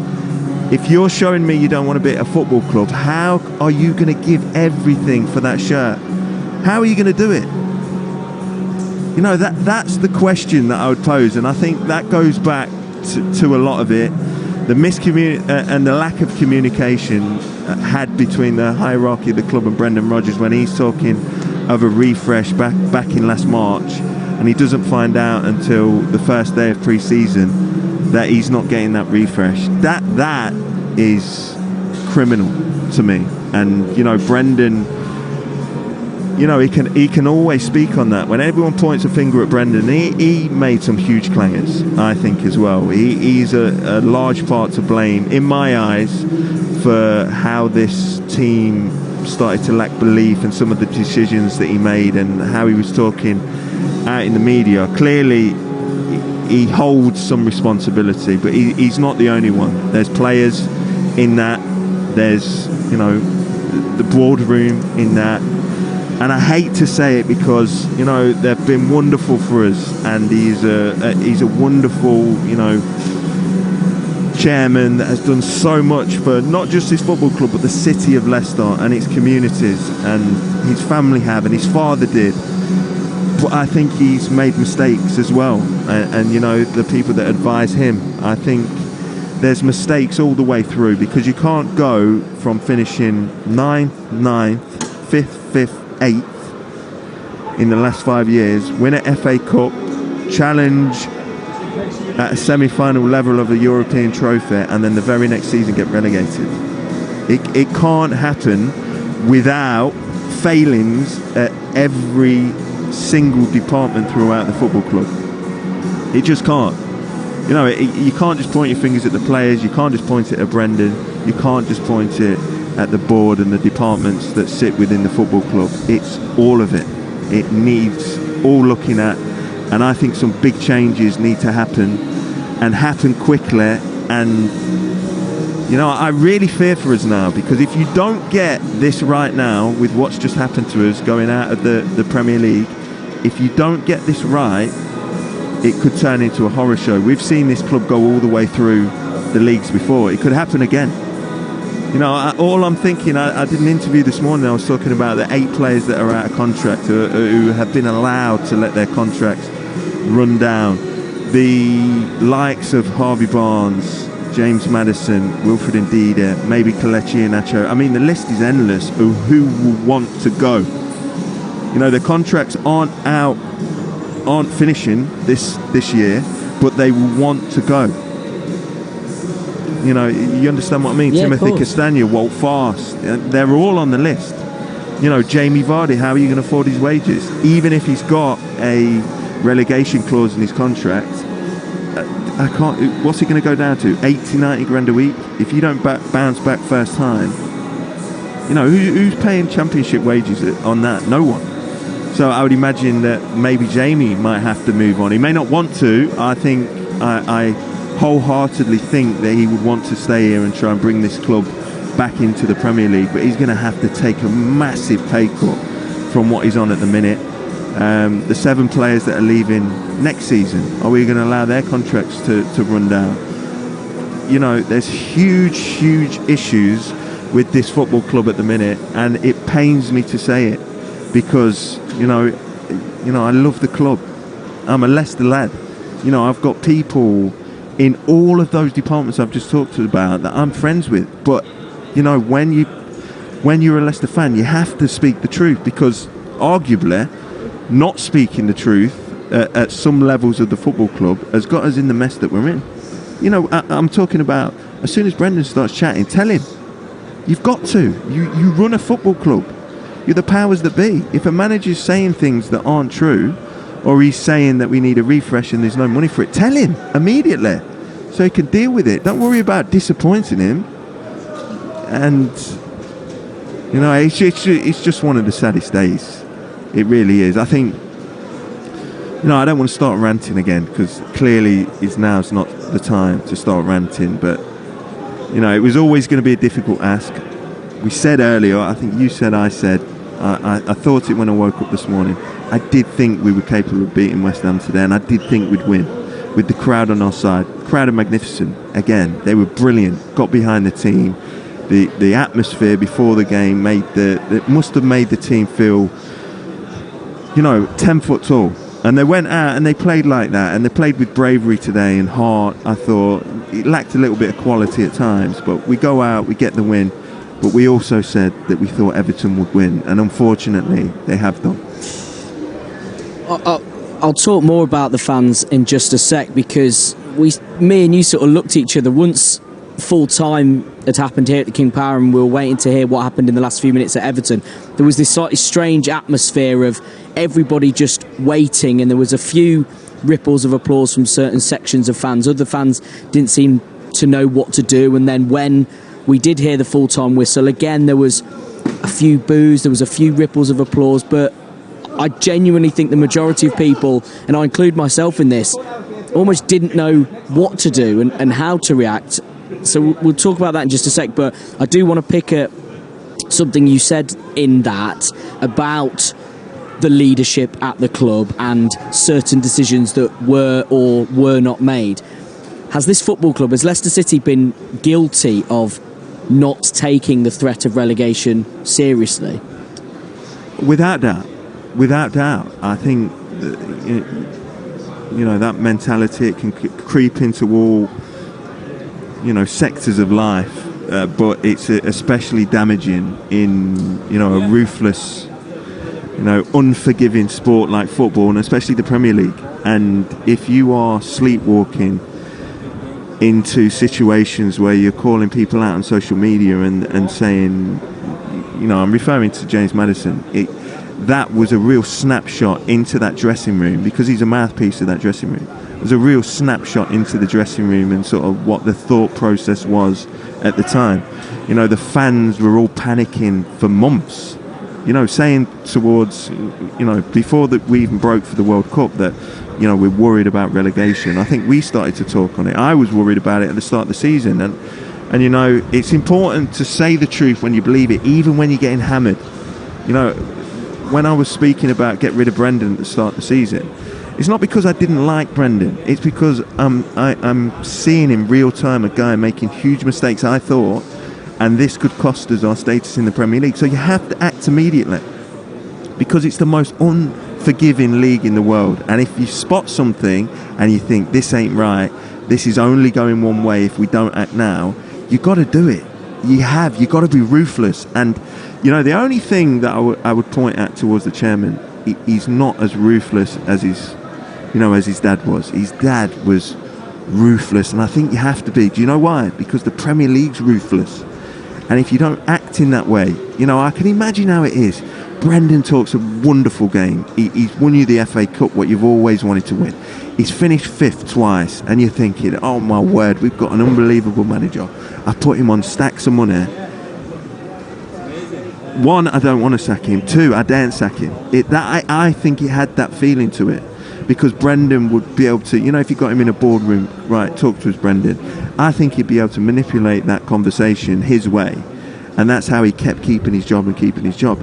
If you're showing me you don't want to be at a football club, how are you going to give everything for that shirt? How are you going to do it? That's the question that I would pose, and I think that goes back to a lot of it, the and the lack of communication had between the hierarchy of the club and Brendan Rodgers when he's talking of a refresh back in last March, and he doesn't find out until the first day of pre-season that he's not getting that refresh. That is criminal to me. And Brendan, he can always speak on that. When everyone points a finger at Brendan, he made some huge clangers, I think, as well. He's a large part to blame, in my eyes, for how this team started to lack belief and some of the decisions that he made and how he was talking out in the media. Clearly, he holds some responsibility, but he's not the only one. There's players in that. There's, the boardroom in that. And I hate to say it because, they've been wonderful for us, and he's a wonderful, chairman that has done so much for not just his football club, but the city of Leicester and its communities, and his family have, and his father did. But I think he's made mistakes as well, and the people that advise him, I think there's mistakes all the way through, because you can't go from finishing 9th, 5th, 8th in the last 5 years, win an FA Cup, challenge at a semi-final level of a European trophy, and then the very next season get relegated. It can't happen without failings at every single department throughout the football club. It just can't. You can't just point your fingers at the players, you can't just point it at Brendan, you can't just point it at the board and the departments that sit within the football club. It's all of it. It needs all looking at, and I think some big changes need to happen, and happen quickly. And I really fear for us now, because if you don't get this right now with what's just happened to us going out of the Premier League, if you don't get this right, it could turn into a horror show. We've seen this club go all the way through the leagues before. It could happen again. All I'm thinking, I did an interview this morning, I was talking about the 8 players that are out of contract, who have been allowed to let their contracts run down. The likes of Harvey Barnes, James Maddison, Wilfred Ndidi, maybe Kelechi Iheanacho. I mean, the list is endless of who will want to go. The contracts aren't finishing this year, but they will want to go. You understand what I mean? Yeah, Timothy Castagna, Walt Fast, they're all on the list. Jamie Vardy, how are you going to afford his wages? Even if he's got a relegation clause in his contract, I can't. What's it going to go down to? 80-90 grand a week? If you don't bounce back first time, who's paying championship wages on that? No one. So I would imagine that maybe Jamie might have to move on. He may not want to. I wholeheartedly think that he would want to stay here and try and bring this club back into the Premier League, but he's going to have to take a massive pay cut from what he's on at the minute. The 7 players that are leaving next season, are we going to allow their contracts to run down? There's huge issues with this football club at the minute, and it pains me to say it, because I love the club. I'm a Leicester lad. I've got people in all of those departments I've just talked about that I'm friends with. But when you're a Leicester fan, you have to speak the truth, because arguably not speaking the truth at some levels of the football club has got us in the mess that we're in. You know, I'm talking about as soon as Brendan starts chatting, tell him. You've got to. You run a football club. You're the powers that be. If a manager's saying things that aren't true, or he's saying that we need a refresh and there's no money for it, tell him immediately so he can deal with it. Don't worry about disappointing him. And, you know, it's just one of the saddest days. It really is. I think, you know, I don't want to start ranting again because clearly now's not the time to start ranting. But, you know, it was always going to be a difficult ask. We said earlier, I think you said, I said, I thought it when I woke up this morning. I did think we were capable of beating West Ham today, and I did think we'd win with the crowd on our side. The crowd are magnificent. Again, they were brilliant. Got behind the team. The atmosphere before the game it must have made the team feel, you know, 10 foot tall. And they went out and they played like that, and they played with bravery today and heart. I thought it lacked a little bit of quality at times, but we go out, we get the win. But we also said that we thought Everton would win, and unfortunately they have done. I'll talk more about the fans in just a sec, because me and you sort of looked at each other once full time had happened here at the King Power, and we were waiting to hear what happened in the last few minutes at Everton. There was this slightly strange atmosphere of everybody just waiting, and there was a few ripples of applause from certain sections of fans. Other fans didn't seem to know what to do, and then when we did hear the full-time whistle, again there was a few boos, there was a few ripples of applause, but I genuinely think the majority of people, and I include myself in this, almost didn't know what to do and how to react. So we'll talk about that in just a sec, but I do want to pick at something you said in that about the leadership at the club and certain decisions that were or were not made. Has this football club, has Leicester City been guilty of not taking the threat of relegation seriously? Without doubt. I think you know, that mentality, it can creep into all, you know, sectors of life, but it's especially damaging in, you know, a ruthless, you know, unforgiving sport like football, and especially the Premier League. And if you are sleepwalking into situations where you're calling people out on social media and saying, you know, I'm referring to James Maddison, that was a real snapshot into that dressing room, because he's a mouthpiece of that dressing room. It was a real snapshot into the dressing room and sort of what the thought process was at the time. You know, the fans were all panicking for months, you know, saying towards, you know, before that we even broke for the World Cup that, you know, we're worried about relegation. I think we started to talk on it. I was worried about it at the start of the season. And you know, it's important to say the truth when you believe it, even when you're getting hammered. You know, when I was speaking about get rid of Brendan at the start of the season, it's not because I didn't like Brendan. It's because I'm seeing in real time a guy making huge mistakes, I thought, and this could cost us our status in the Premier League. So you have to act immediately, because it's the most unforgiving league in the world. And if you spot something and you think this ain't right, this is only going one way if we don't act now, you've got to do it. You've got to be ruthless. And, you know, the only thing that I would point at towards the chairman, he's not as ruthless as his dad was. His dad was ruthless, and I think you have to be. Do you know why? Because the Premier League's ruthless. And if you don't act in that way, you know, I can imagine how it is. Brendan talks a wonderful game. He's won you the FA Cup, what you've always wanted to win. He's finished 5th twice, and you're thinking, oh my word, we've got an unbelievable manager. I put him on stacks of money. 1, I don't want to sack him. 2, I daren't sack him. I think he had that feeling to it, because Brendan would be able to, you know, if you got him in a boardroom, right, talk to us, Brendan, I think he'd be able to manipulate that conversation his way, and that's how he kept keeping his job.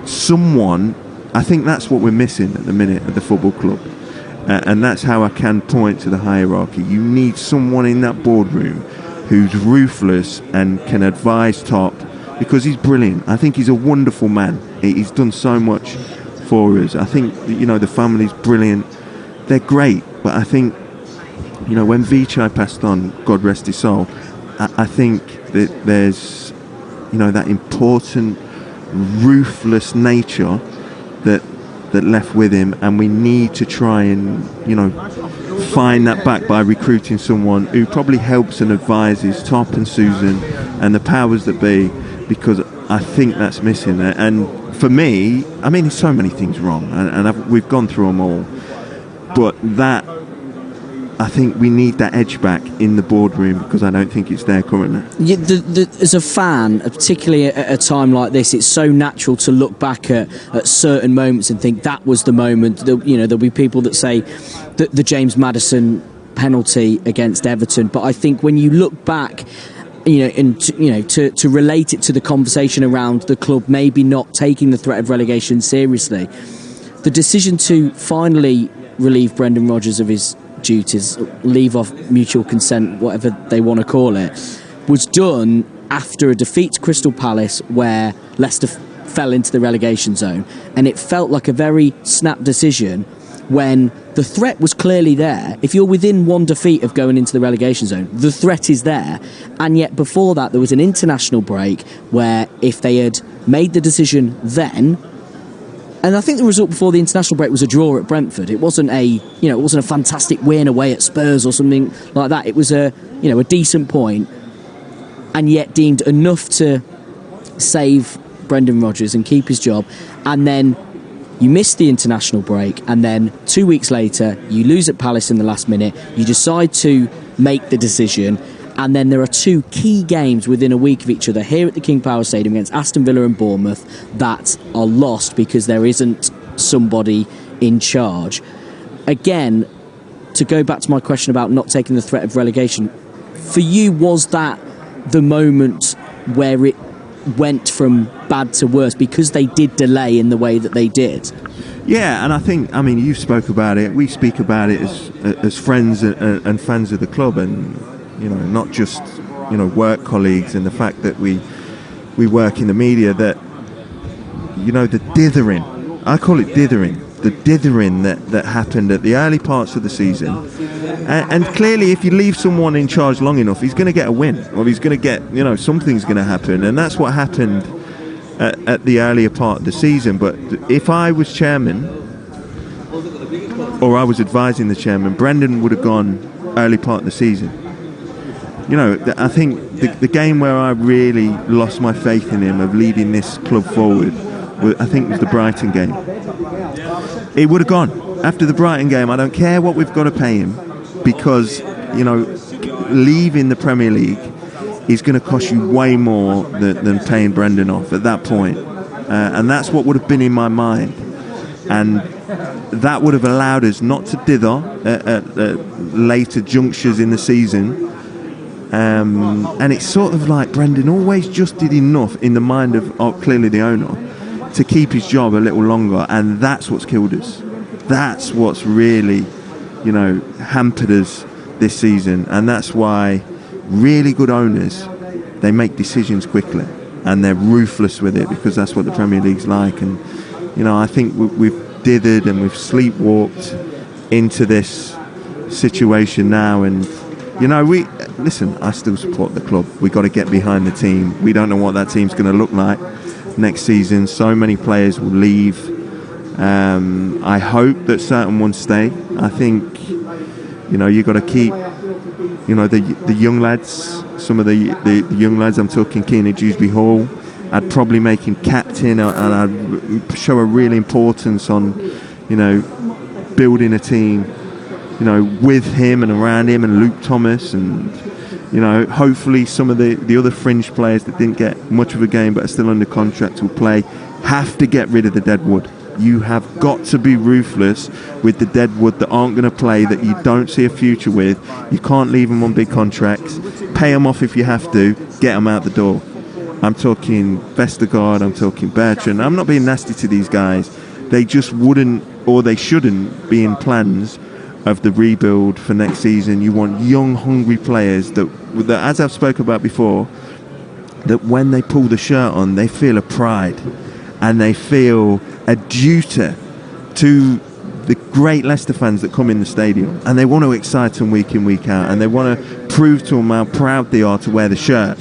Someone, I think that's what we're missing at the minute at the football club, and that's how I can point to the hierarchy. You need someone in that boardroom who's ruthless and can advise top, because he's brilliant. I think he's a wonderful man. He's done so much for us. I think, you know, the family's brilliant. They're great, but I think, you know, when Vichai passed on, God rest his soul, I think that there's, you know, that important ruthless nature that left with him, and we need to try and, you know, find that back by recruiting someone who probably helps and advises Top and Susan and the powers that be, because I think that's missing. And for me, I mean, there's so many things wrong, and we've gone through them all, but that, I think we need that edge back in the boardroom, because I don't think it's there currently. Yeah, as a fan, particularly at a time like this, it's so natural to look back at certain moments and think that was the moment. There'll be people that say that the James Maddison penalty against Everton, but I think when you look back, to relate it to the conversation around the club maybe not taking the threat of relegation seriously, the decision to finally relieve Brendan Rodgers of his duties, leave off mutual consent, whatever they want to call it, was done after a defeat to Crystal Palace where Leicester fell into the relegation zone, and it felt like a very snap decision when the threat was clearly there. If you're within one defeat of going into the relegation zone, the threat is there. And yet before that there was an international break where if they had made the decision then, and I think the result before the international break was a draw at Brentford. It wasn't a fantastic win away at Spurs or something like that. It was a decent point, and yet deemed enough to save Brendan Rodgers and keep his job. And then you miss the international break, and then 2 weeks later you lose at Palace in the last minute. You decide to make the decision, and then there are two key games within a week of each other here at the King Power Stadium against Aston Villa and Bournemouth that are lost because there isn't somebody in charge. Again, to go back to my question about not taking the threat of relegation, for you, was that the moment where it went from bad to worse because they did delay in the way that they did? Yeah, and I think, you spoke about it, we speak about it as friends and fans of the club, and not just work colleagues, and the fact that we work in the media, that the dithering, I call it dithering, the dithering that happened at the early parts of the season, and clearly if you leave someone in charge long enough, he's going to get a win, or he's going to get, something's going to happen, and that's what happened at the earlier part of the season. But if I was chairman, or I was advising the chairman, Brendan would have gone early part of the season. I think the game where I really lost my faith in him of leading this club forward, I think was the Brighton game. It would have gone. After the Brighton game, I don't care what we've got to pay him, because, leaving the Premier League is going to cost you way more than paying Brendan off at that point. And that's what would have been in my mind. And that would have allowed us not to dither at later junctures in the season. And it's sort of like Brendan always just did enough in the mind of clearly the owner to keep his job a little longer, and that's what's killed us. That's what's really, hampered us this season, and that's why really good owners, they make decisions quickly and they're ruthless with it, because that's what the Premier League's like. And I think we've dithered and we've sleepwalked into this situation now, and listen, I still support the club. We've got to get behind the team. We don't know what that team's going to look like next season. So many players will leave. I hope that certain ones stay. I think, you've got to keep, the young lads, some of the young lads, I'm talking Keenan Dewsbury Hall, I'd probably make him captain, and I'd show a real importance on, building a team, with him and around him, and Luke Thomas, and hopefully some of the other fringe players that didn't get much of a game but are still under contract will play. Have to get rid of the deadwood. You have got to be ruthless with the deadwood that aren't going to play, that you don't see a future with. You can't leave them on big contracts. Pay them off if you have to. Get them out the door. I'm talking Vestergaard, I'm talking Bertrand. I'm not being nasty to these guys. They just wouldn't, or they shouldn't be in plans of the rebuild for next season. You want young, hungry players that, as I've spoken about before, that when they pull the shirt on, they feel a pride and they feel a duty to the great Leicester fans that come in the stadium, and they want to excite them week in, week out, and they want to prove to them how proud they are to wear the shirt.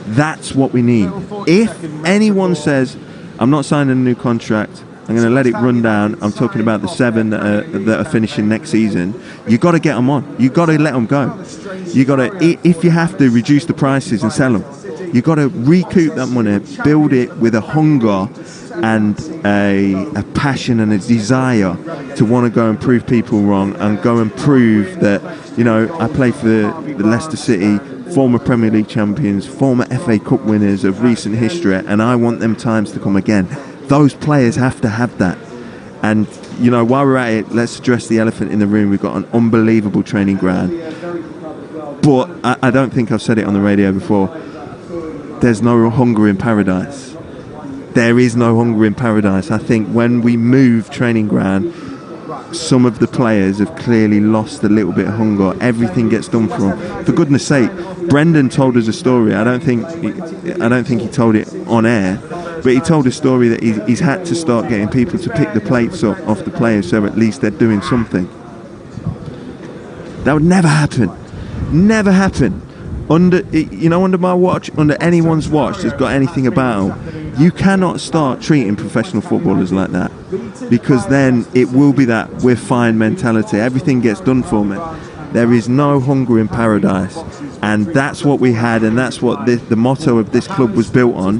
That's what we need. If anyone says, I'm not signing a new contract, I'm going to let it run down. I'm talking about the 7 that are finishing next season. You've got to get them on. You've got to let them go. You've got to, if you have to, reduce the prices and sell them. You've got to recoup that money, build it with a hunger and a passion and a desire to want to go and prove people wrong and go and prove that, you know, I play for the Leicester City, former Premier League champions, former FA Cup winners of recent history, and I want them times to come again. Those players have to have that. And, you know, while we're at it, let's address the elephant in the room. We've got an unbelievable training ground. But I don't think I've said it on the radio before. There's no hunger in paradise. There is no hunger in paradise. I think when we move training ground, some of the players have clearly lost a little bit of hunger. Everything gets done for them. For goodness sake, Brendan told us a story. I don't think he told it on air, but he told a story that he's had to start getting people to pick the plates up off the players, so at least they're doing something. That would never happen. Never happen. Under my watch, under anyone's watch that's got anything about them, you cannot start treating professional footballers like that, because then it will be that we're fine mentality. Everything gets done for me. There is no hunger in paradise, and that's what we had, and that's what the motto of this club was built on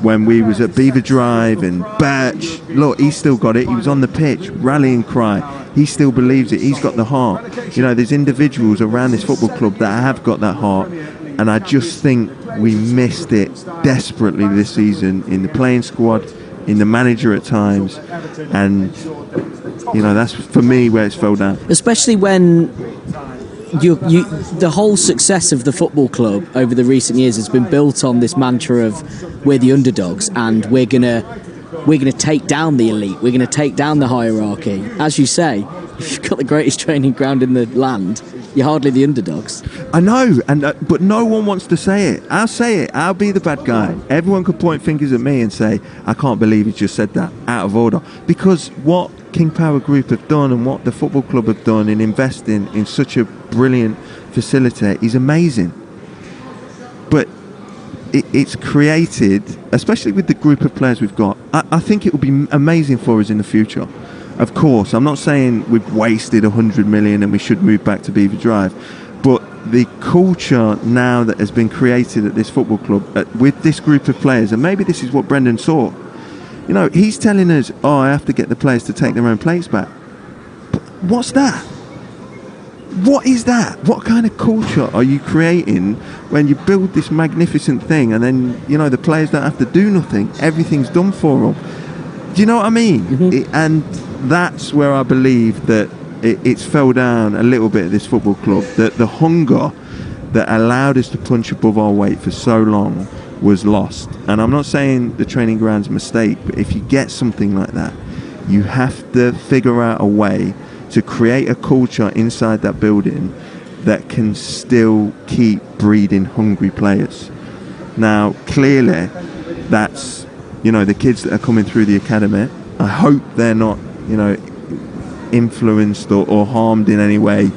when we was at Beaver Drive and Birch. Look, he's still got it. He was on the pitch, rallying cry. He still believes it. He's got the heart. You know, there's individuals around this football club that have got that heart, and I just think we missed it desperately this season in the playing squad, in the manager at times, and you know, that's for me where it's fell down. Especially when the whole success of the football club over the recent years has been built on this mantra of we're the underdogs and we're gonna take down the elite, we're gonna take down the hierarchy. As you say, if you've got the greatest training ground in the land, you're hardly the underdogs. I know, and but no one wants to say it. I'll say it. I'll be the bad guy. Everyone could point fingers at me and say, I can't believe he just said that, out of order. Because what King Power Group have done and what the football club have done in investing in such a brilliant facility is amazing. But it's created, especially with the group of players we've got, I think it will be amazing for us in the future. Of course, I'm not saying we've wasted 100 million and we should move back to Beaver Drive, but the culture now that has been created at this football club with this group of players, and maybe this is what Brendan saw. You know, he's telling us, oh, I have to get the players to take their own plates back. But what's that? What is that? What kind of culture are you creating when you build this magnificent thing and then, you know, the players don't have to do nothing? Everything's done for them. Do you know what I mean? Mm-hmm. And that's where I believe that it's fell down a little bit at this football club, that the hunger that allowed us to punch above our weight for so long was lost. And I'm not saying the training ground's a mistake, but if you get something like that, you have to figure out a way to create a culture inside that building that can still keep breeding hungry players. Now, clearly, that's, you know, the kids that are coming through the academy. I hope they're not, you know, influenced or harmed in any way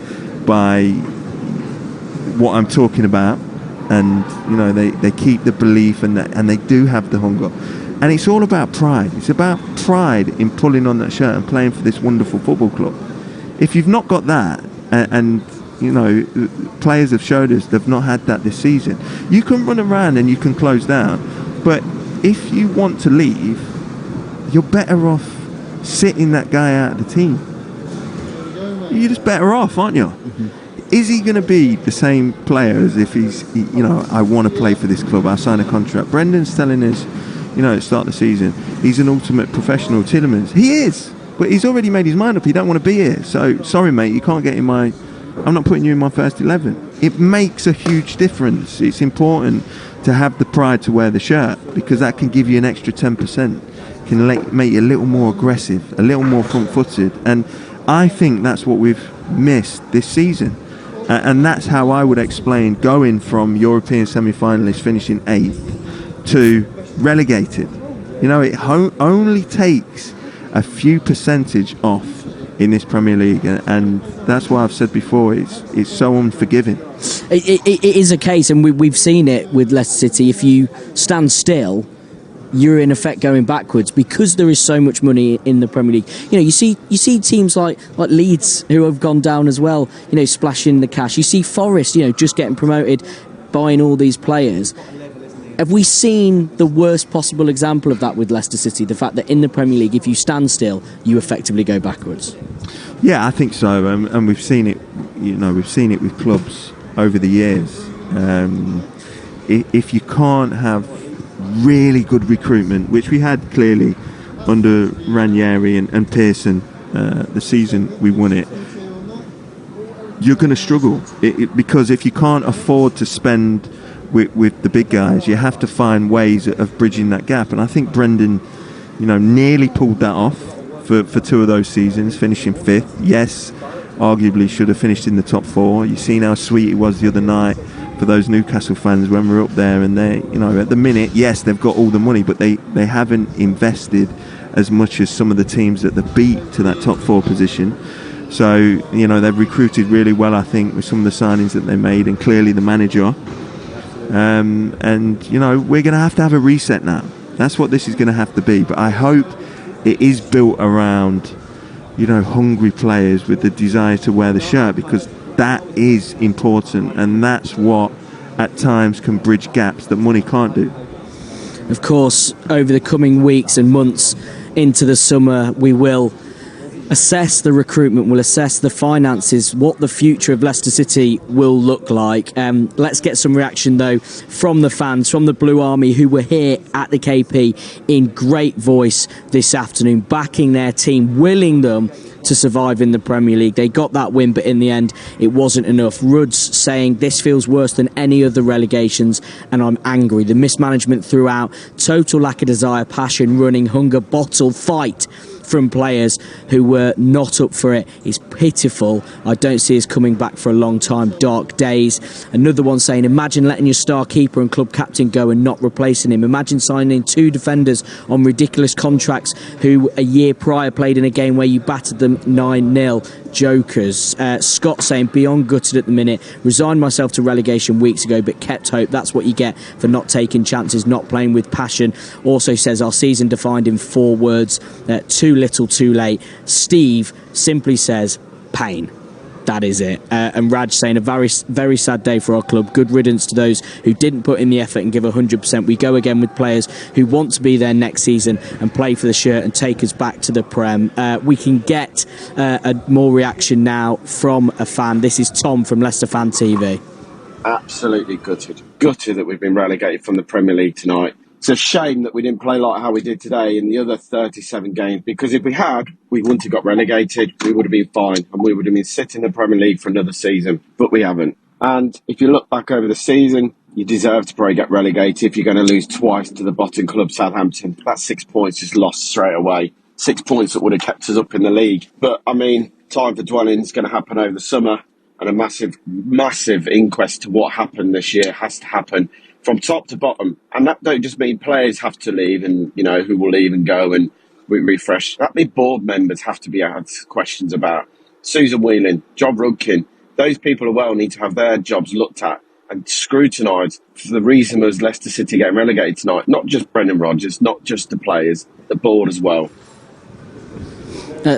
by what I'm talking about. And, you know, they keep the belief and they do have the hunger. And it's all about pride. It's about pride in pulling on that shirt and playing for this wonderful football club. If you've not got that, and you know, players have showed us they've not had that this season, you can run around and you can close down. But if you want to leave, you're better off sitting that guy out of the team. You're just better off, aren't you? Mm-hmm. Is he going to be the same player as if you know, I want to play for this club, I sign a contract? Brendan's telling us, you know, at the start of the season, he's an ultimate professional. Tillemans, he is, but he's already made his mind up. He don't want to be here. So, sorry, mate, you can't get in my... I'm not putting you in my first 11. It makes a huge difference. It's important to have the pride to wear the shirt, because that can give you an extra 10%. Can make you a little more aggressive, a little more front-footed. And I think that's what we've missed this season. And that's how I would explain going from European semi-finalists finishing 8th to relegated. You know, it only takes a few percentage off in this Premier League, and that's why I've said before, it's so unforgiving. It is a case, and we've seen it with Leicester City. If you stand still, you're in effect going backwards because there is so much money in the Premier League. You see teams like Leeds who have gone down as well, splashing the cash. You see Forest, just getting promoted, buying all these players. Have we seen the worst possible example of that with Leicester City? The fact that in the Premier League, if you stand still, you effectively go backwards. Yeah, I think so, and we've seen it. We've seen it with clubs over the years. If you can't have really good recruitment, which we had clearly under Ranieri and Pearson, the season we won it, you're going to struggle because if you can't afford to spend with the big guys, you have to find ways of bridging that gap. And I think Brendan, nearly pulled that off for 2 of those seasons, finishing 5th. Yes, arguably should have finished in the top 4. You've seen how sweet it was the other night for those Newcastle fans when we're up there, and they, at the minute, yes, they've got all the money, but they haven't invested as much as some of the teams that they beat to that top 4 position. So, they've recruited really well, I think, with some of the signings that they made, and clearly the manager. We're going to have a reset now. That's what this is going to have to be. But I hope it is built around, hungry players with the desire to wear the shirt, because that is important, and that's what at times can bridge gaps that money can't do. Of course, over the coming weeks and months into the summer, we will assess the recruitment, we'll assess the finances, what the future of Leicester City will look like. Let's get some reaction though from the fans, from the Blue Army, who were here at the KP in great voice this afternoon, backing their team, willing them to survive in the Premier League. They got that win, but in the end it wasn't enough. Rud's saying this feels worse than any other relegations, and I'm angry. The mismanagement throughout, total lack of desire, passion, running, hunger, bottle, fight from players who were not up for it is pitiful. I don't see us coming back for a long time. Dark days. Another one saying, imagine letting your star keeper and club captain go and not replacing him. Imagine signing 2 defenders on ridiculous contracts who a year prior played in a game where you battered them 9-0. Jokers. Scott saying, beyond gutted at the minute, resigned myself to relegation weeks ago but kept hope. That's what you get for not taking chances, not playing with passion. Also says our season defined in 4 words, too little too late. Steve simply says pain. That is it. And Raj saying, a very, very sad day for our club. Good riddance to those who didn't put in the effort and give 100%. We go again with players who want to be there next season and play for the shirt and take us back to the Prem. We can get more reaction now from a fan. This is Tom from Leicester Fan TV. Absolutely gutted. Gutted that we've been relegated from the Premier League tonight. It's a shame that we didn't play like how we did today in the other 37 games, because if we had, we wouldn't have got relegated. We would have been fine and we would have been sitting in the Premier League for another season, but we haven't. And if you look back over the season, you deserve to probably get relegated if you're going to lose twice to the bottom club, Southampton. That's 6 points just lost straight away. 6 points that would have kept us up in the league. But, time for dwelling is going to happen over the summer, and a massive, massive inquest to what happened this year has to happen from top to bottom. And that don't just mean players have to leave and, who will leave and go and we refresh. That means board members have to be asked questions about. Susan Whelan, John Rudkin, those people as well need to have their jobs looked at and scrutinised for the reason was Leicester City getting relegated tonight. Not just Brendan Rodgers, not just the players, the board as well.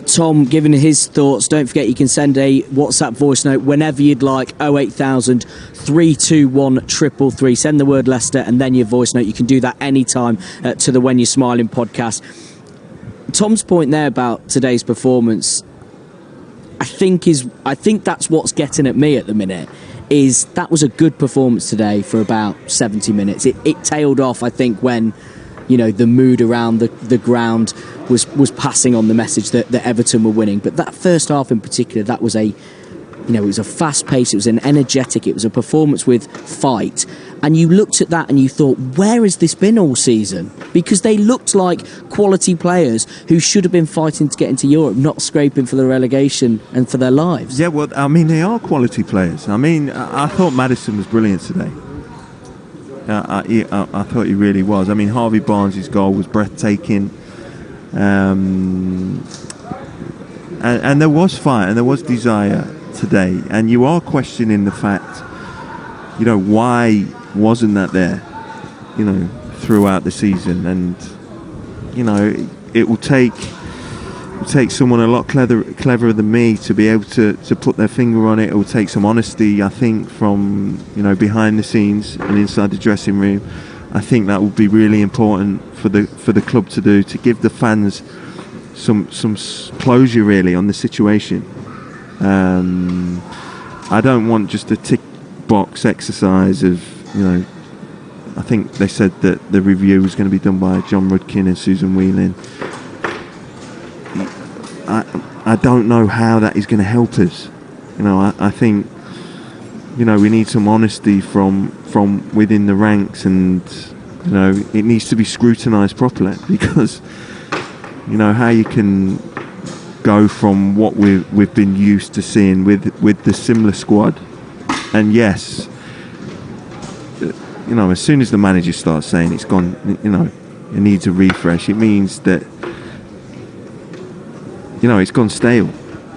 Tom giving his thoughts. Don't forget you can send a WhatsApp voice note whenever you'd like. 08000 321 333. Send the word Leicester and then your voice note. You can do that anytime to the When You're Smiling podcast. Tom's point there about today's performance, I think that's what's getting at me at the minute. Is that was a good performance today for about 70 minutes. It tailed off, I think, when the mood around the ground was passing on the message that Everton were winning. But that first half in particular, that was it was a fast pace, it was an energetic, it was a performance with fight. And you looked at that and you thought, where has this been all season? Because they looked like quality players who should have been fighting to get into Europe, not scraping for the relegation and for their lives. Yeah, well, they are quality players. I thought Maddison was brilliant today. I thought he really was. Harvey Barnes' goal was breathtaking. And there was fight and there was desire today. And you are questioning the fact, why wasn't that there? throughout the season, and it will take someone a lot cleverer than me to be able to put their finger on it. It will take some honesty, I think, from behind the scenes and inside the dressing room. I think that would be really important for the club to do, to give the fans some closure really on the situation. I don't want just a tick box exercise of I think they said that the review was going to be done by John Rudkin and Susan Whelan. I don't know how that is going to help us. I think we need some honesty from within the ranks, and it needs to be scrutinised properly, because how you can go from what we've been used to seeing with the similar squad, and yes, as soon as the manager starts saying it's gone, it needs a refresh, it means that it's gone stale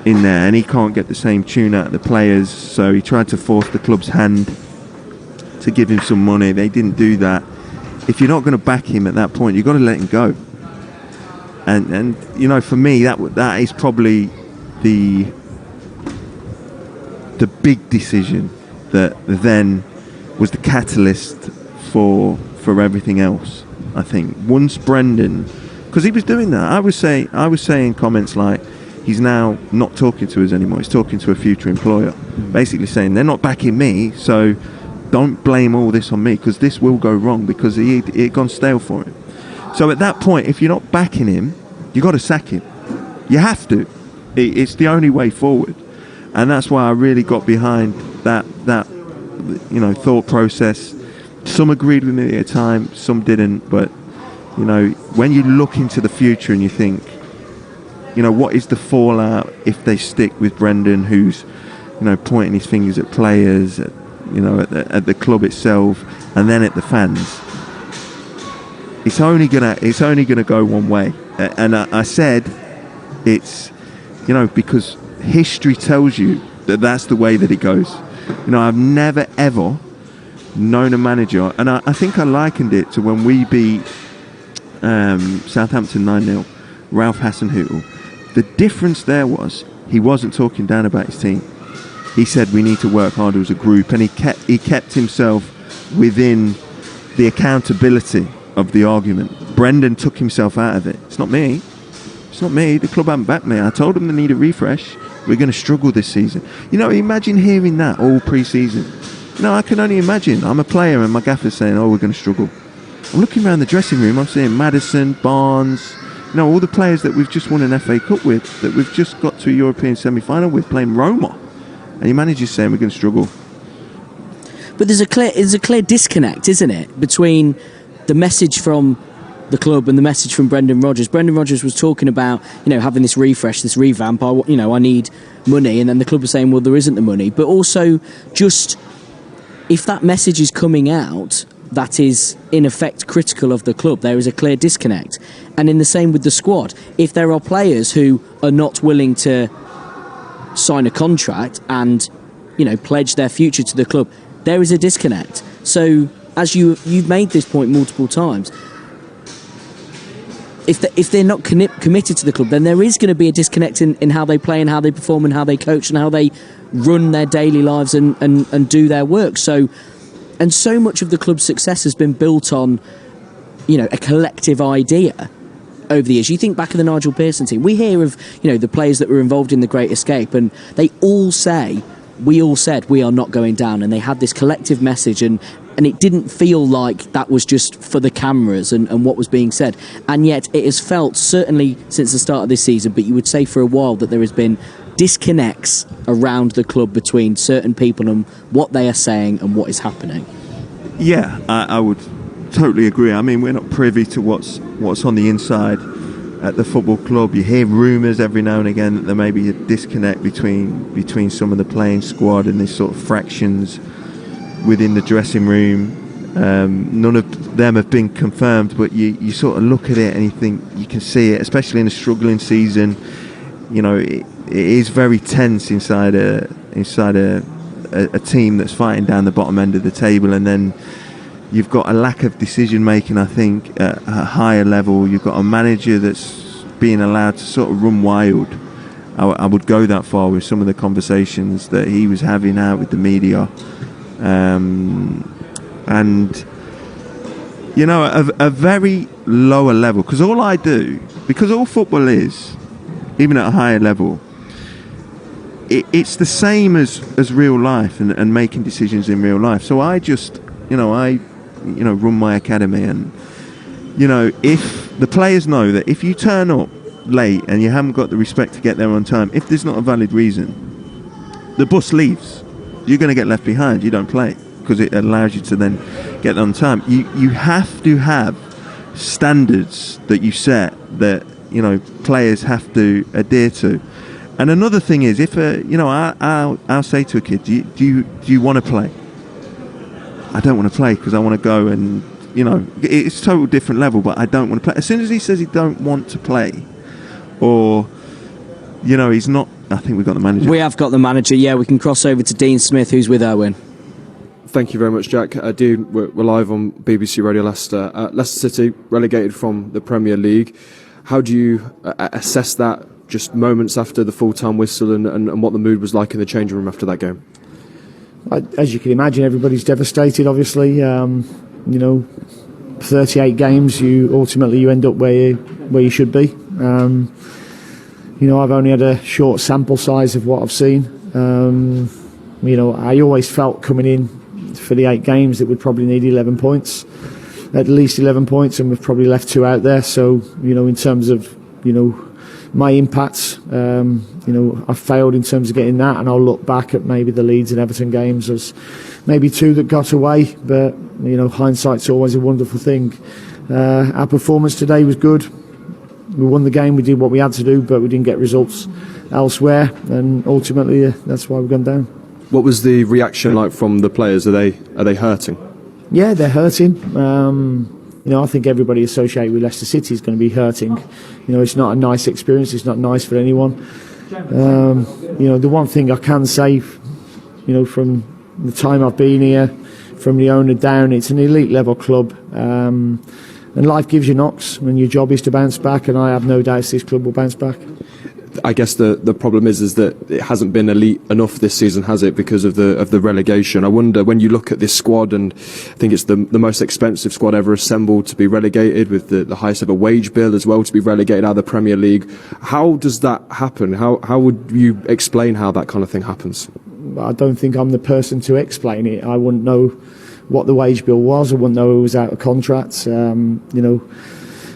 in there, and he can't get the same tune out of the players. So he tried to force the club's hand to give him some money. They didn't do that. If you're not going to back him at that point, you've got to let him go. And for me, that is probably the big decision that then was the catalyst for everything else. I think once Brendan, because he was doing that, I was saying comments like, he's now not talking to us anymore, he's talking to a future employer, basically saying they're not backing me, so don't blame all this on me, because this will go wrong, because it had gone stale for him. So at that point, if you're not backing him, you got to sack him. You have to. It's the only way forward, and that's why I really got behind that thought process. Some agreed with me at the time, some didn't, but when you look into the future and you think, what is the fallout if they stick with Brendan, who's pointing his fingers at players, at the club itself, and then at the fans. It's only gonna go one way. And I said it's because history tells you that that's the way that it goes. I've never ever known a manager, and I think I likened it to when we beat Southampton 9-0, Ralph Hasenhüttl. The difference there was he wasn't talking down about his team. He said we need to work harder as a group, and he kept himself within the accountability of the argument. Brendan took himself out of it. It's not me. The club haven't backed me. I told them they need a refresh. We're going to struggle this season. Imagine hearing that all pre-season. I can only imagine. I'm a player and my gaffer's saying, we're going to struggle. I'm looking around the dressing room, I'm seeing Maddison, Barnes, all the players that we've just won an FA Cup with, that we've just got to a European semi-final with, playing Roma. And your manager's saying we're going to struggle. But there's a clear disconnect, isn't it, between the message from the club and the message from Brendan Rodgers. Brendan Rodgers was talking about, having this refresh, this revamp. I need money, and then the club was saying, well, there isn't the money. But also, just if that message is coming out, that is in effect critical of the club, there is a clear disconnect. And in the same with the squad, if there are players who are not willing to sign a contract and pledge their future to the club, there is a disconnect. So as you've made this point multiple times, if they're not committed to the club, then there is going to be a disconnect in how they play and how they perform and how they coach and how they run their daily lives and do their work. So much of the club's success has been built on a collective idea over the years. You think back of the Nigel Pearson team, we hear of the players that were involved in the Great Escape, and they all said we are not going down, and they had this collective message, and it didn't feel like that was just for the cameras and what was being said. And yet it has felt, certainly since the start of this season, but you would say for a while, that there has been disconnects around the club between certain people and what they are saying and what is happening. Yeah, I would totally agree. I mean, we're not privy to what's on the inside at the football club. You hear rumours every now and again that there may be a disconnect between some of the playing squad and these sort of fractions within the dressing room. None of them have been confirmed, but you sort of look at it and you think you can see it, especially in a struggling season. It is very tense inside a team that's fighting down the bottom end of the table, and then You've got a lack of decision making, I think, at a higher level. You've got a manager that's being allowed to sort of run wild. I would go that far with some of the conversations that he was having out with the media. And, you know, a very lower level. Because all football is, even at a higher level, it's the same as real life and making decisions in real life. So I just, run my academy, and if the players know that if you turn up late and you haven't got the respect to get there on time, if there's not a valid reason, the bus leaves. You're going to get left behind. You don't play because it allows you to then get on time. You have to have standards that you set that players have to adhere to. And another thing is, if I'll say to a kid, do you want to play? I don't want to play because I want to go and, it's a total different level, but I don't want to play. As soon as he says he don't want to play, or, he's not, I think we've got the manager. We have got the manager, yeah. We can cross over to Dean Smith, who's with Owen. Thank you very much, Jack. Dean, we're live on BBC Radio Leicester. Leicester City relegated from the Premier League. How do you assess that just moments after the full-time whistle and what the mood was like in the changing room after that game? As you can imagine, everybody's devastated, obviously. 38 games, you end up where you should be. I've only had a short sample size of what I've seen. I always felt coming in for the 8 games that we'd probably need 11 points, at least 11 points, and we've probably left 2 out there. So, in terms of, my impacts, I failed in terms of getting that, and I'll look back at maybe the Leeds and Everton games as maybe 2 that got away, but hindsight's always a wonderful thing. Our performance today was good. We won the game, we did what we had to do, but we didn't get results elsewhere, and ultimately that's why we've gone down. What was the reaction like from the players? Are they hurting? Yeah, they're hurting. I think everybody associated with Leicester City is going to be hurting. It's not a nice experience. It's not nice for anyone. The one thing I can say, from the time I've been here, from the owner down, it's an elite level club. And life gives you knocks, and your job is to bounce back. And I have no doubts this club will bounce back. I guess the problem is that it hasn't been elite enough this season, has it, because of the relegation? I wonder, when you look at this squad, and I think it's the most expensive squad ever assembled to be relegated, with the highest ever wage bill as well to be relegated out of the Premier League. How does that happen? How would you explain how that kind of thing happens? I don't think I'm the person to explain it. I wouldn't know what the wage bill was. I wouldn't know who was out of contracts.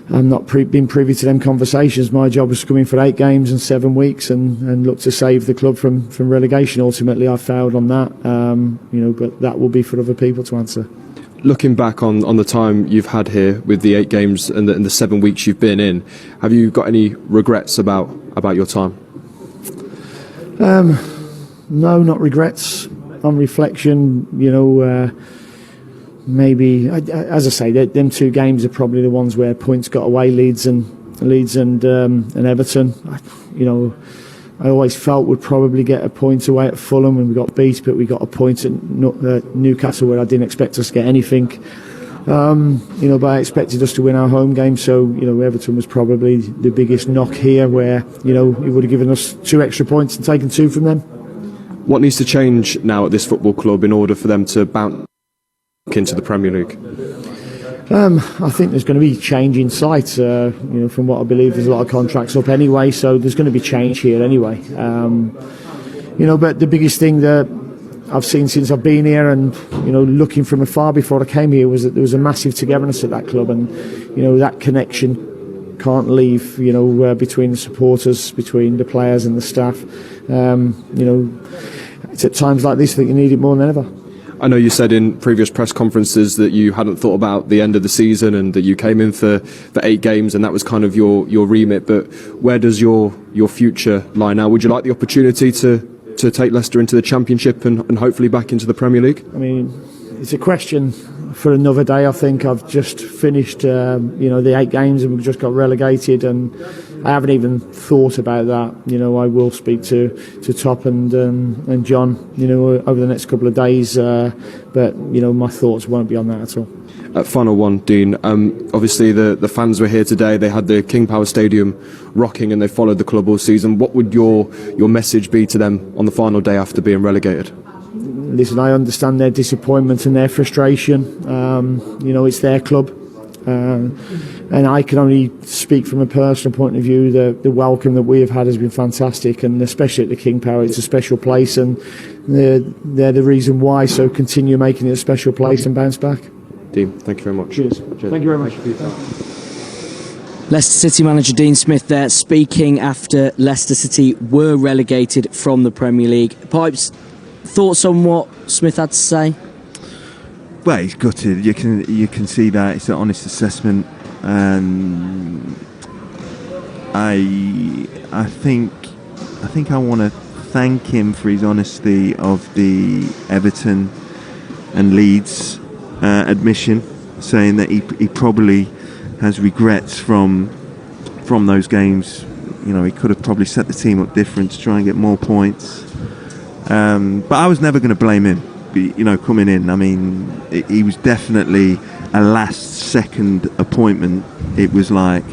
I'm not been privy to them conversations. My job was to come in for 8 games and 7 weeks and look to save the club from relegation. Ultimately, I failed on that, but that will be for other people to answer. Looking back on the time you've had here with the 8 games and the 7 weeks you've been in, have you got any regrets about your time? No, not regrets. On reflection, maybe, as I say, them 2 games are probably the ones where points got away. Leeds and Everton. I always felt we'd probably get a point away at Fulham, and we got beat, but we got a point at Newcastle where I didn't expect us to get anything. But I expected us to win our home game. So Everton was probably the biggest knock here, where it would have given us 2 extra points and taken 2 from them. What needs to change now at this football club in order for them to bounce into the Premier League? I think there's going to be change in sight. From what I believe, there's a lot of contracts up anyway, so there's going to be change here anyway. But the biggest thing that I've seen since I've been here, and looking from afar before I came here, was that there was a massive togetherness at that club, and that connection can't leave. Between the supporters, between the players and the staff. It's at times like this that you need it more than ever. I know you said in previous press conferences that you hadn't thought about the end of the season, and that you came in for 8 games and that was kind of your remit, but where does your future lie now? Would you like the opportunity to take Leicester into the Championship and hopefully back into the Premier League? I mean, it's a question for another day. I think I've just finished the 8 games and we've just got relegated, and I haven't even thought about that. I will speak to Top and John over the next couple of days, but my thoughts won't be on that at all. Final one, Dean. Obviously, the fans were here today. They had the King Power Stadium rocking, and they followed the club all season. What would your message be to them on the final day after being relegated? Listen, I understand their disappointment and their frustration. It's their club. And I can only speak from a personal point of view. The welcome that we have had has been fantastic, and especially at the King Power, it's a special place, and they're the reason why. So continue making it a special place and bounce back. Dean, thank you very much. Cheers. Thank you very much. Leicester City manager Dean Smith there speaking after Leicester City were relegated from the Premier League. Pipes, thoughts on what Smith had to say? Well, he's gutted. You can see that it's an honest assessment. I think I want to thank him for his honesty of the Everton and Leeds admission, saying that he probably has regrets from those games. He could have probably set the team up different to try and get more points. But I was never going to blame him. Coming in, I mean, he was definitely a last-second appointment. It was like,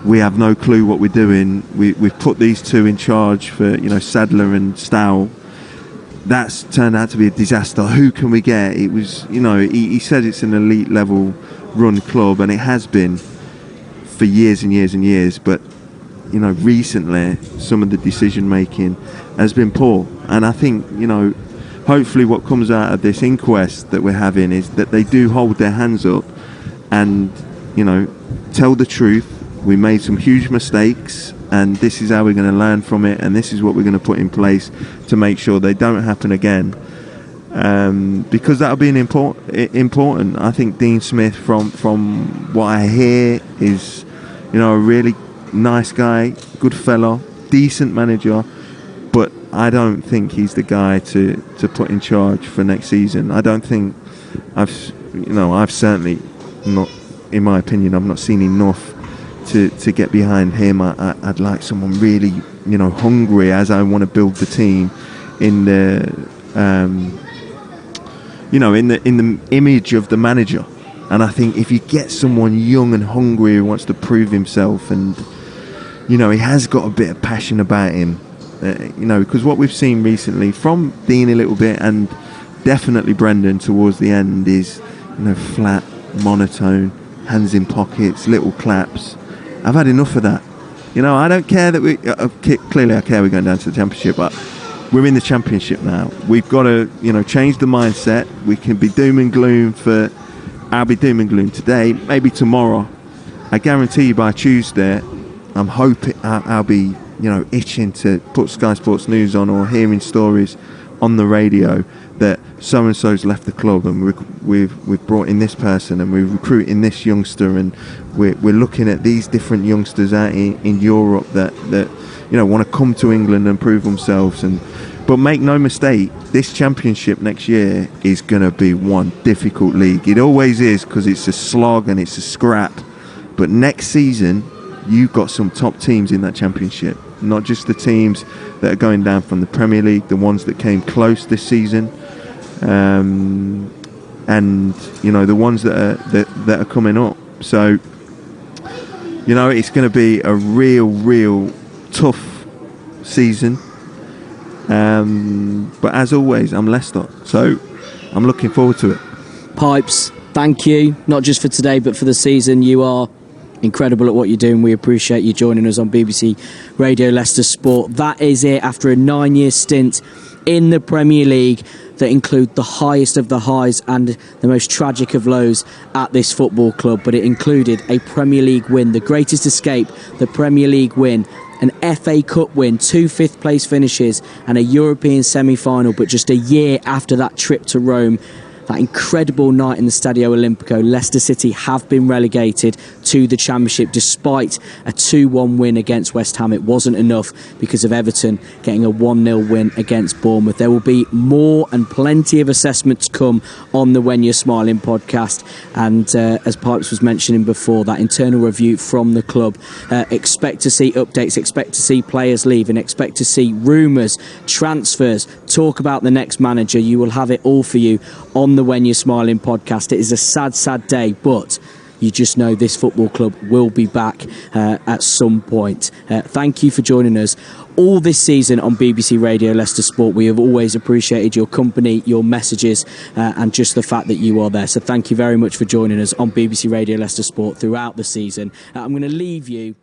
we have no clue what we're doing. We've put these two in charge for, Sadler and Stow. That's turned out to be a disaster. Who can we get? It was, he said it's an elite level run club, and it has been for years and years and years. But, recently, some of the decision making has been poor. And I think, hopefully what comes out of this inquest that we're having is that they do hold their hands up and, tell the truth. We made some huge mistakes, and this is how we're going to learn from it, and this is what we're going to put in place to make sure they don't happen again. Because that'll be important. I think Dean Smith, from what I hear, is, a really nice guy, good fella, decent manager. But I don't think he's the guy to put in charge for next season. I don't think I've certainly not, in my opinion, I've not seen enough to get behind him. I'd like someone really, hungry, as I want to build the team in the, in the image of the manager. And I think if you get someone young and hungry who wants to prove himself, and he has got a bit of passion about him. Because what we've seen recently from Dean a little bit, and definitely Brendan towards the end, is flat, monotone, hands in pockets, little claps. I've had enough of that. I don't care that we clearly I care we're going down to the Championship, but we're in the Championship now. We've got to change the mindset. We can be doom and gloom I'll be doom and gloom today, maybe tomorrow. I guarantee you by Tuesday, I'm hoping I'll be itching to put Sky Sports News on, or hearing stories on the radio that so and so's left the club, and we've brought in this person, and we're recruiting this youngster, and we're looking at these different youngsters out in Europe that want to come to England and prove themselves. But make no mistake, this Championship next year is going to be one difficult league. It always is, because it's a slog and it's a scrap. But next season, you've got some top teams in that Championship, not just the teams that are going down from the Premier League, the ones that came close this season, and the ones that are coming up. So it's going to be a real tough season. But as always, I'm Leicester, so I'm looking forward to it. Pipes, thank you, not just for today but for the season. You are incredible at what you're doing. We appreciate you joining us on BBC Radio Leicester Sport. That is it after a 9-year stint in the Premier League that include the highest of the highs and the most tragic of lows at this football club. But it included a Premier League win, the greatest escape, the Premier League win, an FA Cup win, 2 5th place finishes and a European semi-final. But just a year after that trip to Rome, that incredible night in the Stadio Olimpico, Leicester City have been relegated to the Championship despite a 2-1 win against West Ham. It wasn't enough because of Everton getting a 1-0 win against Bournemouth. There will be more and plenty of assessment to come on the When You're Smiling podcast. And as Pipes was mentioning before, that internal review from the club. Expect to see updates, expect to see players leaving, expect to see rumours, transfers, talk about the next manager. You will have it all for you on on the When You're Smiling podcast. It is a sad, sad day, but you just know this football club will be back at some point. Thank you for joining us all this season on BBC Radio Leicester Sport. We have always appreciated your company, your messages, and just the fact that you are there. So thank you very much for joining us on BBC Radio Leicester Sport throughout the season. I'm going to leave you